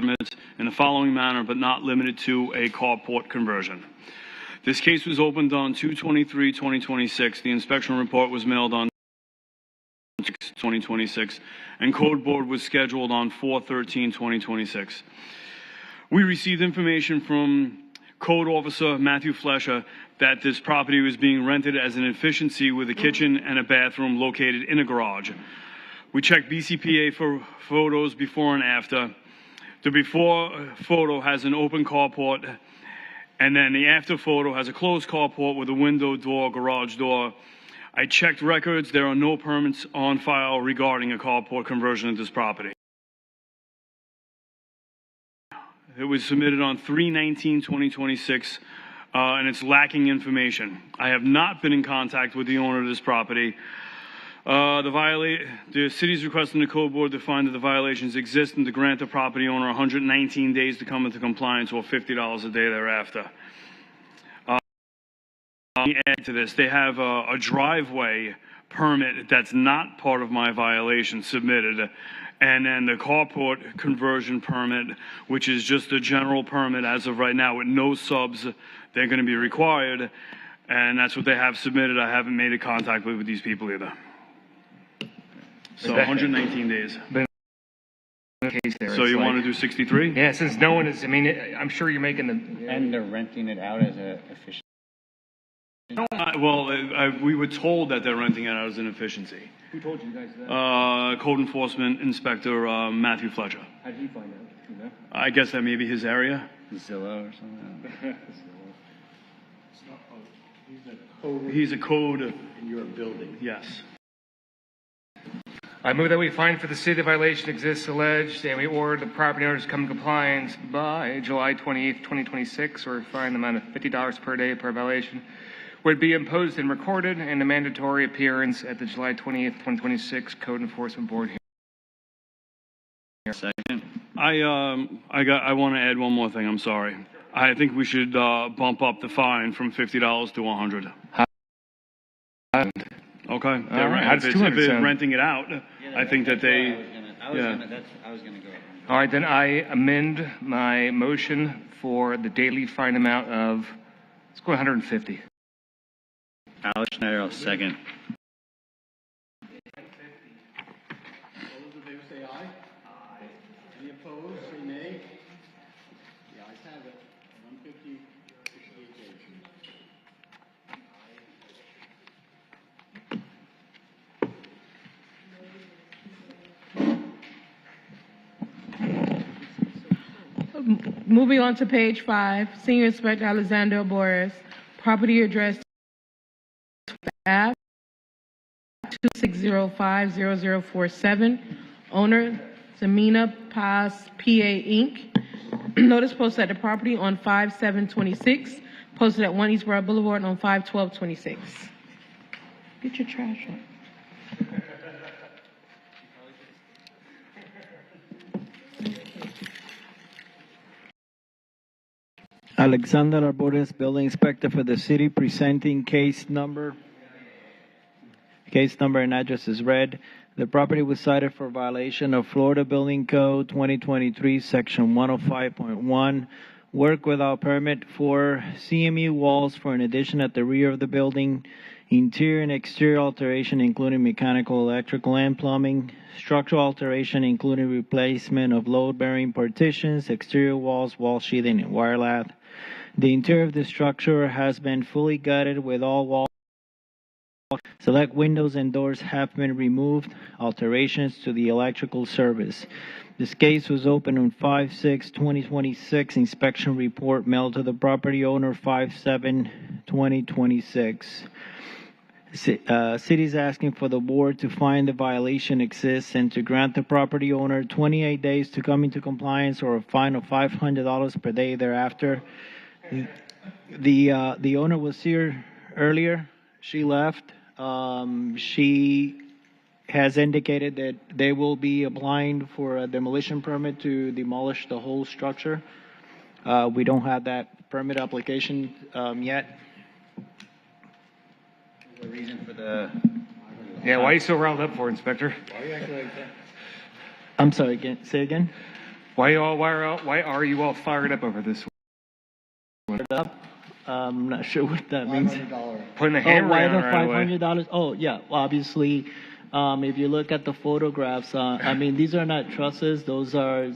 permits in the following manner, but not limited to a carport conversion. This case was opened on 2/23/2026. The inspection report was mailed on 2026, and code board was scheduled on 4/13/2026. We received information from Code Officer Matthew Flesher that this property was being rented as an efficiency with a kitchen and a bathroom located in a garage. We checked BCPA for photos before and after. The before photo has an open carport, and then the after photo has a closed carport with a window, door, garage door. I checked records. There are no permits on file regarding a carport conversion at this property. It was submitted on 3/19/2026, and it's lacking information. I have not been in contact with the owner of this property. The city's requesting the code board to find that the violations exist and to grant the property owner 119 days to come into compliance or $50 a day thereafter. Let me add to this. They have a driveway permit that's not part of my violation submitted, and then the carport conversion permit, which is just a general permit as of right now with no subs. They're going to be required, and that's what they have submitted. I haven't made a contact with these people either. So 119 days. So you want to do 63? Yeah, since no one is, I mean, I'm sure you're making the... And they're renting it out as a efficient. We were told that they're renting it out as an efficiency. Who told you guys that? Code Enforcement Inspector Matthew Fletcher. How did you find out? You know? I guess that may be his area. Zillow or something. He's a code. In your building. Yes. I move that we find for the city the violation exists alleged, and we order the property owners to come in compliance by July 28th, 2026, or fine the amount of $50 per day per violation would be imposed and recorded, and a mandatory appearance at the July 28th, 2026 Code Enforcement Board hearing. Second. I want to add one more thing. I'm sorry. I think we should bump up the fine from $50 to $100. Okay. Right. If they're renting it out, I think that they. I was going to go. All right, then I amend my motion for the daily fine amount of, let's go 150. Alex Schneider, I'll second. All those in favor say aye. Aye. Any opposed, say nay. The ayes have it. 150, 68 days. Moving on to page 5, Senior Inspector Alexander Boris, property address 2605-0047, owner Zamina Paz PA Inc. Notice posted at the property on 5/7/26, posted at 1 East Broad Boulevard on 5/12/26. Get your trash out. Alexander Arbores, Building Inspector for the city, presenting case number. Case number and address is read. The property was cited for violation of Florida Building Code 2023, Section 105.1. Work without permit for CMU walls for an addition at the rear of the building. Interior and exterior alteration, including mechanical, electrical, and plumbing. Structural alteration, including replacement of load-bearing partitions, exterior walls, wall sheathing, and wire lath. The interior of the structure has been fully gutted with all walls. Select windows and doors have been removed. Alterations to the electrical service. This case was opened on 5/6/2026. Inspection report mailed to the property owner 5/7/2026. City is asking for the board to find the violation exists and to grant the property owner 28 days to come into compliance or a fine of $500 per day thereafter. The owner was here earlier. She left. She has indicated that they will be applying for a demolition permit to demolish the whole structure. We don't have that permit application yet. The reason for the. Yeah, why are you so riled up for, Inspector? Why are you acting like that? I'm sorry, say again? Why are you all fired up over this? I'm not sure what that means. Putting a hammer why on the it right away. $500? Oh, yeah. Well, obviously, if you look at the photographs, I mean, these are not trusses. Those are,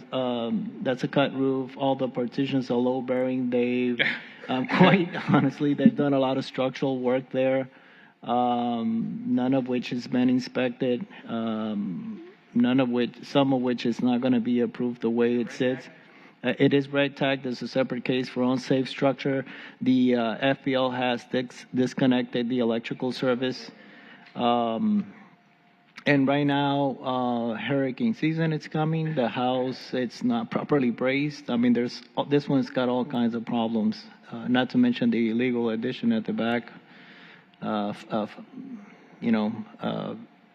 that's a cut roof. All the partitions are low bearing. They've, quite honestly, they've done a lot of structural work there, none of which has been inspected. some of which is not going to be approved the way it sits. It is red tagged. There's a separate case for unsafe structure. The FPL has disconnected the electrical service. And right now, hurricane season is coming. The house, it's not properly braced. I mean, this one's got all kinds of problems, not to mention the illegal addition at the back of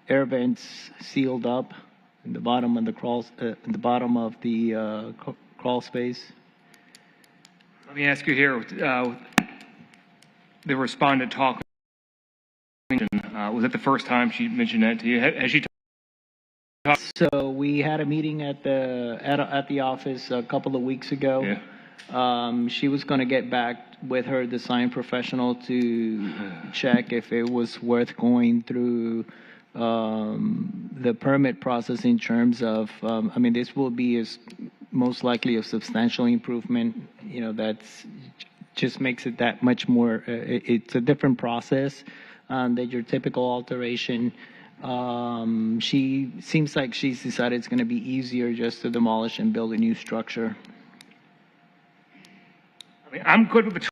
air vents sealed up in the bottom of the crawl space. Let me ask you here, the respondent talk, was that the first time she mentioned that to you? Has she talked? So we had a meeting at the office a couple of weeks ago. Yeah. She was going to get back with her design professional to check if it was worth going through the permit process in terms of, this will be most likely a substantial improvement. That's just makes it that much more, it's a different process than your typical alteration. She seems like she's decided it's going to be easier just to demolish and build a new structure. I'm good with the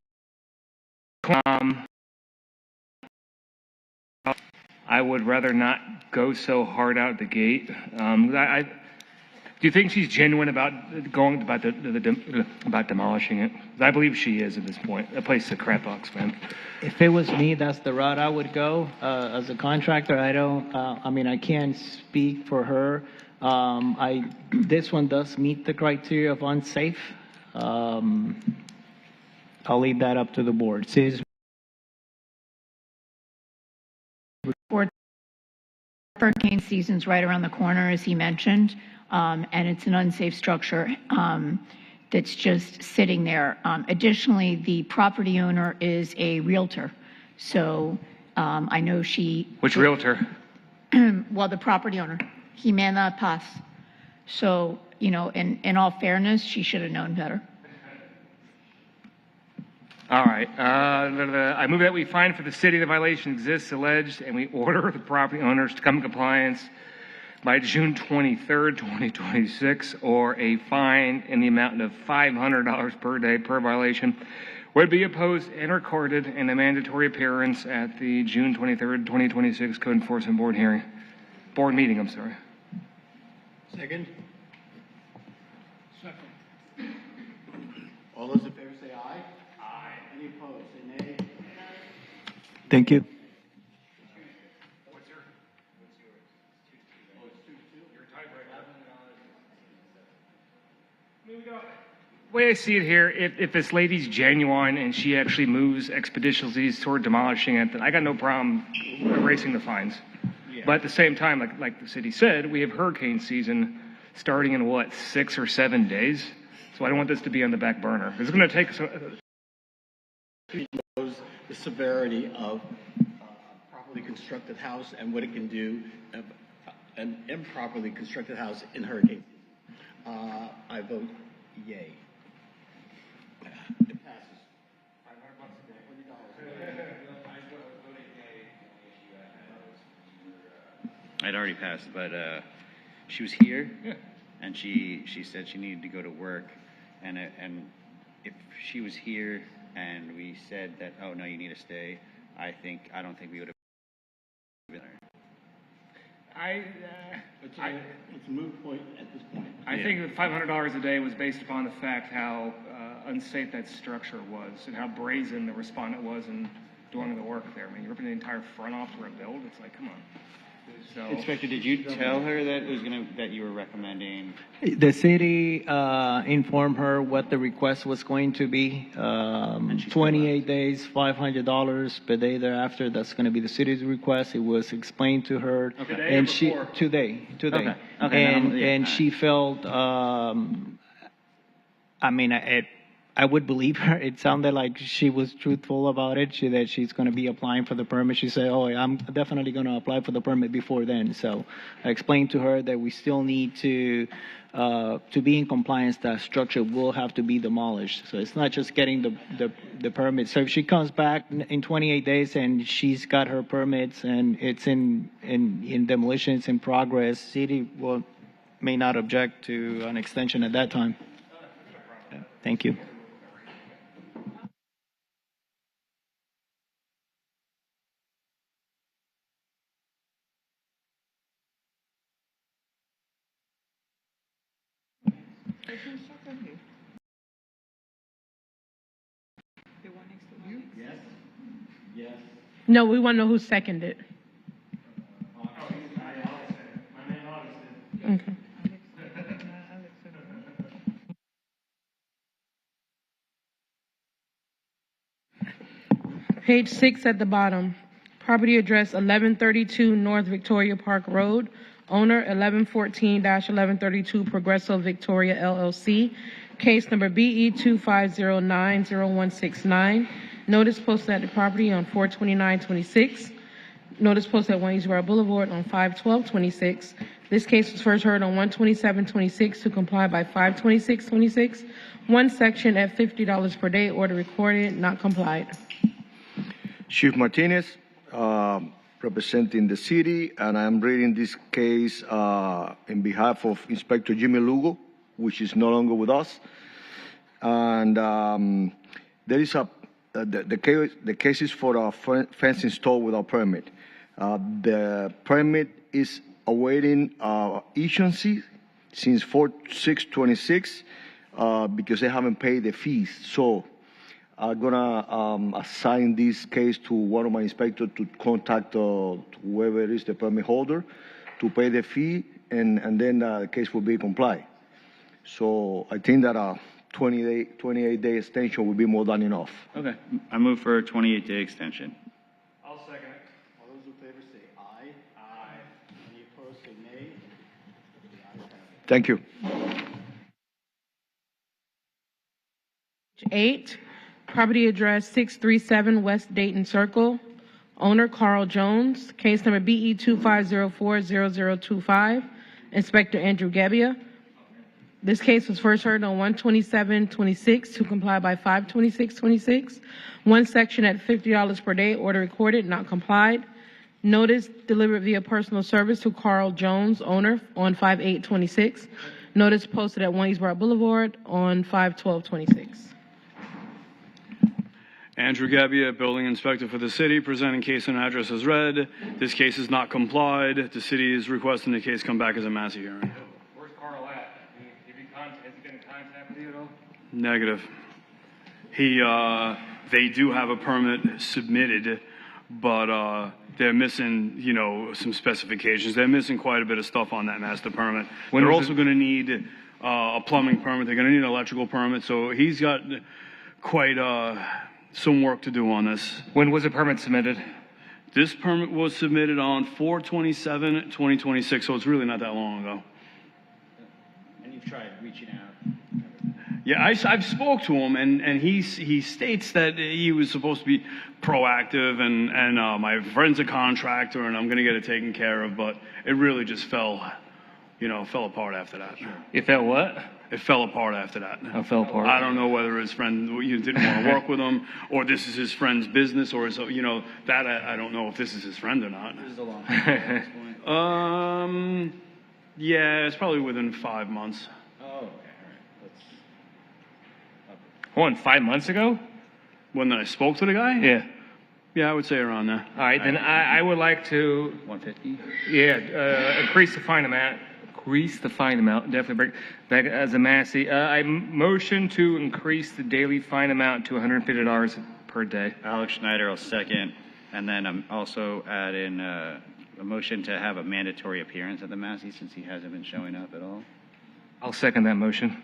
I would rather not go so hard out the gate. Do you think she's genuine about about demolishing it? I believe she is at this point. That place is a crap box, man. If it was me, that's the route I would go. As a contractor, I can't speak for her. This one does meet the criteria of unsafe. I'll leave that up to the board. Hurricane season's right around the corner, as he mentioned, and it's an unsafe structure that's just sitting there. Additionally, the property owner is a realtor, so I know she... Which realtor? Well, the property owner, Jimena Paz. So, in all fairness, she should have known better. All right. I move that we find for the city the violation exists alleged, and we order the property owners to come in compliance by June 23rd, 2026, or a fine in the amount of $500 per day per violation would be opposed and recorded in a mandatory appearance at the June 23rd, 2026 Code Enforcement Board meeting. I'm sorry. Second. All those in favor say aye. Aye. Any opposed, say nay. Thank you. What's yours? Oh, it's 2-2. You're tied right now. The way I see it here, if this lady's genuine and she actually moves expeditiously toward demolishing it, then I got no problem erasing the fines. Yeah. But at the same time, like the city said, we have hurricane season starting in 6 or 7 days. So I don't want this to be on the back burner. It's going to take Knows the severity of a properly constructed house and what it can do, an improperly constructed house in hurricane season. I vote yay. It passes. I'd already passed, but she was here, and she said she needed to go to work, and if she was here and we said that, oh no, you need to stay, I don't think we would have been there. It's a moot point at this point. I think the $500 a day was based upon the fact how unsafe that structure was and how brazen the respondent was in doing the work there. I mean, you're ripping the entire front off for a build. It's like, come on. So, Inspector, did you tell her that you were recommending? The city informed her what the request was going to be. 28 days, $500 per day thereafter. That's going to be the city's request. It was explained to her. Okay. And Today or today. Okay. And she felt, I would believe her. It sounded like she was truthful about it. That she's going to be applying for the permit. She said, "Oh, I'm definitely going to apply for the permit before then." So I explained to her that we still need to be in compliance. That structure will have to be demolished. So it's not just getting the permit. So if she comes back in 28 days and she's got her permits and it's in demolition, it's in progress, city may not object to an extension at that time. Yeah, thank you. No, we want to know who seconded. Okay. Page 6 at the bottom. Property address 1132 North Victoria Park Road. Owner 1114-1132 Progresso Victoria LLC. Case number BE 25090169. Notice posted at the property on 4/29/26. Notice posted at 1 Eastborough Boulevard on 5/12/26. This case was first heard on 1/27/26 to comply by 5/26/26. One section at $50 per day. Order recorded, not complied. Chief Martinez, representing the city, and I'm reading this case in behalf of Inspector Jimmy Lugo, which is no longer with us. And there is the case is for a fence installed without permit. The permit is awaiting issuance since 4/6/26 because they haven't paid the fees. So I'm gonna assign this case to one of my inspectors to contact whoever is the permit holder to pay the fee, and then the case will be complied. So I think that a 28-day extension will be more than enough. Okay, I move for a 28-day extension. I'll second it. All those in favor say aye. Aye. Any opposed say nay. Thank you. 8, property address 637 West Dayton Circle. Owner Carl Jones. Case number BE 25040025. Inspector Andrew Gebbia. This case was first heard on 1/27/26 to comply by 5/26/26. One section at $50 per day. Order recorded, not complied. Notice delivered via personal service to Carl Jones, owner, on 5/8/26. Notice posted at 1 Eastborough Boulevard on 5/12/26. Andrew Gebbia, Building Inspector for the city, presenting case and address as read. This case is not complied. The city is requesting the case come back as a Massey hearing. Where's Carl at? Has he been in contact with you at all? Negative. They do have a permit submitted, but they're missing, some specifications. They're missing quite a bit of stuff on that master permit. They're also going to need a plumbing permit. They're going to need an electrical permit. So he's got quite some work to do on this. When was the permit submitted? This permit was submitted on 4/27/2026, so it's really not that long ago. And you've tried reaching out. Yeah, I've spoke to him, and he states that he was supposed to be proactive, and my friend's a contractor, and I'm going to get it taken care of, but it really just fell apart after that. It fell what? It fell apart after that. It fell apart. I don't know whether his friend didn't want to work with him, or this is his friend's business, or that I don't know if this is his friend or not. This is a long time at this point. Yeah, it's probably within 5 months. Oh, okay, all right. Hold on, 5 months ago? When I spoke to the guy? Yeah. Yeah, I would say around there. All right, then I would like to... 150? Yeah, increase the fine amount. Increase the fine amount, definitely bring back as a Massey. I motion to increase the daily fine amount to $150 per day. Alex Schneider will second, and then I'm also add in a motion to have a mandatory appearance at the Massey since he hasn't been showing up at all. I'll second that motion.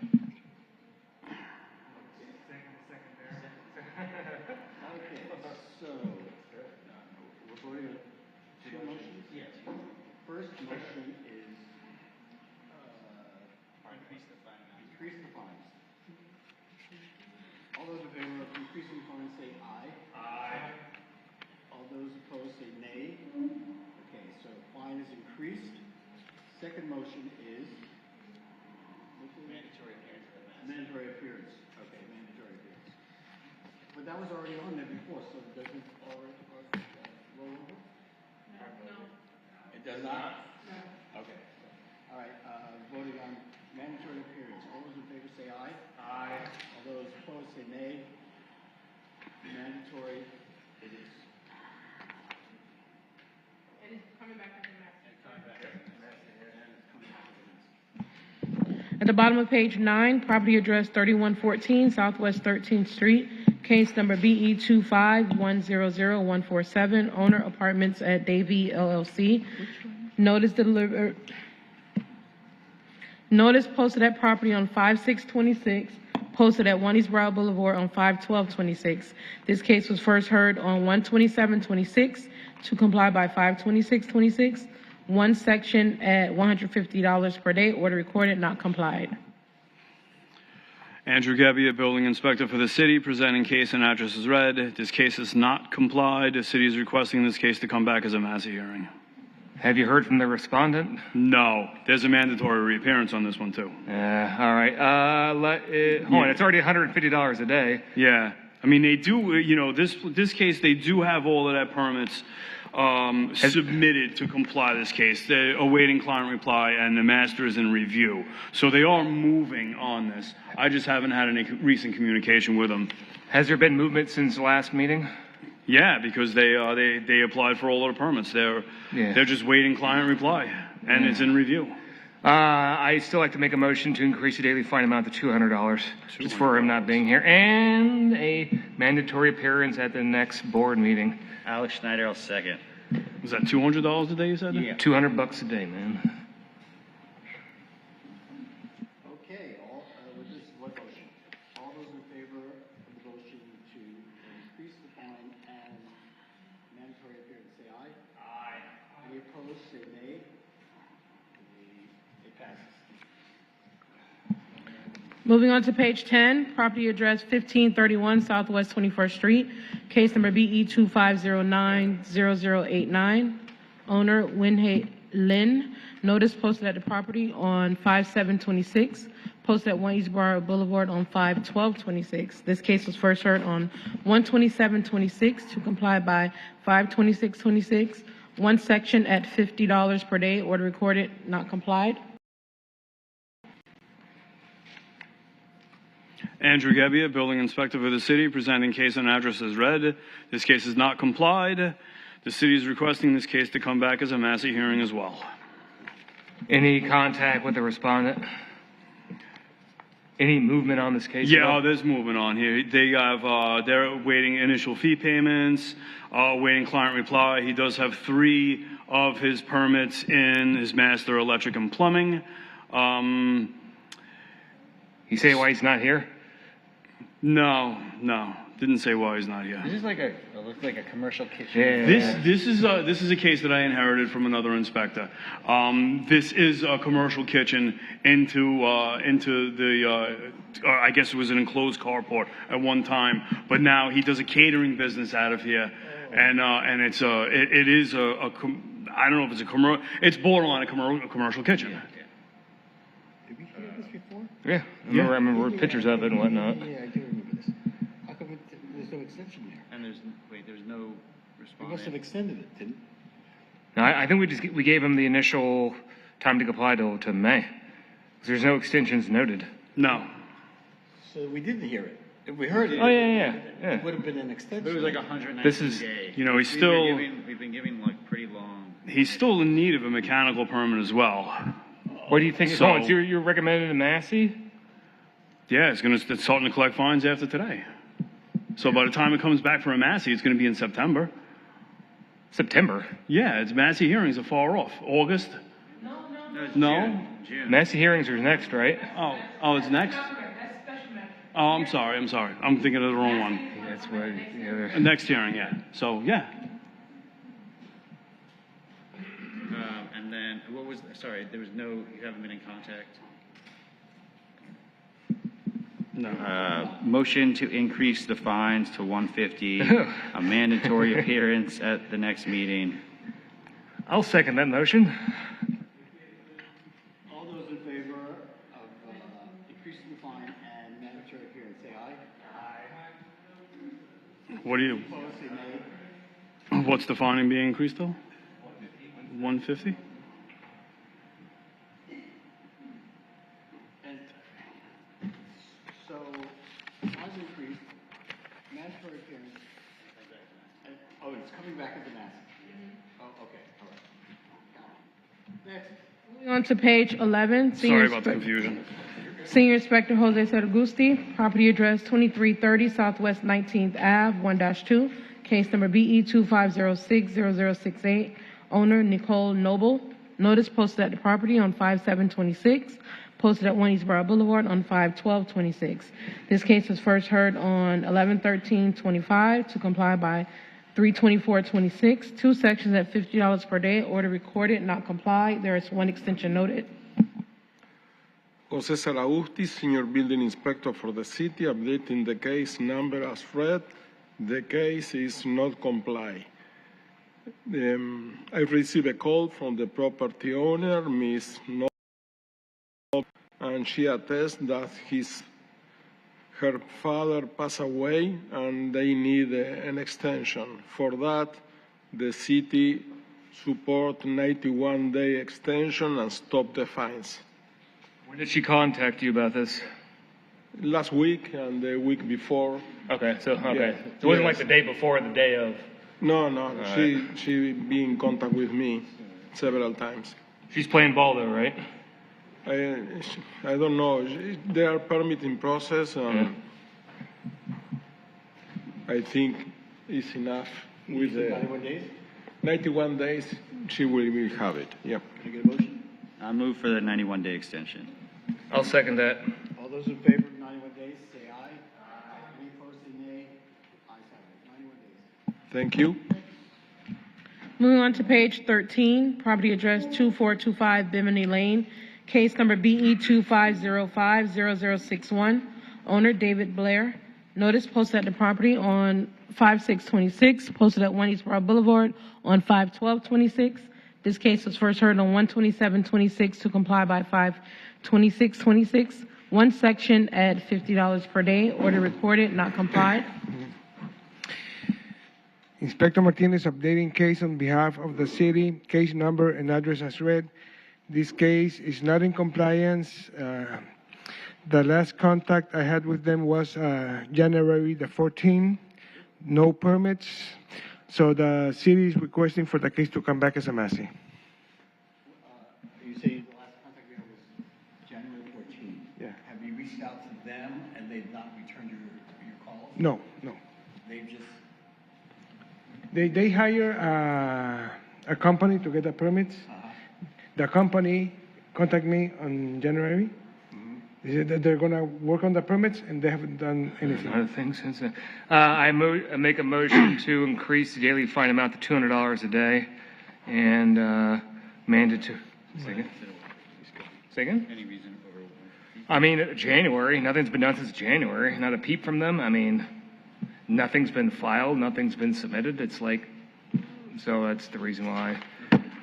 First motion is increase the fines. opposed, say nay. Okay, so fine is increased. Second motion is? Mandatory appearance. Mandatory appearance. Okay, mandatory appearance. But that was already on there before, so it doesn't already roll over? No. It does not? No. Okay. All right, voting on mandatory appearance. All those in favor say aye. Aye. All those opposed say nay. Mandatory it is. It is coming back as a mess. At the bottom of page 9, property address 3114 Southwest 13th Street, case number BE 2510147, owner apartments at Davie LLC. Notice posted at property on 5/6/26, posted at 1 East Brow Boulevard on 5/12/26. This case was first heard on 1/27/26 to comply by 5/26/26. One section at $150 per day, order recorded, not complied. Andrew Gebbia, Building Inspector for the City, presenting case and address as read. This case is not complied. The City is requesting this case to come back as a Massey hearing. Have you heard from the respondent? No. There's a mandatory reappearance on this one, too. All right. Hold on. It's already $150 a day. Yeah. I mean, they do, this case, they do have all of that permits submitted to comply this case. They're awaiting client reply, and the master is in review. So they are moving on this. I just haven't had any recent communication with them. Has there been movement since the last meeting? Yeah, because they applied for all of the permits. They're just waiting client reply, and it's in review. I still like to make a motion to increase the daily fine amount to $200, just for him not being here, and a mandatory appearance at the next board meeting. Alex Schneider, I'll second. Was that $200 a day you said? Yeah. $200 a day, man. Okay, with this one motion, all those in favor of the motion to increase the fine and mandatory appearance, say aye. Aye. Any opposed, say nay. It passes. Moving on to page 10, property address 1531 Southwest 21st Street, case number BE 25090089, owner Winhei Lin. Notice posted at the property on 5/7/26, posted at 1 East Broad Boulevard on 5/12/26. This case was first heard on 1/27/26 to comply by 5/26/26. One section at $50 per day, order recorded, not complied. Andrew Gebbia, Building Inspector for the City, presenting case and address as read. This case is not complied. The City is requesting this case to come back as a Massey hearing as well. Any contact with the respondent? Any movement on this case? Yeah, there's movement on here. They have, they're waiting initial fee payments, waiting client reply. He does have 3 of his permits in his master electric and plumbing. You say why he's not here? No. Didn't say why he's not here. This is like looks like a commercial kitchen. Yeah. This is a case that I inherited from another inspector. This is a commercial kitchen into the I guess it was an enclosed carport at one time, but now he does a catering business out of here, and it's it is I don't know if it's a commercial. It's borderline a commercial kitchen. Did we hear this before? Yeah, I remember pictures of it and whatnot. Yeah, I do remember this. How come there's no extension there? And there's no response. We must have extended it, didn't we? No, I think we gave him the initial time to comply to May. There's no extensions noted. No. So we didn't hear it. If we heard it, Oh, yeah. it would have been an extension. But it was like 119 This is, days. you know, he's still We've been giving like pretty long. he's still in need of a mechanical permit as well. What do you think? So- You're recommending a Massey? Yeah, it's starting to collect fines after today. So by the time it comes back for a Massey, it's going to be in September. September? Yeah, it's Massey hearings are far off. August? No? June. Massey hearings are next, right? Oh, it's next? Oh, I'm sorry. I'm thinking of the wrong one. That's why. Yeah, Next hearing, yeah. So, yeah. And then what was? Sorry, there was no. You haven't been in contact. Motion to increase the fines to 150, a mandatory appearance at the next meeting. I'll second that motion. All those in favor of increasing the fine and mandatory appearance, say aye. What do you, Opposed, say nay. what's the fine being increased to? 150? And so, fines increased, mandatory appearance. Oh, it's coming back into mass. Oh, okay, all right. Next. Moving on to page 11. Sorry about the confusion. Senior Inspector Jose Saragusti, property address 2330 Southwest 19th Ave, 1-2, case number BE 25060068, owner Nicole Noble. Notice posted at the property on 5/7/26, posted at 1 East Borough Boulevard on 5/12/26. This case was first heard on 11/13/25 to comply by 3/24/26, 2 sections at $50 per day, order recorded, not complied. There is 1 extension noted. Jose Saragusti, Senior Building Inspector for the city, updating the case number as read. The case is not comply. I received a call from the property owner, Ms. Noble, and she attests that her father passed away and they need an extension. For that, the city support 91-day extension and stop the fines. When did she contact you about this? Last week and the week before. Okay, so, okay. Yeah. It wasn't like Yes. the day before or the day of. No, All she be in contact with me several times. She's playing ball though, right? I don't know. They are permitting process, and I think it's enough with the 91 days? 91 days. She will have it. Yep. Can I get a motion? I move for the 91-day extension. I'll second that. All those in favor of 91 days, say aye. Any opposed, say nay. Ayes have it. 91 days. Thank you. Moving on to page 13, property address 2425 Bimini Lane, case number BE 25050061, owner David Blair. Notice posted at the property on 5/6/26, posted at 1 East Borough Boulevard on 5/12/26. This case was first heard on 1/27/26 to comply by 5/26/26. 1 section at $50 per day, order recorded, not complied. Inspector Martinez updating case on behalf of the city, case number and address as read. This case is not in compliance. The last contact I had with them was January the 14th, no permits. So the city is requesting for the case to come back as a Massey. You say the last contact we had was January 14th. Yeah. Have you reached out to them and they've not returned your calls? No. They've just, They hire a company to get the permits. The company contacted me on January. They said that they're going to work on the permits, and they haven't done anything. Other things since then. I make a motion to increase the daily fine amount to $200 a day and mandatory. Say again? Any reason over? I mean, January. Nothing's been done since January. Not a peep from them. I mean, nothing's been filed. Nothing's been submitted. It's like, so that's the reason why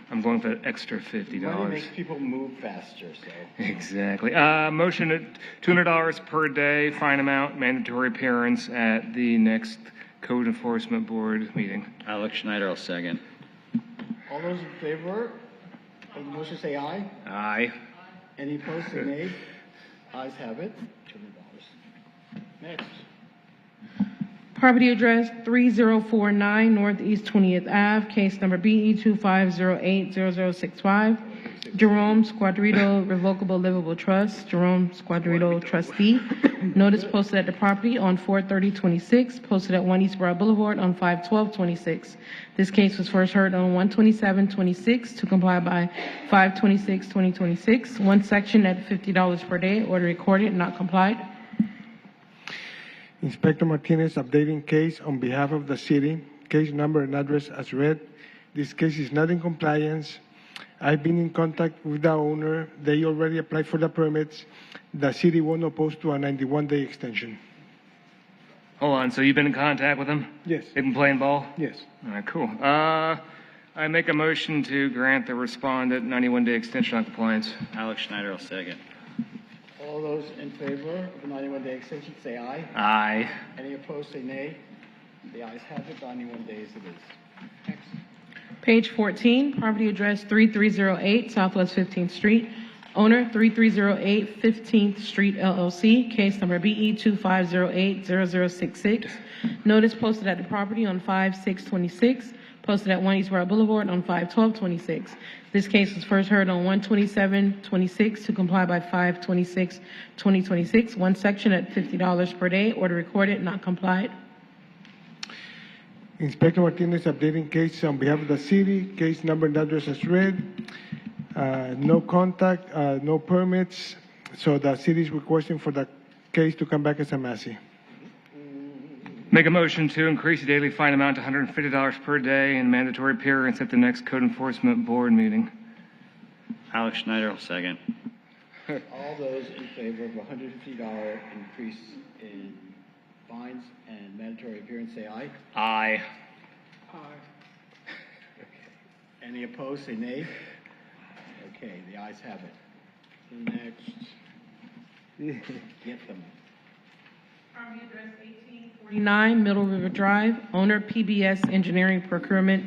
I'm going for that extra $50. money makes people move faster, so. Exactly. Motion at $200 per day, fine amount, mandatory appearance at the next Code Enforcement Board meeting. Alex Schneider, I'll second. All those in favor of the motion, say aye. Aye. Any opposed, say nay. Ayes have it. $200. Next. Property address 3049 Northeast 20th Ave, case number BE 25080065. Jerome Squadrito Revocable Livable Trust, Jerome Squadrito trustee. Notice posted at the property on 4/30/26, posted at 1 East Borough Boulevard on 5/12/26. This case was first heard on 1/27/26 to comply by 5/26/2026. 1 section at $50 per day, order recorded, not complied. Inspector Martinez updating case on behalf of the city, case number and address as read. This case is not in compliance. I've been in contact with the owner. They already applied for the permits. the city won't oppose to a 91-day extension. Hold on, so you've been in contact with them? Yes. They've been playing ball? Yes. All right, cool. I make a motion to grant the respondent 91-day extension on compliance. Alex Schneider will second. All those in favor of a 91-day extension, say aye. Aye. Any opposed, say nay. The ayes have it, 91 days it is. Next. Page 14, property address 3308 Southwest 15th Street. Owner 3308 15th Street LLC, case number BE 25080066. Notice posted at the property on 5/6/26, posted at 1 East Route Boulevard on 5/12/26. This case was first heard on 1/27/26 to comply by 5/26/2026. One section at $50 per day. Order recorded, not complied. Inspector Martinez updating case on behalf of the city. Case number and address as read. No contact, no permits. So the city is requesting for the case to come back as a Massey. Make a motion to increase the daily fine amount to $150 per day and mandatory appearance at the next Code Enforcement Board meeting. Alex Schneider will second. All those in favor of a $150 increase in fines and mandatory appearance, say aye. Aye. Any opposed, say nay. Okay, the ayes have it. Next. Get them. Property address 1849 Middle River Drive. Owner PBS Engineering Procurement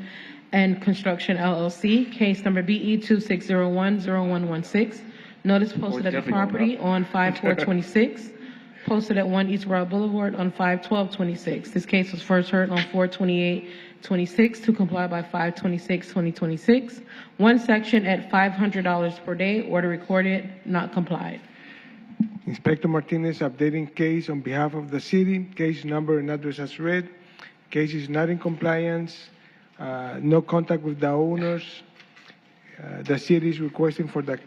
and Construction LLC. Case number BE 26010116. Notice posted at the property on 5/4/26. Posted at 1 East Route Boulevard on 5/12/26. This case was first heard on 4/28/26 to comply by 5/26/2026. One section at $500 per day. Order recorded, not complied. Inspector Martinez updating case on behalf of the city. Case number and address as read. Case is not in compliance. No contact with the owners. The city is requesting for the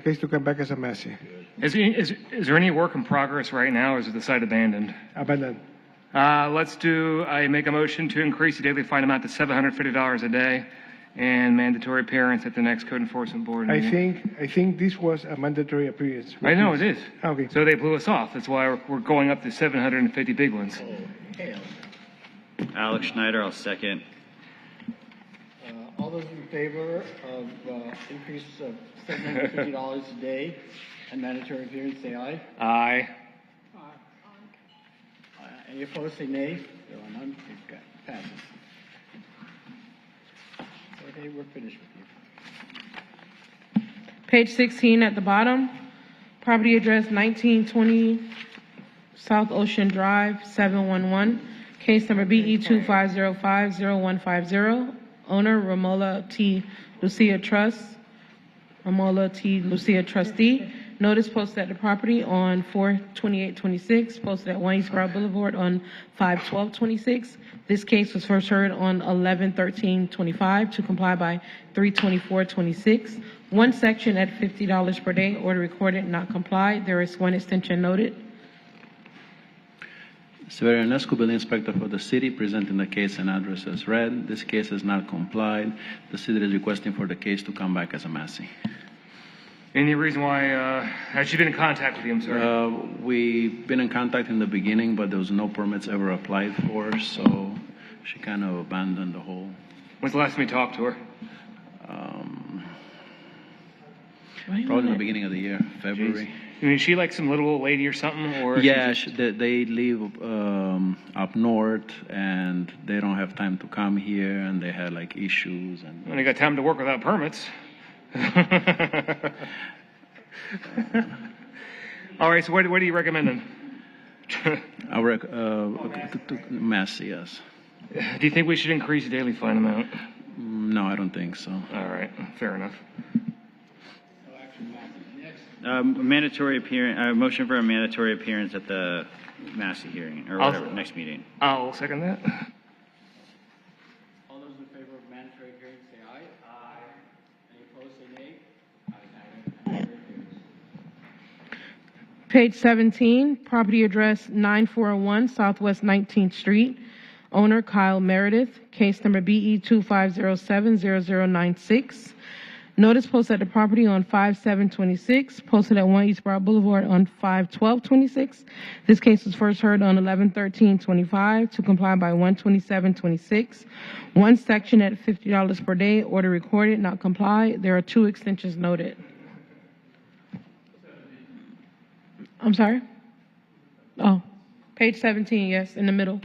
case to come back as a Massey. Is there any work in progress right now, or is the site abandoned? Abandoned. I make a motion to increase the daily fine amount to $750 a day and mandatory appearance at the next Code Enforcement Board meeting. I think this was a mandatory appearance. I know it is. Okay. So they blew us off. That's why we're going up to 750 big ones. Alex Schneider will second. All those in favor of increase of $750 a day and mandatory appearance, say aye. Aye. Any opposed, say nay. There are none. It passes. Okay, we're finished with you. Page 16 at the bottom. Property address 1920 South Ocean Drive, 711. Case number BE 25050150. Owner Romola T. Lucia Trust. Romola T. Lucia Trustee. Notice posted at the property on 4/28/26. Posted at 1 East Route Boulevard on 5/12/26. This case was first heard on 11/13/25 to comply by 3/24/26. One section at $50 per day. Order recorded, not complied. There is one extension noted. Severian Esco, Building Inspector for the city, presenting the case and address as read. This case is not complied. The city is requesting for the case to come back as a Massey. Any reason why, has she been in contact with you, I'm sorry? We've been in contact in the beginning, but there was no permits ever applied for, so she kind of abandoned the whole. When's the last time you talked to her? Probably in the beginning of the year, February. I mean, is she like some little old lady or something? Or Yeah, they live up north, and they don't have time to come here, and they had like issues. And they got time to work without permits. All right, so what do you recommend then? I Massey, yes. Do you think we should increase the daily fine amount? No, I don't think so. All right, fair enough. Mandatory appearance. Motion for a mandatory appearance at the Massey hearing or whatever next meeting. I'll second that. All those in favor of mandatory appearance, say aye. Aye. Any opposed, say nay. Page 17, property address 941 Southwest 19th Street. Owner Kyle Meredith. Case number BE 25070096. Notice posted at the property on 5/7/26, posted at 1 East Broad Boulevard on 5/12/26. This case was first heard on 11/13/25 to comply by 1/27/26. One section at $50 per day, order recorded, not comply. There are 2 extensions noted. I'm sorry? Oh, page 17, yes, in the middle.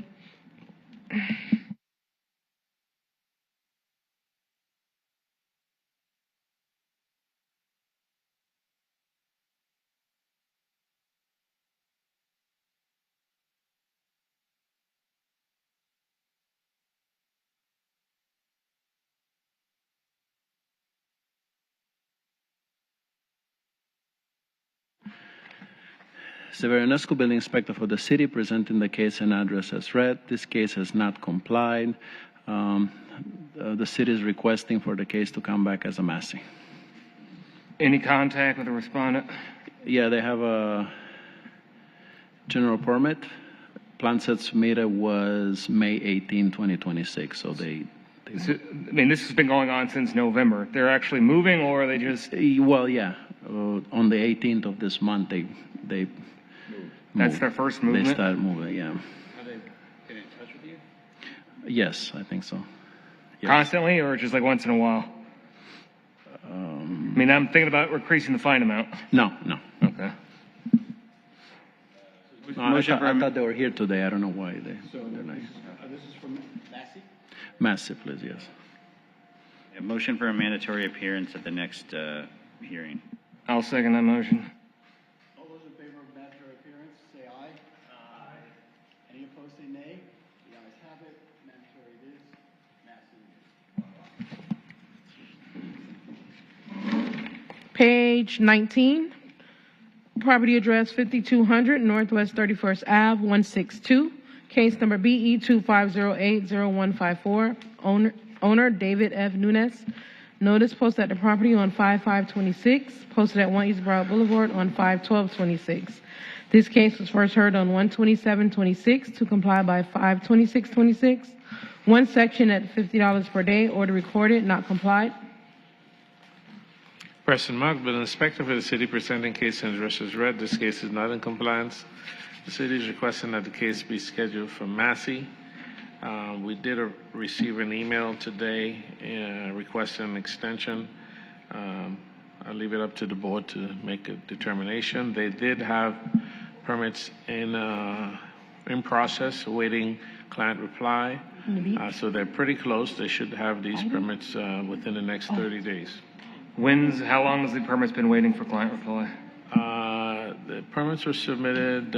Severinescu, Building Inspector for the City, presenting the case and address as read. This case has not complied. The city is requesting for the case to come back as a Massey. Any contact with the respondent? Yeah, they have a general permit. Plan set submitted was May 18, 2026, so they I mean, this has been going on since November. They're actually moving, or are they just... Well, yeah. On the 18th of this month, they That's moved. their first movement? They started moving, yeah. Have they been in touch with you? Yes, I think so. Yes. Constantly, or just like once in a while? I mean, I'm thinking about increasing the fine amount. No. Okay. I thought they were here today. I don't know why they're not. This is from Massey? Massive, please, yes. A motion for a mandatory appearance at the next hearing. I'll second that motion. All those in favor of mandatory appearance, say aye. Aye. Any opposed, say nay. The ayes have it. Mandatory it is. Massey. Page 19, property address 5200 Northwest 31st Ave, 162. Case number BE 25080154. Owner David F. Nunes. Notice posted at the property on 5/5/26, posted at 1 East Broad Boulevard on 5/12/26. This case was first heard on 1/27/26 to comply by 5/26/26. One section at $50 per day, order recorded, not complied. Preston Mark, Building Inspector for the City, presenting case and address as read. This case is not in compliance. The City is requesting that the case be scheduled for Massey. We did receive an email today requesting an extension. I'll leave it up to the board to make a determination. They did have permits in process, awaiting client reply. So they're pretty close. They should have these permits within the next 30 days. How long has the permit's been waiting for client reply? The permits were submitted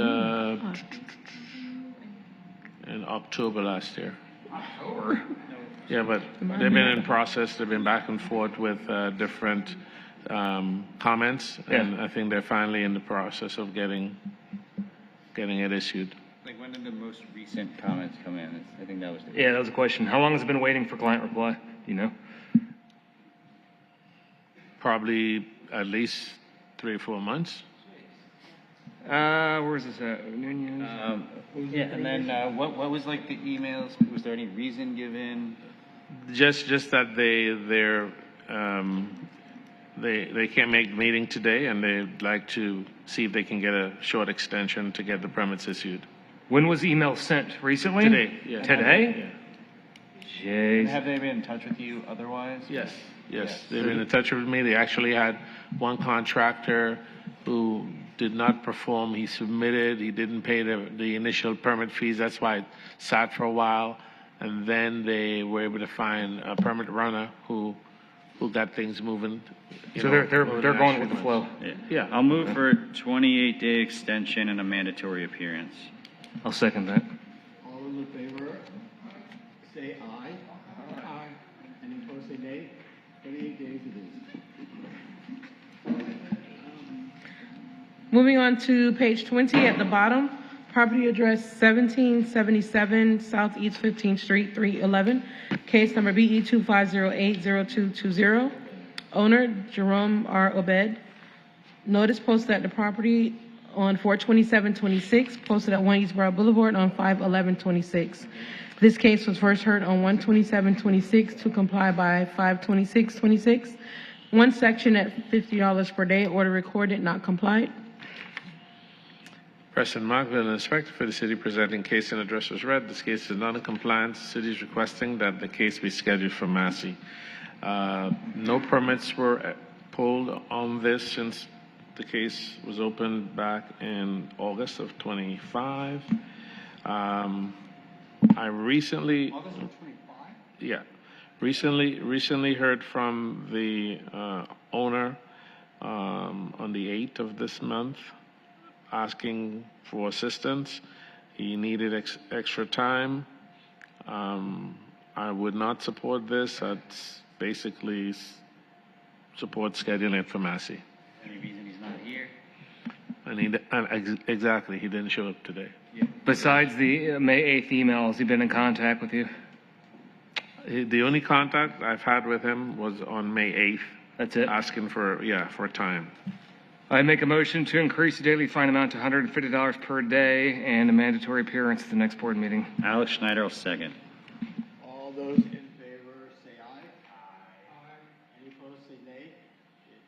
in October last year. October? Yeah, but they've been in process. They've been back and forth with different comments, and I think they're finally in the process of getting it issued. Like, when did the most recent comments come in? I think that was the Yeah, that was a question. How long has it been waiting for client reply? Do you know? Probably at least 3 or 4 months. Where's this at? Nunez? Yeah, and then what was like the emails? Was there any reason given? Just that they can't make the meeting today, and they'd like to see if they can get a short extension to get the permits issued. When was email sent? Recently? Today. Yeah. Today? Yeah. And have they been in touch with you otherwise? Yes. They've been in touch with me. They actually had one contractor who did not perform. He submitted. He didn't pay the initial permit fees. That's why it sat for a while. And then they were able to find a permit runner who got things moving. So they're going with the flow. Yeah. I'll move for a 28-day extension and a mandatory appearance. I'll second that. All those in favor, say aye. Aye. Any opposed, say nay. 28 days it is. Moving on to page 20 at the bottom, property address 1777 Southeast 15th Street, 311. Case number BE 25080220. Owner Jerome R. Obed. Notice posted at the property on 4/27/26, posted at 1 East Broad Boulevard on 5/11/26. This case was first heard on 1/27/26 to comply by 5/26/26. One section at $50 per day, order recorded, not complied. President Mark, Building Inspector for the city, presenting case and address as read. This case is not in compliance. The city is requesting that the case be scheduled for Massey. No permits were pulled on this since the case was opened back in August of 25. I recently, August of 25? yeah, recently heard from the owner on the 8th of this month, asking for assistance. He needed extra time. I would not support this. I'd basically support scheduling it for Massey. Any reason he's not here? Exactly, he didn't show up today. Besides the May 8th email, has he been in contact with you? The only contact I've had with him was on May 8th. That's it? Asking for time. I make a motion to increase the daily fine amount to $150 per day and a mandatory appearance at the next board meeting. Alex Schneider will second. All those in favor say aye. Aye. Any opposed say nay. It is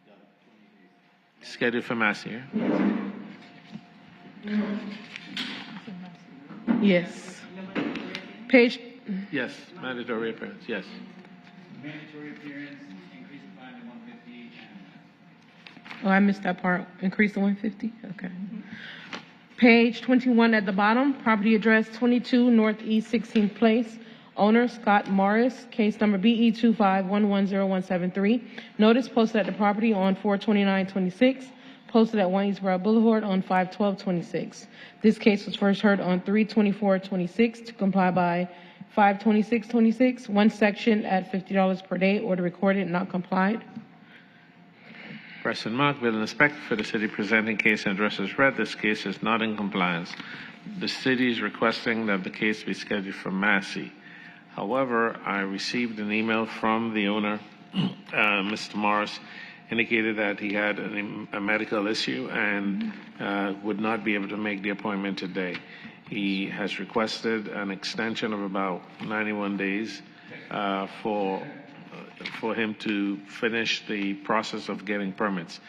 done. Scheduled for Massey. Yes. Page. Yes, mandatory appearance, yes. Mandatory appearance, increase the fine to 150. Oh, I missed that part. Increase to 150? Okay. Page 21 at the bottom, property address 22 Northeast 16th Place. Owner Scott Morris, case number BE 25110173. Notice posted at the property on 4/29/26. Posted at 1 Eastboro Boulevard on 5/12/26. This case was first heard on 3/24/26 to comply by 5/26/26. One section at $50 per day. Order recorded, not complied. President Mark, Building Inspector for the city, presenting case and address as read. This case is not in compliance. The city is requesting that the case be scheduled for Massey. However, I received an email from the owner, Mr. Morris, indicated that he had a medical issue and would not be able to make the appointment today. He has requested an extension of about 91 days for him to finish the process of getting permits.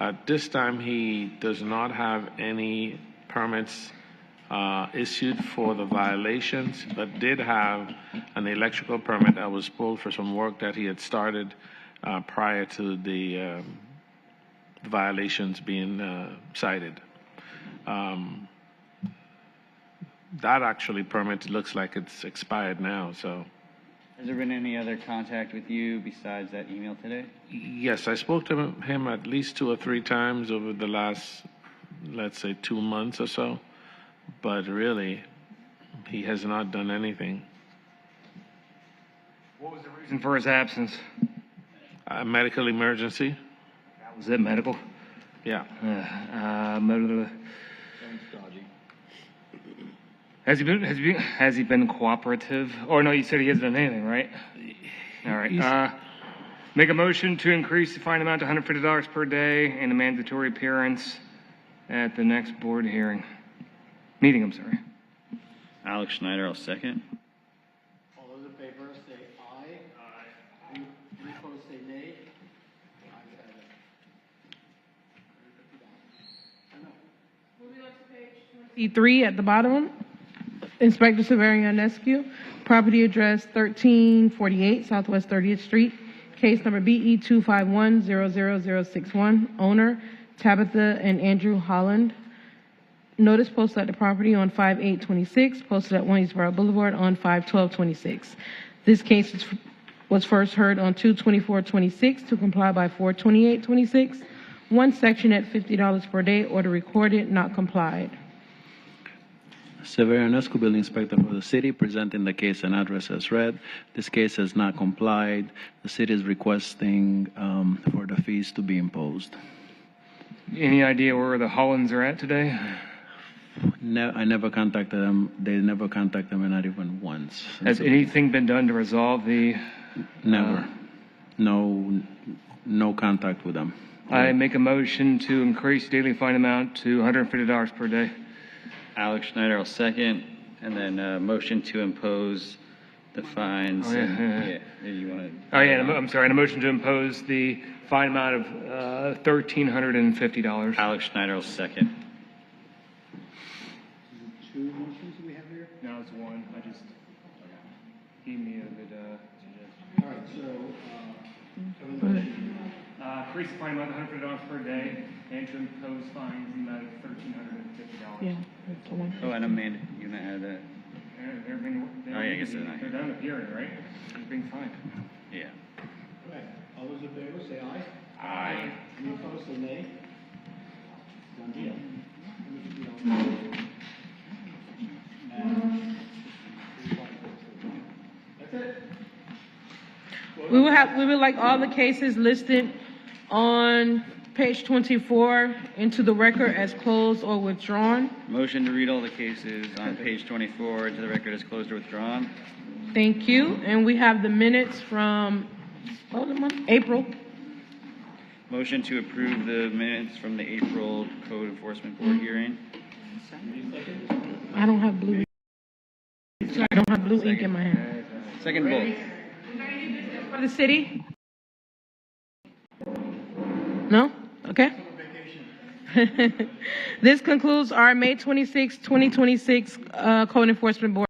At this time, he does not have any permits issued for the violations, but did have an electrical permit that was pulled for some work that he had started prior to the violations being cited. That actually permit looks like it's expired now, so. Has there been any other contact with you besides that email today? Yes, I spoke to him at least 2 or 3 times over the last, let's say, 2 months or so, but really, he has not done anything. What was the reason for his absence? A medical emergency. Was it medical? Yeah. Has he been cooperative? Or no, you said he hasn't done anything, right? All right. Make a motion to increase the fine amount to $150 per day and a mandatory appearance at the next board meeting. I'm sorry. Alex Schneider will second. All those in favor say aye. Aye. Any opposed say nay. E3 at the bottom. Inspector Severian Ionescu, property address 1348 Southwest 30th Street, case number BE 251-00061, owner Tabitha and Andrew Holland. Notice posted at the property on 5/8/26, posted at 1 Eastboro Boulevard on 5/12/26. This case was first heard on 2/24/26 to comply by 4/28/26. One section at $50 per day, order recorded, not complied. Severian Ionescu, Building Inspector for the city, presenting the case and address as read. This case has not complied. The city is requesting for the fees to be imposed. Any idea where the Hollands are at today? I never contacted them. They never contacted me, not even once. Has anything been done to resolve the? Never. No contact with them. I make a motion to increase daily fine amount to $150 per day. Alex Schneider will second, and then motion to impose The fines. Oh, yeah. Yeah, you want to? Oh, yeah, I'm sorry, and a motion to impose the fine amount of $1,350. Alex Schneider will second. Two motions we have here? No, it's one. I just gave me a good. All right, so, Increase the fine amount of $150 per day and to impose fines in the amount of $1,350. Yeah, that's the one. Oh, and Amanda, you want to add that? Oh, yeah, I guess they're not They're here. done with hearing, right? They're being fined. Yeah. all right, all those in favor, say aye. Aye. Any opposed, say nay. Done deal. That's it. We would like all the cases listed on page 24 into the record as closed or withdrawn. Motion to read all the cases on page 24 into the record as closed or withdrawn. Thank you. And we have the minutes from, what was the month? April. Motion to approve the minutes from the April Code Enforcement Board hearing. I don't have blue. I don't have blue ink in my hand. Second vote. For the city? No? Okay. This concludes our May 26, 2026 Code Enforcement Board.